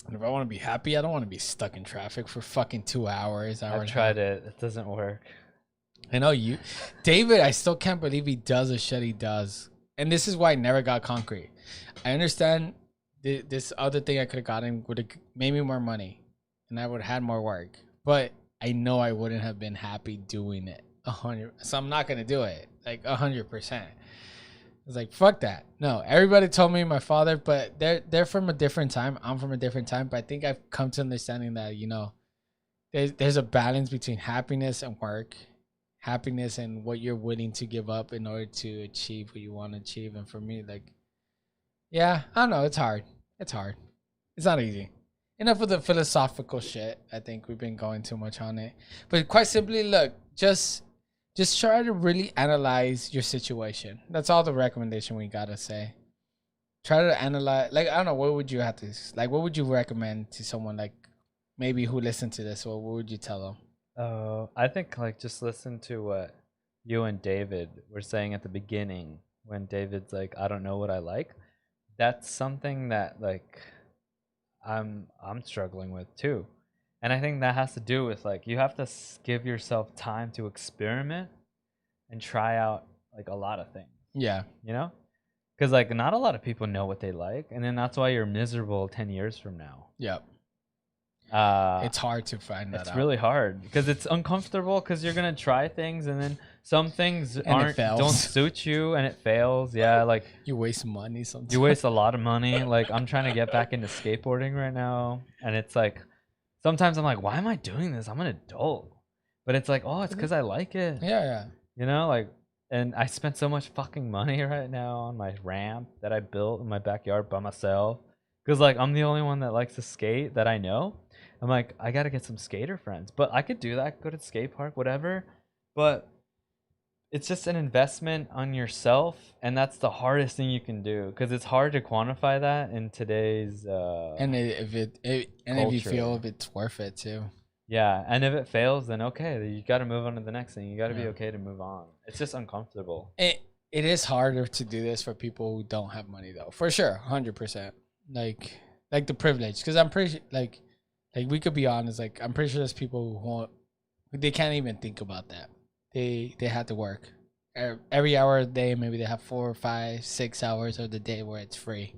And if I want to be happy, I don't want to be stuck in traffic for fucking 2 hours. I've tried it. It doesn't work. I know you. David, I still can't believe he does the shit he does. And this is why I never got concrete. I understand this other thing I could have gotten would have made me more money. And I would have had more work. But I know I wouldn't have been happy doing it. 100. So I'm not going to do it. Like 100%. I was like, fuck that. No, everybody told me, my father, but they're from a different time. I'm from a different time. But I think I've come to understanding that, you know, there's a balance between happiness and work, happiness and what you're willing to give up in order to achieve what you want to achieve. And for me, like, yeah, I don't know. It's hard. It's hard. It's not easy. Enough of the philosophical shit. I think we've been going too much on it. But quite simply, look, just try to really analyze your situation. That's all the recommendation we gotta say. Try to analyze, like, I don't know, what would you have to, like, what would you recommend to someone, like, maybe who listened to this, or what would you tell them? I think, like, just listen to what you and David were saying at the beginning, when David's like, I don't know what I like. That's something that, like, I'm struggling with too. And I think that has to do with, like, you have to give yourself time to experiment and try out, like, a lot of things. Yeah. You know? Because, like, not a lot of people know what they like. And then that's why you're miserable 10 years from now. Yep. It's hard to find that out. It's really hard because it's uncomfortable, because you're going to try things and then some things don't suit you and it fails. Yeah, like, you waste money sometimes. You waste a lot of money. Like, I'm trying to get back into skateboarding right now. And it's like, sometimes I'm like, why am I doing this? I'm an adult. But it's like, oh, it's because I like it. Yeah, yeah. You know, like, and I spent so much fucking money right now on my ramp that I built in my backyard by myself. Because, like, I'm the only one that likes to skate that I know. I'm like, I got to get some skater friends. But I could do that, go to the skate park, whatever. But it's just an investment on yourself, and that's the hardest thing you can do because it's hard to quantify that in today's if you feel if it's worth it too. Yeah, and if it fails, then okay, you got to move on to the next thing. You got to be okay to move on. It's just uncomfortable. It is harder to do this for people who don't have money though, for sure, 100%. Like the privilege, because I'm pretty like we could be honest. Like I'm pretty sure there's people who won't, they can't even think about that. They have to work every hour of the day. Maybe they have 4 or 5, 6 hours of the day where it's free.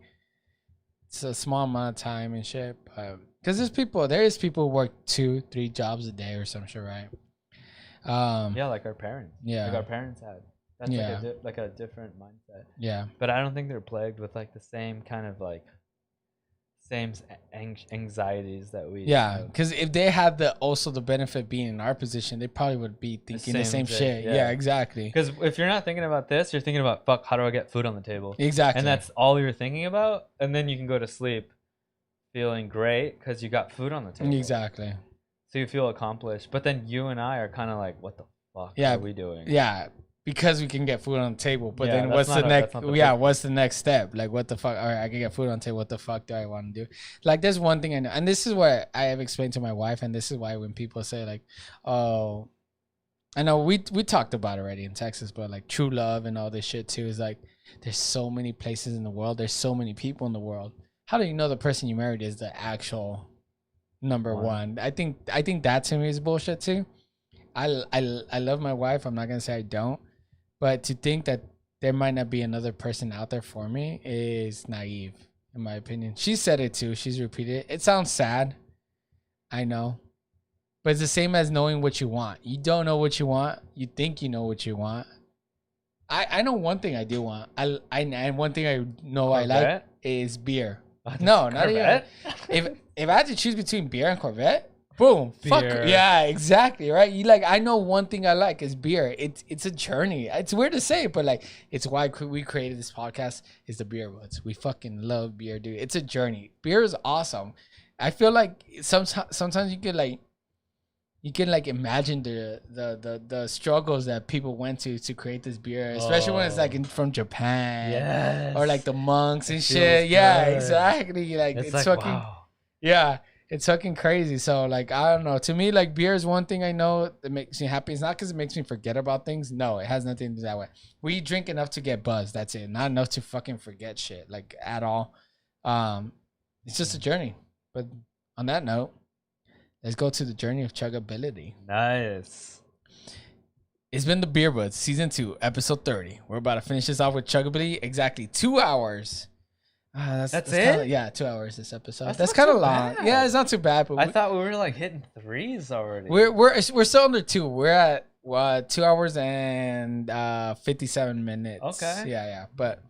It's a small amount of time and shit. Because there is people who work 2, 3 jobs a day or some shit, right? Yeah, like our parents. Yeah, like our parents had. That's like a different mindset. Yeah, but I don't think they're plagued with like the same kind of like anxieties that we. Yeah, because if they had the benefit being in our position, they probably would be thinking the same shit. Yeah, exactly. Because if you're not thinking about this, you're thinking about fuck, how do I get food on the table? Exactly. And that's all you're thinking about, and then you can go to sleep feeling great because you got food on the table. Exactly. So you feel accomplished, but then you and I are kind of like, what the fuck are we doing? Yeah. Because we can get food on the table, but then what's the next? What's the next step? Like, what the fuck? All right, I can get food on the table. What the fuck do I want to do? Like, there's one thing I know, and this is what I have explained to my wife, and this is why when people say like, "Oh," I know we talked about it already in Texas, but like true love and all this shit too is like, there's so many places in the world. There's so many people in the world. How do you know the person you married is the actual number one? I think that to me is bullshit too. I love my wife. I'm not gonna say I don't. But to think that there might not be another person out there for me is naive, in my opinion. She said it too. She's repeated it. It sounds sad. I know. But it's the same as knowing what you want. You don't know what you want. You think you know what you want. I know one thing I do want. And one thing I know I like is beer. No, not even. If I had to choose between beer and Corvette, boom. Beer. Fuck. Yeah, exactly. Right. I know one thing I like is beer. It's a journey. It's weird to say, but like, it's why we created this podcast is the Beer Budz. We fucking love beer, dude. It's a journey. Beer is awesome. I feel like sometimes you can imagine the struggles that people went to create this beer, especially when it's like from Japan, or like the monks and shit. Yeah, exactly. Like it's like, fucking, wow. Yeah. It's fucking crazy. So, like, I don't know. To me, like, beer is one thing I know that makes me happy. It's not because it makes me forget about things. No, it has nothing to do that way. We drink enough to get buzzed. That's it. Not enough to fucking forget shit, like, at all. It's just a journey. But on that note, let's go to the journey of chuggability. Nice. It's been the Beer Budz, Season 2, Episode 30. We're about to finish this off with chuggability. Exactly 2 hours. That's it? Kinda, 2 hours this episode. That's kind of long. Bad. Yeah, it's not too bad. But I thought we were like hitting 3s already. We're still under 2. We're at 2 hours and 57 minutes. Okay. Yeah. But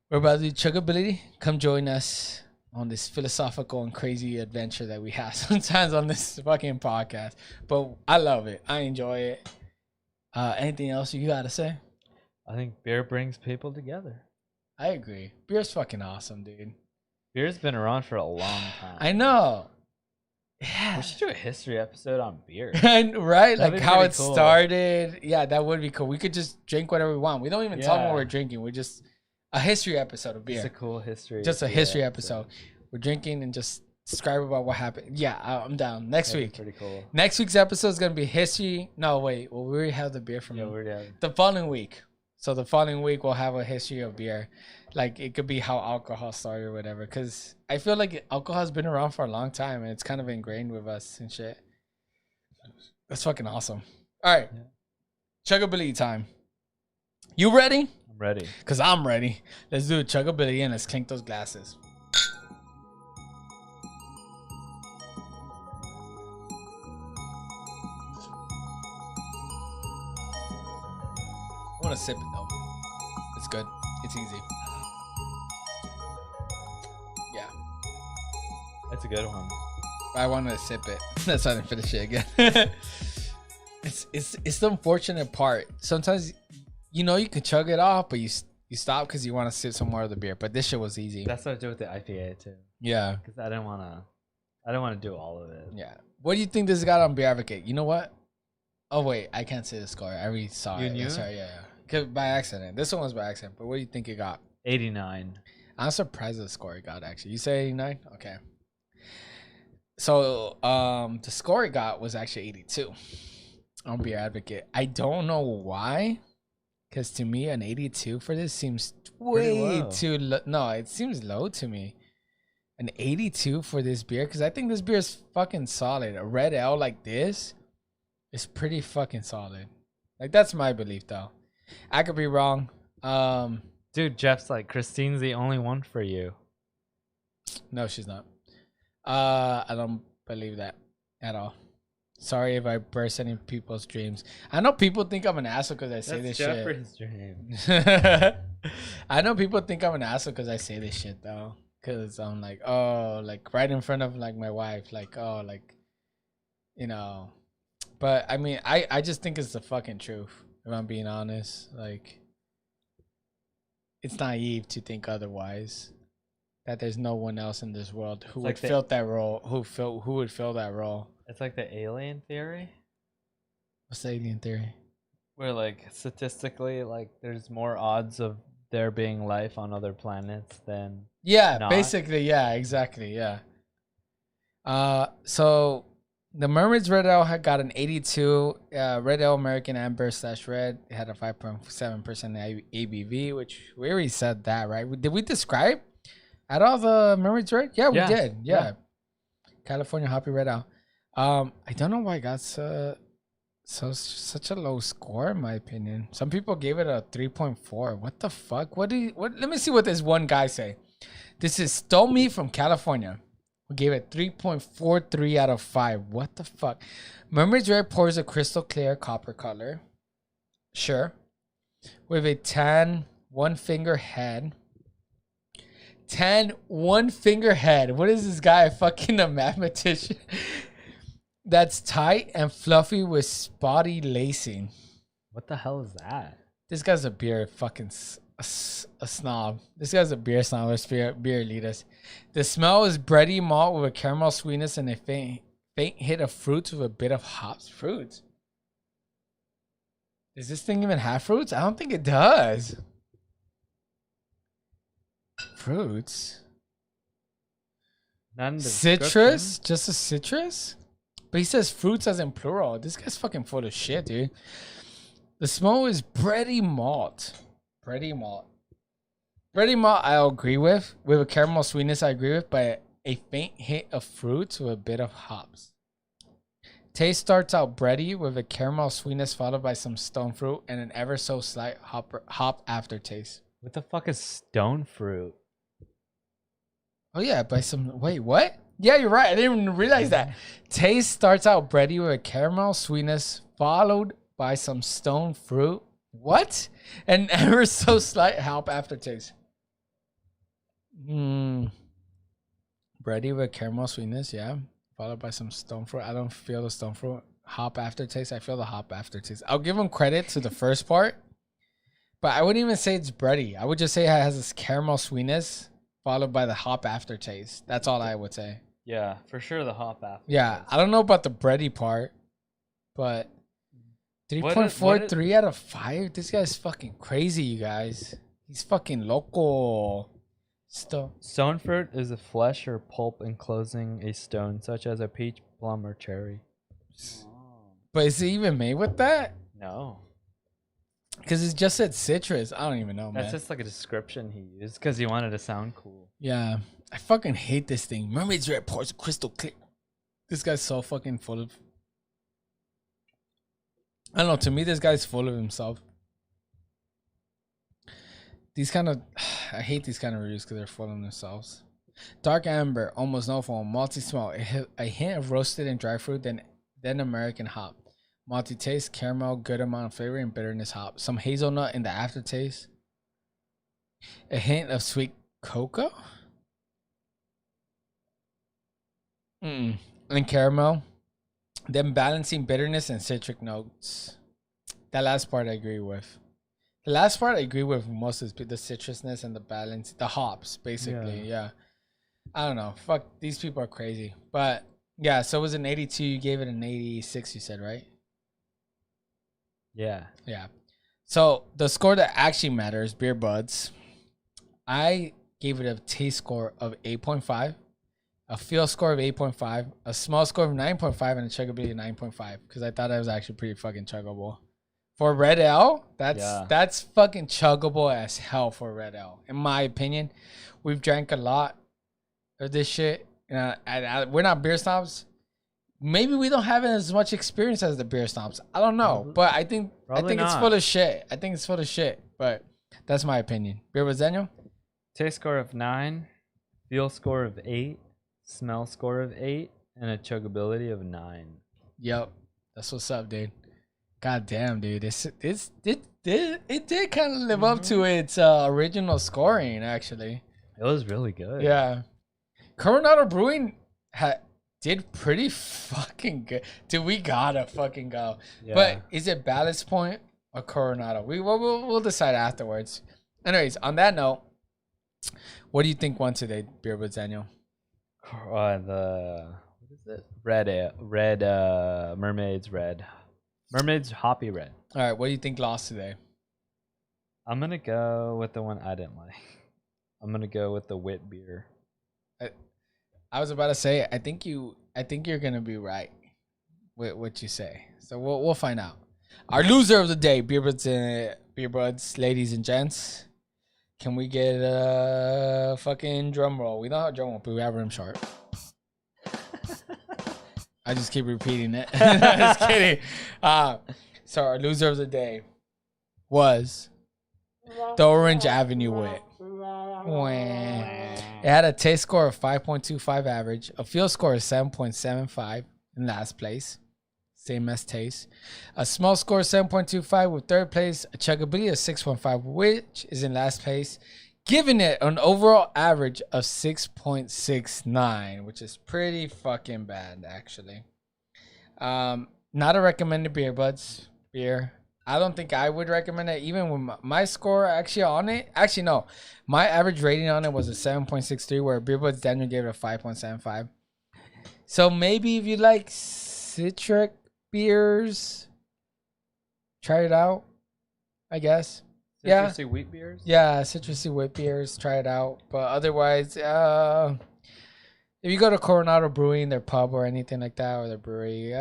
we're about to do chuggability. Come join us on this philosophical and crazy adventure that we have sometimes on this fucking podcast. But I love it. I enjoy it. Anything else you gotta say? I think beer brings people together. I agree. Beer's fucking awesome, dude. Beer's been around for a long time. I know. Yeah. We should do a history episode on beer. Right? Like how it started. Yeah, that would be cool. We could just drink whatever we want. We don't even tell them what we're drinking. We're just a history episode of beer. It's a cool history. Just a history episode. We're drinking and just describe about what happened. Yeah, I'm down. Next week. Pretty cool. Next week's episode is going to be history. No, wait. Well, we already have the beer from the following week. So the following week we'll have a history of beer. Like it could be how alcohol started or whatever. Because I feel like alcohol has been around for a long time and it's kind of ingrained with us and shit. That's fucking awesome. All right. Chuggability time. You ready? I'm ready. Because I'm ready. Let's do a chuggability and let's clink those glasses. I want to sip it though. It's good. It's easy. Yeah. That's a good one. I want to sip it. That's why I didn't finish it again. It's the unfortunate part. Sometimes you can chug it off, but you stop because you want to sip some more of the beer. But this shit was easy. That's what I do with the IPA too. Yeah. Because I don't want to do all of it. Yeah. What do you think this got on Beer Advocate? You know what? Oh wait, I can't say the score. I already saw You it. knew? Sorry, yeah. 'Cause by accident. This one was by accident. But what do you think it got? 89. I'm surprised at the score it got. Actually, you say 89. Okay. So the score it got was actually 82 on Beer Advocate. I don't know why, because to me an 82 for this seems way low. too low. No, it seems low to me. An 82 for this beer, because I think this beer is fucking solid. A red ale like this is pretty fucking solid. Like, that's my belief though. I could be wrong. Dude, Jeff's like, Christine's the only one for you. No, she's not. I don't believe that at all. Sorry if I burst any people's dreams. I know people think I'm an asshole because I say That's this shit. Jeffrey's dream. I know people think I'm an asshole because I say this shit though. Because I'm like, oh, like right in front of like my wife, like, oh, like, you know. But I mean, I just think it's the fucking truth. If I'm being honest, like, it's naive to think otherwise. That there's no one else in this world who would fill that role. Who would fill that role? It's like the alien theory, What's the alien theory? where like statistically, like there's more odds of there being life on other planets than Yeah, not. basically, yeah, exactly, yeah. So the Mermaid's Red Ale had got an 82. Red Ale American Amber / Red. It had a 5.7% ABV, which we already said that, right? Did we describe at all the Mermaid's Red? Yeah, we did. Yeah. California Hoppy Red Ale. I don't know why it got such a low score in my opinion. Some people gave it a 3.4. What the fuck? What? Let me see what this one guy say. This is Stole Me from California. We gave it 3.43 out of 5. What the fuck? Mermaid's Red pours a crystal clear copper color. Sure. With a tan one-finger head. Tan one-finger head. What is this guy? Fucking a mathematician. That's tight and fluffy with spotty lacing. What the hell is that? This guy's a beer fucking a snob. This guy's a beer snob. Let's beer elitist. The smell is bready malt with a caramel sweetness and a faint hit of fruits with a bit of hops. Fruits? Does this thing even have fruits? I don't think it does. Fruits? None. Citrus? Just a citrus? But he says fruits as in plural. This guy's fucking full of shit, dude. The smell is bready malt. Bready malt. Bready malt, I'll agree with. With a caramel sweetness, I agree with. But a faint hit of fruits with a bit of hops. Taste starts out bready with a caramel sweetness followed by some stone fruit and an ever so slight hop aftertaste. What the fuck is stone fruit? Oh yeah, by some... Wait, what? Yeah, you're right. I didn't even realize that. Taste starts out bready with a caramel sweetness followed by some stone fruit. What? And ever so slight hop aftertaste. Bready with caramel sweetness, yeah. Followed by some stone fruit. I don't feel the stone fruit. Hop aftertaste. I feel the hop aftertaste. I'll give him credit to the first part. But I wouldn't even say it's bready. I would just say it has this caramel sweetness followed by the hop aftertaste. That's all I would say. Yeah, for sure the hop after. Yeah, I don't know about the bready part, but 3.43 out of 5? This guy's fucking crazy, you guys. He's fucking local. Stone fruit is a flesh or pulp enclosing a stone, such as a peach, plum, or cherry. But is it even made with that? No. Because it just said citrus. I don't even know, man. That's just like a description he used because he wanted to sound cool. Yeah. I fucking hate this thing. Mermaid's Red pours crystal clear. This guy's so fucking full of... I don't know. To me, this guy's full of himself. These kind of... I hate these kind of reviews because they're full of themselves. Dark amber, almost no foam, malty smell, a hint of roasted and dry fruit, then American hop. Malty taste, caramel, good amount of flavor, and bitterness hop. Some hazelnut in the aftertaste. A hint of sweet cocoa? And caramel. Then balancing bitterness and citric notes. That last part I agree with. The last part I agree with most is the citrusness and the balance. The hops, basically, yeah. I don't know. Fuck, these people are crazy. But, yeah, so it was an 82. You gave it an 86, you said, right? Yeah. Yeah. So the score that actually matters, Beer Budz, I gave it a taste score of 8.5, a feel score of 8.5, a smell score of 9.5, and a chuggability of 9.5 because I thought it was actually pretty fucking chuggable. For Red Ale, that's fucking chuggable as hell for Red Ale. In my opinion, we've drank a lot of this shit. We're not beer snobs. Maybe we don't have as much experience as the beer snobs. I don't know, but I think it's full of shit. I think it's full of shit, but that's my opinion. Beer Budz, Daniel? Taste score of 9, feel score of 8, smell score of 8, and a chuggability of 9. Yep, that's what's up, dude. God damn, dude. It did kind of live up to its original scoring, actually. It was really good. Yeah. Coronado Brewing did pretty fucking good. Dude, we gotta fucking go. Yeah. But is it Ballast Point or Coronado? We'll decide afterwards. Anyways, on that note, what do you think won today, Beer Budz, Daniel? What is it? Mermaid's hoppy red. All right, what do you think lost today? I'm gonna go with the one I didn't like. I'm gonna go with the Whit beer. I was about to say, I think you're gonna be right with what you say. So we'll find out. Our loser of the day, Beer Budz, ladies and gents. Can we get a fucking drum roll? We don't have a drum roll, but we have room short. I just keep repeating it. Just kidding. So our loser of the day was the Orange Avenue Whit. It had a taste score of 5.25 average, a feel score of 7.75 in last place, same as taste. A small score of 7.25 with third place, a chuggability of 6.5, which is in last place, giving it an overall average of 6.69, which is pretty fucking bad, actually. Not a recommended Beer Budz beer. I don't think I would recommend it, even with my score actually on it. Actually, no. My average rating on it was a 7.63, where Beer Budz Daniel gave it a 5.75. So maybe if you like citric beers, try it out, I guess. Citrusy wheat beers? Yeah, citrusy wheat beers, try it out. But otherwise, if you go to Coronado Brewing, their pub or anything like that, or their brewery,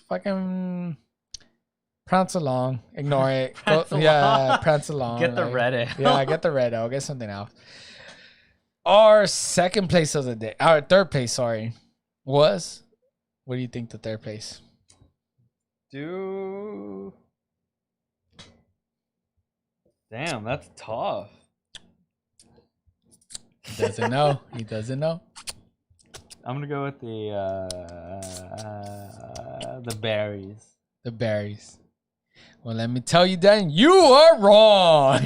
fucking prance along. Ignore it. Prance along. Get the red ale. Yeah, get the red ale. Get something else. Our second place of the day, our third place, sorry, was, what do you think the third place? Damn, that's tough. He doesn't know. He doesn't know. I'm gonna go with the berries. The berries. Well, let me tell you, Dan, you are wrong.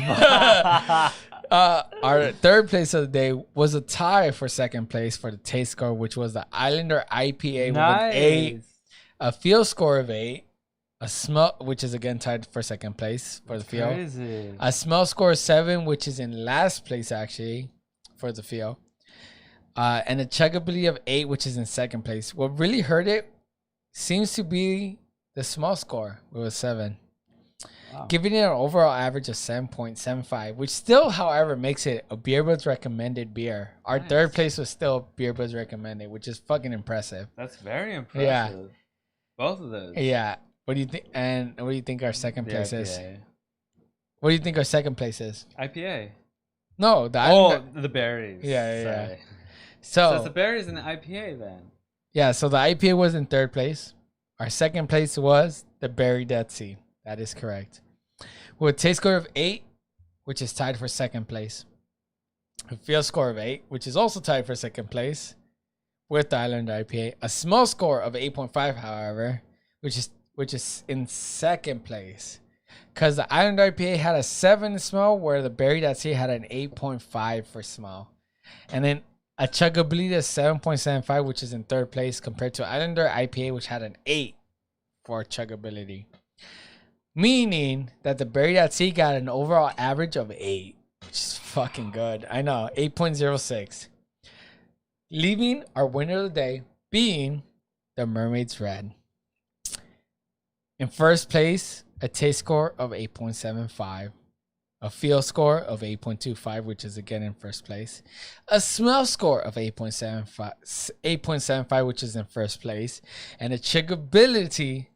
Our third place of the day was a tie for second place for the taste score, which was the Islander IPA with an 8, a feel score of 8, a smell, which is again tied for second place for the feel. Crazy. A smell score of 7, which is in last place actually for the feel. And a chuggability of 8, which is in second place. What really hurt it seems to be the small score. It was 7. Wow. Giving it an overall average of 7.75, which still, however, makes it a Beer Budz recommended beer. Our third place was still Beer Budz recommended, which is fucking impressive. That's very impressive. Yeah. Both of those. Yeah. What do you think? And what do you think our second place is? What do you think our second place is? IPA. No, the berries. Yeah. So it's the berries and the IPA then. Yeah, so the IPA was in third place. Our second place was the Berried Dead Sea. That is correct. With a taste score of 8, which is tied for second place. A feel score of 8, which is also tied for second place with the Island IPA. A small score of 8.5, however, which is in second place. Because the Island IPA had a 7 smell, where the Berried Dead Sea had an 8.5 for smell. And then a chuggability of 7.75, which is in third place, compared to Islander IPA, which had an 8 for chuggability. Meaning that the Berried at Sea got an overall average of 8, which is fucking good. I know, 8.06. Leaving our winner of the day being the Mermaid's Red. In first place, a taste score of 8.75. A feel score of 8.25, which is again in first place. A smell score of 8.75, which is in first place. And a drinkability,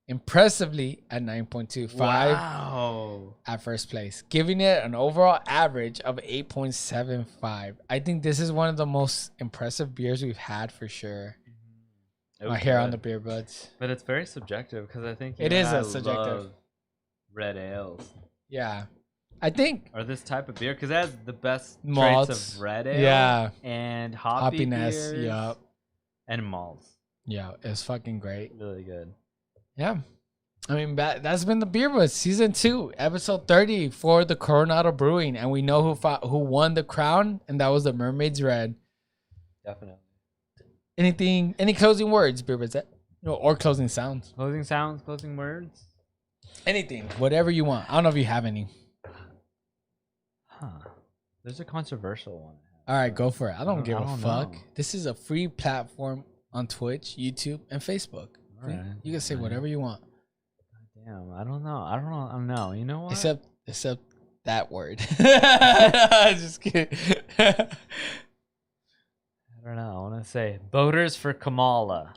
impressively, at 9.25 Wow. at first place, giving it an overall average of 8.75. I think this is one of the most impressive beers we've had for sure. Right here on the Beer Budz. But it's very subjective because I think It is a subjective. love red ales. Yeah. I think Or this type of beer because it has the best malts. traits of red ale. Yeah. And hoppy Hoppiness. beers. Yup. And malts. Yeah. It's fucking great. Really good. Yeah. I mean, that's been the Beer Budz season 2, episode 30 for the Coronado Brewing. And we know who won the crown, and that was the Mermaid's Red. Definitely. Any closing words, Beer Budz? Or closing sounds? Closing sounds, closing words. Anything. Whatever you want. I don't know if you have any. Huh. There's a controversial one. All right, go for it. I don't give a fuck. know. This is a free platform on Twitch, YouTube, and Facebook. All right. You can say whatever you want. Damn, I don't know. I don't know. You know what? Except that word. Just kidding. I don't know. I want to say voters for Kamala.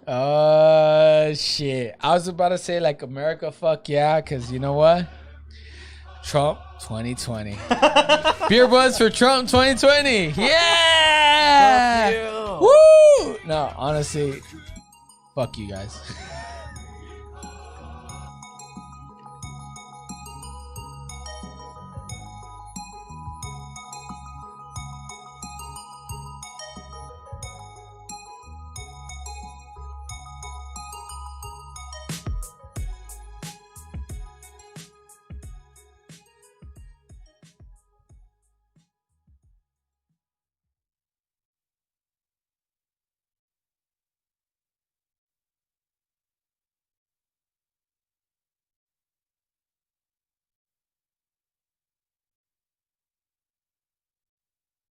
Shit. I was about to say like America, fuck yeah, because you know what? Trump 2020. Beer Budz for Trump 2020. Yeah. Fuck you. Woo! No, honestly, fuck you guys.